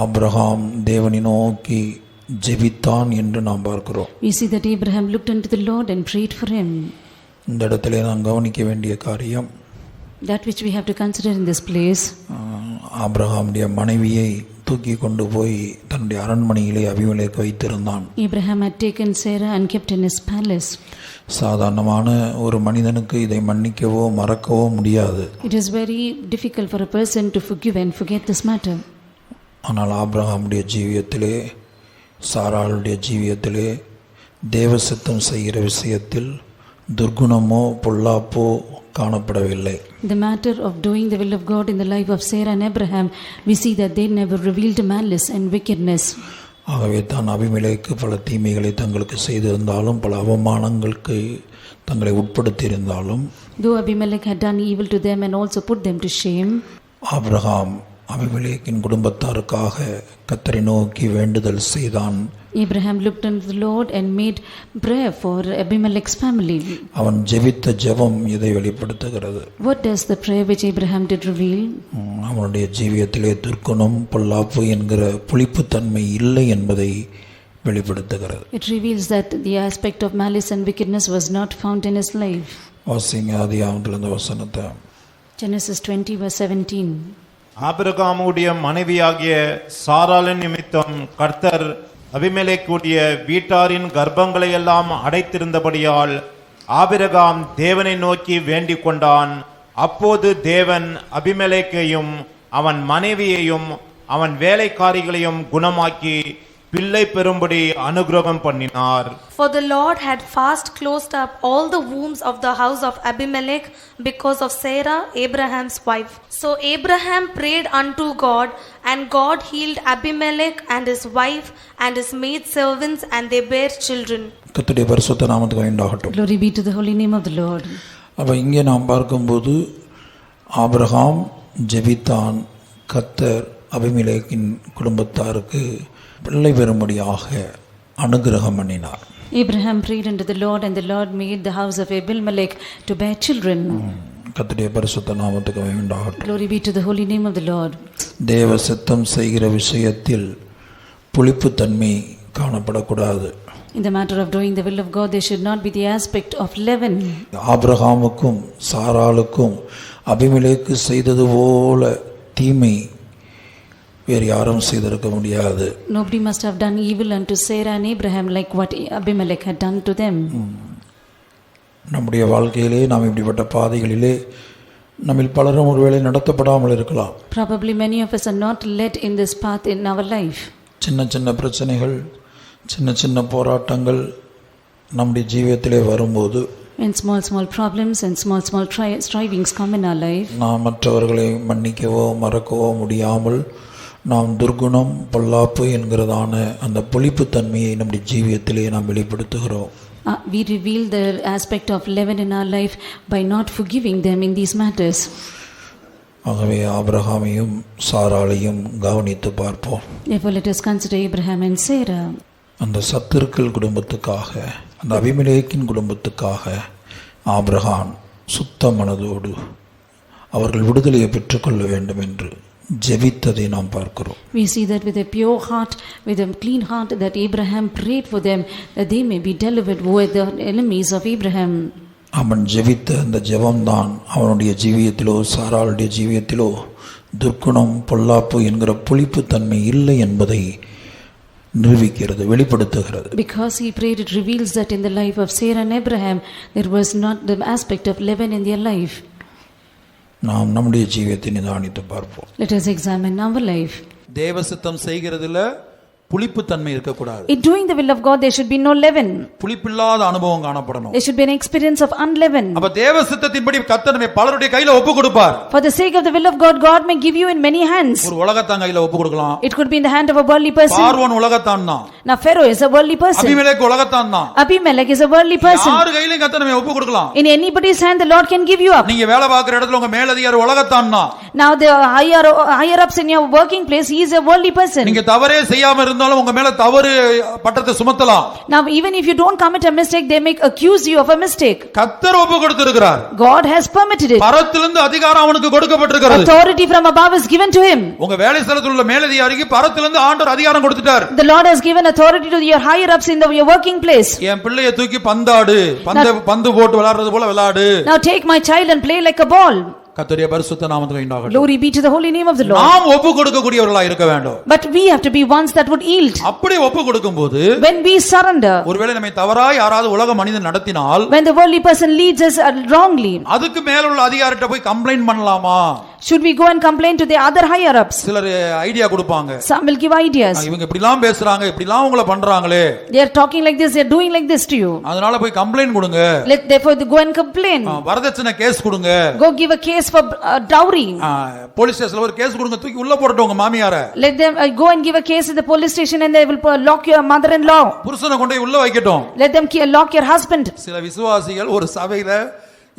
Abraham தேவனை நோக்கி ஜெபித்தான் என்று நாம் பார்க்கிறோம். we see that Abraham looked unto the Lord and prayed for him. இந்த இடத்திலே நாம் கவனிக்க வேண்டிய காரியம், that which we have to consider in this place, ஆபிரகாமுடைய மனைவியை தூக்கி கொண்டு போய் தன்னுடைய அரண்மனையிலே அபிமெலேக்கு வைத்திருந்தான். Abraham had taken Sarah and kept in his palace. சாதாரணமான ஒரு மனிதனுக்கு இதை மன்னிக்கவோ மறக்கவோ முடியாது. It is very difficult for a person to forgive and forget this matter. ஆனால் ஆபிரகாமுடைய ஜீவியத்திலே சாராளுடைய ஜீவியத்திலே தேவ சித்தம் செய்கிற விஷயத்தில் துர்குணமோ பொல்லாப்போ காணப்படவில்லை. The matter of doing the will of God in the life of Sarah and Abraham, we see that they never revealed malice and wickedness. ஆகவே தான் அபிமெலேக்கு பல தீமைகளை தங்களுக்கு செய்திருந்தாலும் பல அவமானங்களுக்கு தங்களை உட்படுத்தியிருந்தாலும், though Abimelech had done evil to them and also put them to shame, Abraham அபிமெலேக்கின் குடும்பத்தாருக்காக கர்த்தரை நோக்கி வேண்டுதல் செய்தான். Abraham looked unto the Lord and made prayer for Abimelech's family. அவன் ஜெபித்த ஜெபம் இதை வெளிப்படுத்துகிறது. What does the prayer which Abraham did reveal? அவனுடைய ஜீவியத்திலே துர்க்குணம் பொல்லாப்பு என்கிற புளிப்புத்தன்மை இல்லை என்பதை வெளிப்படுத்துகிறது. It reveals that the aspect of malice and wickedness was not found in his life. வாசிங்க ஆதியாகமத்தில் இந்த வசனத்தை. Genesis 20 verse 17. ஆபிரகாமுடைய மனைவியாகிய சாராளின் நிமித்தம் கர்த்தர் அபிமெலேக்குடைய வீட்டாரின் கர்ப்பங்களை எல்லாம் அடைத்திருந்தபடியால் ஆபிரகாம் தேவனை நோக்கி வேண்டிக் கொண்டான். அப்போது தேவன் அபிமெலேக்கையும் அவன் மனைவியையும் அவன் வேலைக்காரிகளையும் குணமாக்கி பிள்ளை பெறும்படி அனுக்கிரகம் பண்ணினார். For the Lord had fast closed up all the wombs of the house of Abimelech because of Sarah, Abraham's wife. So Abraham prayed unto God, and God healed Abimelech and his wife and his maidservants, and they bare children. கர்த்தருடைய பரிசுத்த நாமத்துக்கு உண்டாகட்டும். Glory be to the holy name of the Lord. அப்ப இங்கே நாம் பார்க்கும்போது Abraham ஜெபித்தான், கர்த்தர் அபிமெலேக்கின் குடும்பத்தாருக்கு பிள்ளை பெறும்படியாக அனுக்கிரகம் பண்ணினார். Abraham prayed unto the Lord, and the Lord made the house of Abimelech to bear children. கர்த்தருடைய பரிசுத்த நாமத்துக்கு உண்டாகட்டும். Glory be to the holy name of the Lord. தேவ சித்தம் செய்கிற விஷயத்தில் புளிப்புத்தன்மை காணப்படக்கூடாது. In the matter of doing the will of God, there should not be the aspect of leaven. ஆபிரகாமுக்கும் சாராளுக்கும் அபிமெலேக்கு செய்தது போல தீமை வேறு யாரும் செய்திருக்க முடியாது. Nobody must have done evil unto Sarah and Abraham like what Abimelech had done to them. நம்முடைய வாழ்க்கையிலே நாம் இப்படிப்பட்ட பாதைகளிலே நம்மில் பலரும் ஒருவேளை நடத்தப்படாமல் இருக்கலாம். Probably many of us are not led in this path in our life. சின்ன சின்ன பிரச்சனைகள், சின்ன சின்ன போராட்டங்கள் நம்முடைய ஜீவியத்திலே வரும்போது, when small problems and small strivings come in our life, நாம் மற்றவர்களை மன்னிக்கவோ மறக்கவோ முடியாமல் நாம் துர்குணம் பொல்லாப்பு என்கிறதான அந்த புளிப்புத்தன்மையை நம்முடைய ஜீவியத்திலே நாம் வெளிப்படுத்துகிறோம். we reveal the aspect of leaven in our life by not forgiving them in these matters. ஆகவே ஆபிரகாமையும் சாராளையும் கவனித்து பார்ப்போம். Therefore let us consider Abraham and Sarah. அந்த சத்துருக்கள் குடும்பத்துக்காக, அந்த அபிமெலேக்கின் குடும்பத்துக்காக ஆபிரகாம் சுத்த மனதோடு அவர்கள் விடுதலையை பெற்றுக்கொள்ள வேண்டும் என்று ஜெபித்ததை நாம் பார்க்கிறோம். We see that with a pure heart, with a clean heart, that Abraham prayed for them that they may be delivered who were the enemies of Abraham. அவன் ஜெபித்த அந்த ஜெபம்தான் அவனுடைய ஜீவியத்திலோ சாராளுடைய ஜீவியத்திலோ துர்க்குணம் பொல்லாப்பு என்கிற புளிப்பு தன்மை இல்லை என்பதை நிரூபிக்கிறது, வெளிப்படுத்துகிறது. Because he prayed, it reveals that in the life of Sarah and Abraham there was not the aspect of leaven in their life. நாம் நம்முடைய ஜீவியத்தை நிதானித்து பார்ப்போம். Let us examine our life. தேவ சித்தம் செய்கிறதுல புளிப்பு தன்மை இருக்க கூடாது. In doing the will of God there should be no leaven. புளிப்பில்லாத அனுபவம் காணப்படணும். There should be an experience of unleavened. அப்ப தேவ சித்தத்தின்படி கர்த்தர் நம்மை பலருடைய கையில ஒப்பு கொடுப்பார். For the sake of the will of God, God may give you in many hands. ஒரு உலகத்தான் கையில ஒப்பு கொடுக்கலாம். It could be in the hand of a worldly person. பார்வோன் உலகத்தான் தான். Now Pharaoh is a worldly person. Abimelech உலகத்தான் தான். Abimelech is a worldly person. யார் கையிலயும் கர்த்தர் நம்மை ஒப்பு கொடுக்கலாம். In anybody's hand the Lord can give you up. நீங்க வேலை பார்க்குற இடத்துல உங்க மேலதிகாரி உலகத்தான் தான். Now the higher ups in your working place, he is a worldly person. நீங்க தவறே செய்யாம இருந்தாலும் உங்க மேல தவறு பட்டத்தை சுமத்தலாம். Now even if you don't commit a mistake, they may accuse you of a mistake. கர்த்தர் ஒப்பு கொடுத்திருக்கிறார். God has permitted it. பரத்திலிருந்து அதிகாரம் அவனுக்கு கொடுக்கப்பட்டிருக்கிறது. Authority from above is given to him. உங்க வேலை ஸ்தலத்தில் உள்ள மேலதிகாரிக்கு பரத்திலிருந்து ஆண்டவர் அதிகாரம் கொடுத்துட்டார். The Lord has given authority to your higher ups in your working place. என் பிள்ளையை தூக்கி பந்தாடு, பந்து போட்டு விளையாடுறது போல விளையாடு. Now take my child and play like a ball. கர்த்தருடைய பரிசுத்த நாமத்துக்கு உண்டாகட்டும். Glory be to the holy name of the Lord. நாம் ஒப்பு கொடுக்கக்கூடியவர்களாய் இருக்க வேண்டும். But we have to be ones that would yield. அப்படி ஒப்பு கொடுக்கும்போது When we surrender, ஒருவேளை நம்மை தவறாய் யாராவது உலக மனிதன் நடத்தினால், when the worldly person leads us wrongly, அதுக்கு மேல உள்ள அதிகாரிட்ட போய் கம்ப்ளைன்ட் பண்ணலாமா? should we go and complain to the other higher ups? சிலர் ஐடியா கொடுப்பாங்க. Some will give ideas. இவங்க இப்படிலாம் பேசுறாங்க, இப்படிலாம் உங்களை பண்றாங்களே, They are talking like this, they are doing like this to you. அதனால போய் கம்ப்ளைன்ட் கொடுங்க. Therefore go and complain. வரதட்சணை கேஸ் கொடுங்க. Go give a case for dowry. Police ஸ்டேஷன்ல ஒரு கேஸ் கொடுங்க, தூக்கி உள்ள போடட்டும் உங்க மாமியார. Let them go and give a case in the police station and they will lock your mother-in-law. புருஷனை கொண்டு போய் உள்ள வைக்கட்டும். Let them lock your husband. சில விசுவாசிகள் ஒரு சபையில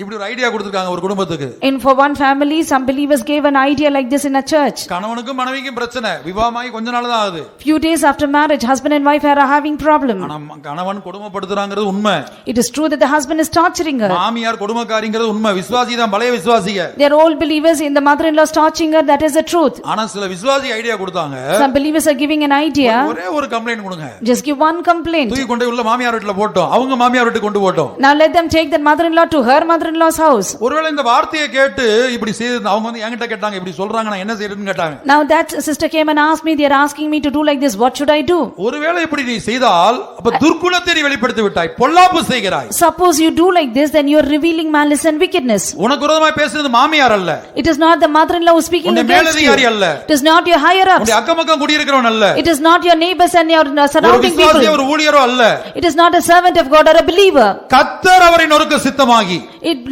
இப்படி ஒரு ஐடியா கொடுத்திருக்காங்க ஒரு குடும்பத்துக்கு. And for one family, some believers gave an idea like this in a church. கணவனுக்கும் மனைவிக்கும் பிரச்சனை, விவாகமாகி கொஞ்ச நாள் தான் ஆகுது. Few days after marriage, husband and wife are having problem. ஆனா கணவன் கொடுமைப்படுத்துறாங்கிறது உண்மை. It is true that the husband is torturing her. மாமியார் கொடுமைக்காரிங்கிறது உண்மை. விசுவாசி தான், பழைய விசுவாசிங்க. They are all believers, in the mother-in-law is torturing her, that is the truth. ஆனா சில விசுவாசி ஐடியா கொடுத்தாங்க. Some believers are giving an idea. ஒரே ஒரு கம்ப்ளைன்ட் கொடுங்க. Just give one complaint. தூக்கி கொண்டு உள்ள மாமியார் வீட்ல போட்டோம், அவங்க மாமியார் வீட்டுக்கு கொண்டு போட்டோம். Now let them take that mother-in-law to her mother-in-law's house. ஒருவேளை இந்த வார்த்தையை கேட்டு இப்படி செய்து அவங்க வந்து என்கிட்ட கேட்டாங்க, இப்படி சொல்றாங்க, நான் என்ன செய்யறதுன்னு கேட்டாங்க. Now that sister came and asked me, they are asking me to do like this, what should I do? ஒருவேளை இப்படி நீ செய்தால் அப்ப துர்க்குணத்தை நீ வெளிப்படுத்தி விட்டாய், பொல்லாப்பு செய்கிறாய். Suppose you do like this, then you are revealing malice and wickedness. உனக்கு விரோதமாய் பேசுறது மாமியார் அல்ல. It is not the mother-in-law who is speaking உன்னை against you. மேலதிகாரி அல்ல. It is not your higher ups. உன்னை அக்கமக்கம் குடியிருக்கிறவன் அல்ல. It is not your neighbors and your surrounding ஒரு விசுவாசி people. ஒரு ஊழியரோ அல்ல. It is not a servant of God or a believer. கர்த்தர் அவரை நொறுக்க சித்தமாகி,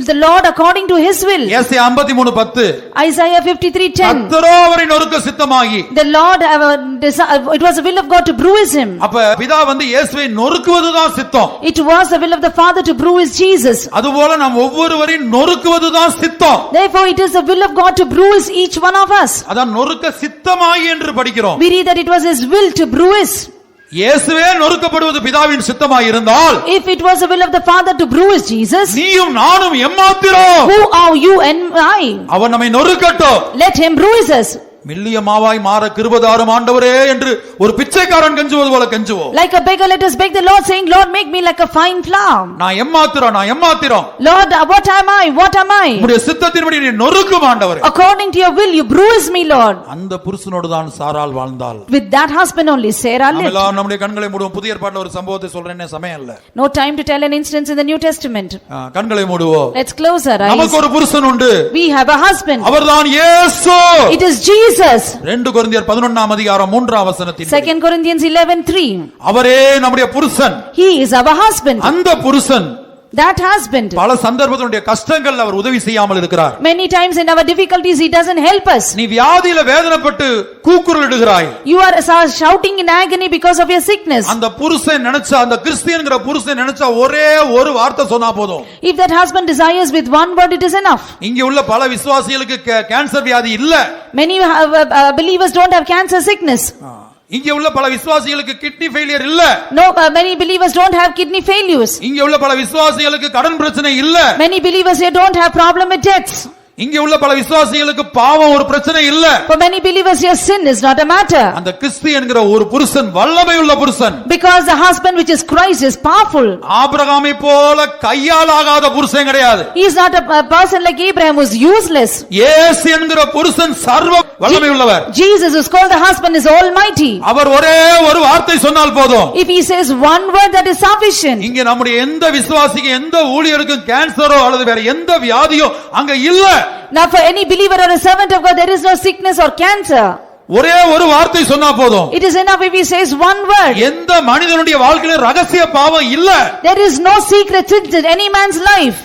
The Lord according to his will. ஏசாயா 53:10. Isaiah 53:10. கர்த்தரோ அவரை நொறுக்க சித்தமாகி. The Lord it was the will of God to bruise him. அப்ப பிதா வந்து இயேசுவை நொறுக்குவதுதான் சித்தம். It was the will of the Father to bruise Jesus. அதுபோல நாம் ஒவ்வொருவரையும் நொறுக்குவதுதான் சித்தம். Therefore it is the will of God to bruise each one of us. அதான் நொறுக்க சித்தமாகி என்று படிக்கிறோம். We read that it was his will to bruise. இயேசுவே நொறுக்கப்படுவது பிதாவின் சித்தமாய் இருந்தால், if it was the will of the Father to bruise Jesus, நீயும் நானும் எம்மாத்திரம்? who are you and I? அவன் நம்மை நொறுக்கட்டும். Let him bruise us. மெல்லிய மாவாய் மாற கிருபைதாரும் ஆண்டவரே என்று ஒரு பிச்சைக்காரன் கெஞ்சுவது போல கெஞ்சுவோம். Like a beggar, let us beg the Lord, saying, Lord, make me like a fine flour. நான் எம்மாத்திரம், நான் எம்மாத்திரம். Lord, what am I? What am I? உம்முடைய சித்தத்தின்படி நீ நொறுக்கும் ஆண்டவரே. According to your will, you bruise me, Lord. அந்த புருஷனோடு தான் சாராள் வாழ்ந்தாள். With that husband only Sarah lived. நாமெல்லாம் நம்முடைய கண்களை மூடுவோம். புதிய ஏற்பாட்டில் ஒரு சம்பவத்தை சொல்றேனே, சமயம் இல்ல. No time to tell an instance in the New Testament. கண்களை மூடுவோம். Let's close our eyes. நமக்கு ஒரு புருஷன் உண்டு. We have a husband. அவர்தான் இயேசு. It is Jesus. 2 கொரிந்தியர் 11ஆம் அதிகாரம் 3ஆம் வசனத்தில் 2 Corinthians 11:3. அவரே நம்முடைய புருஷன். He is our husband. அந்த புருஷன் That husband. பல சந்தர்ப்பங்களுடைய கஷ்டங்கள் அவர் உதவி செய்யாமல் இருக்கிறார். Many times in our difficulties he doesn't help us. நீ வியாதியில வேதனைப்பட்டு கூக்குரலிடுகிறாய். You are shouting in agony because of your sickness. அந்த புருஷன் நினைச்சா, அந்த கிறிஸ்டியன்ங்கற புருஷன் நினைச்சா ஒரே ஒரு வார்த்தை சொன்னா போதும். If that husband desires with one word, it is enough. இங்க உள்ள பல விசுவாசிகளுக்கு கேன்சர் வியாதி இல்ல. Many believers don't have cancer sickness. இங்கே உள்ள பல விசுவாசிகளுக்கு கிட்னி ஃபெயிலியர் இல்ல. No, many believers don't have kidney failures. இங்கே உள்ள பல விசுவாசிகளுக்கு கடன் பிரச்சனை இல்ல. Many believers here don't have problem with debts. இங்கே உள்ள பல விசுவாசிகளுக்கு பாவம் ஒரு பிரச்சனை இல்ல. For many believers here sin is not a matter. அந்த கிறிஸ்து என்கிற ஒரு புருஷன் வல்லமை உள்ள புருஷன். Because the husband which is Christ is powerful. ஆபிரகாமை போல கையால் ஆகாத புருஷன் கிடையாது. He is not a person like Abraham who is useless. இயேசு என்கிற புருஷன் சர்வ வல்லமை உள்ளவர். Jesus who is called the husband is almighty. அவர் ஒரே ஒரு வார்த்தை சொன்னால் போதும். If he says one word, that is sufficient. இங்க நம்முடைய எந்த விசுவாசிக்கு எந்த ஊழியருக்கும் கேன்சரோ அல்லது வேற எந்த வியாதியோ அங்க இல்ல. Now for any believer or a servant of God, there is no sickness or cancer. ஒரே ஒரு வார்த்தை சொன்னா போதும். It is enough if he says one word. எந்த மனிதனுடைய வாழ்க்கையில ரகசிய பாவம் இல்ல. There is no secret sin in any man's life.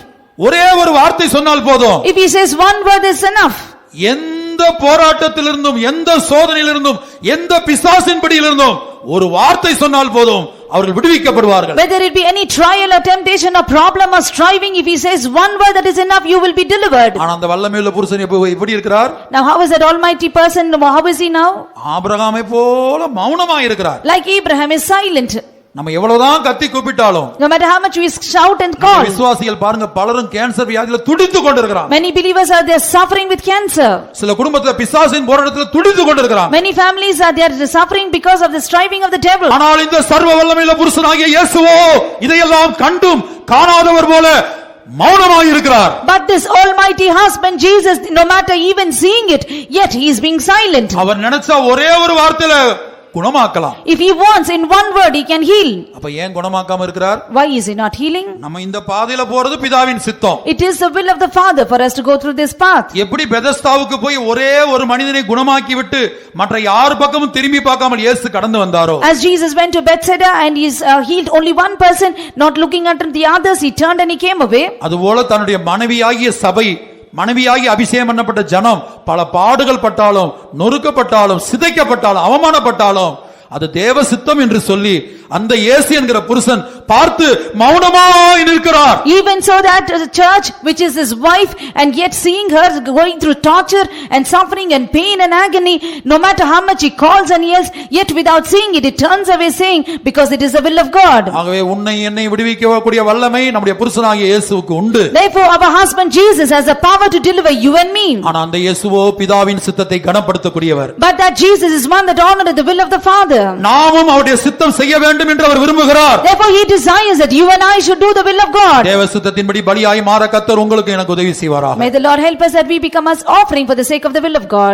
ஒரே ஒரு வார்த்தை சொன்னால் போதும். If he says one word, is enough. எந்த போராட்டத்திலிருந்தும் எந்த சோதனையிலிருந்தும் எந்த பிசாசின் பிடியிலிருந்தும் ஒரு வார்த்தை சொன்னால் போதும் அவர்கள் விடுவிக்கப்படுவார்கள். Whether it be any trial or temptation or problem or striving, if he says one word, that is enough, you will be delivered. ஆனா அந்த வல்லமையுள்ள புருஷன் எப்படி இருக்கிறார்? Now how is that almighty person, how is he now? ஆபிரகாமை போல மௌனமாய் இருக்கிறார். Like Abraham is silent. நம்ம எவ்வளவுதான் கத்தி கூப்பிட்டாலும் No matter how much we shout and call. விசுவாசிகள் பாருங்க பலரும் கேன்சர் வியாதியில துடித்து கொண்டிருக்கிறாங்க. Many believers are there suffering with cancer. சில குடும்பத்துல பிசாசின் போராட்டத்துல துடித்து கொண்டிருக்கிறாங்க. Many families are there suffering because of the striving of the devil. ஆனால் இந்த சர்வ வல்லமையுள்ள புருஷனாகிய இயேசுவோ இதையெல்லாம் கண்டும் காணாதவர் போல மௌனமாய் இருக்கிறார். But this almighty husband Jesus, no matter even seeing it, yet he is being silent. அவர் நினைச்சா ஒரே ஒரு வார்த்தையில குணமாக்கலாம். If he wants, in one word he can heal. அப்ப ஏன் குணமாக்காம இருக்கிறார்? Why is he not healing? நம்ம இந்த பாதையில போறது பிதாவின் சித்தம். It is the will of the Father for us to go through this path. எப்படி பெதஸ்தாவுக்கு போய் ஒரே ஒரு மனிதனை குணமாக்கி விட்டு மற்ற யார் பக்கமும் திரும்பி பார்க்காமல் இயேசு கடந்து வந்தாரோ. As Jesus went to Bethsaida and he healed only one person, not looking at the others, he turned and he came away. அதுபோல தன்னுடைய மனைவியாகிய சபை, மனைவியாகி அபிஷேகம் பண்ணப்பட்ட ஜனம் பல பாடுகள் பட்டாலும் நொறுக்கப்பட்டாலும் சிதைக்கப்பட்டாலும் அவமானப்பட்டாலும் அது தேவ சித்தம் என்று சொல்லி அந்த இயேசு என்கிற புருஷன் பார்த்து மௌனமாய் நிற்கிறார். Even so that the church, which is his wife, and yet seeing her going through torture and suffering and pain and agony, no matter how much he calls and yells, yet without seeing it, he turns away saying, because it is the will of God. ஆகவே உன்னை என்னை விடுவிக்கக்கூடிய வல்லமை நம்முடைய புருஷனாகிய இயேசுவுக்கு உண்டு. Therefore our husband Jesus has the power to deliver you and me. ஆனா அந்த இயேசுவோ பிதாவின் சித்தத்தை கனப்படுத்தக்கூடியவர். But that Jesus is one that honored the will of the Father. நாமும் அவருடைய சித்தம் செய்ய வேண்டும் என்று அவர் விரும்புகிறார். Therefore he desires that you and I should do the will of God. தேவ சித்தத்தின்படி பலியாய் மாற கர்த்தர் உங்களுக்கு எனக்கு உதவி செய்வாராக. May the Lord help us that we become as offering for the sake of the will of God.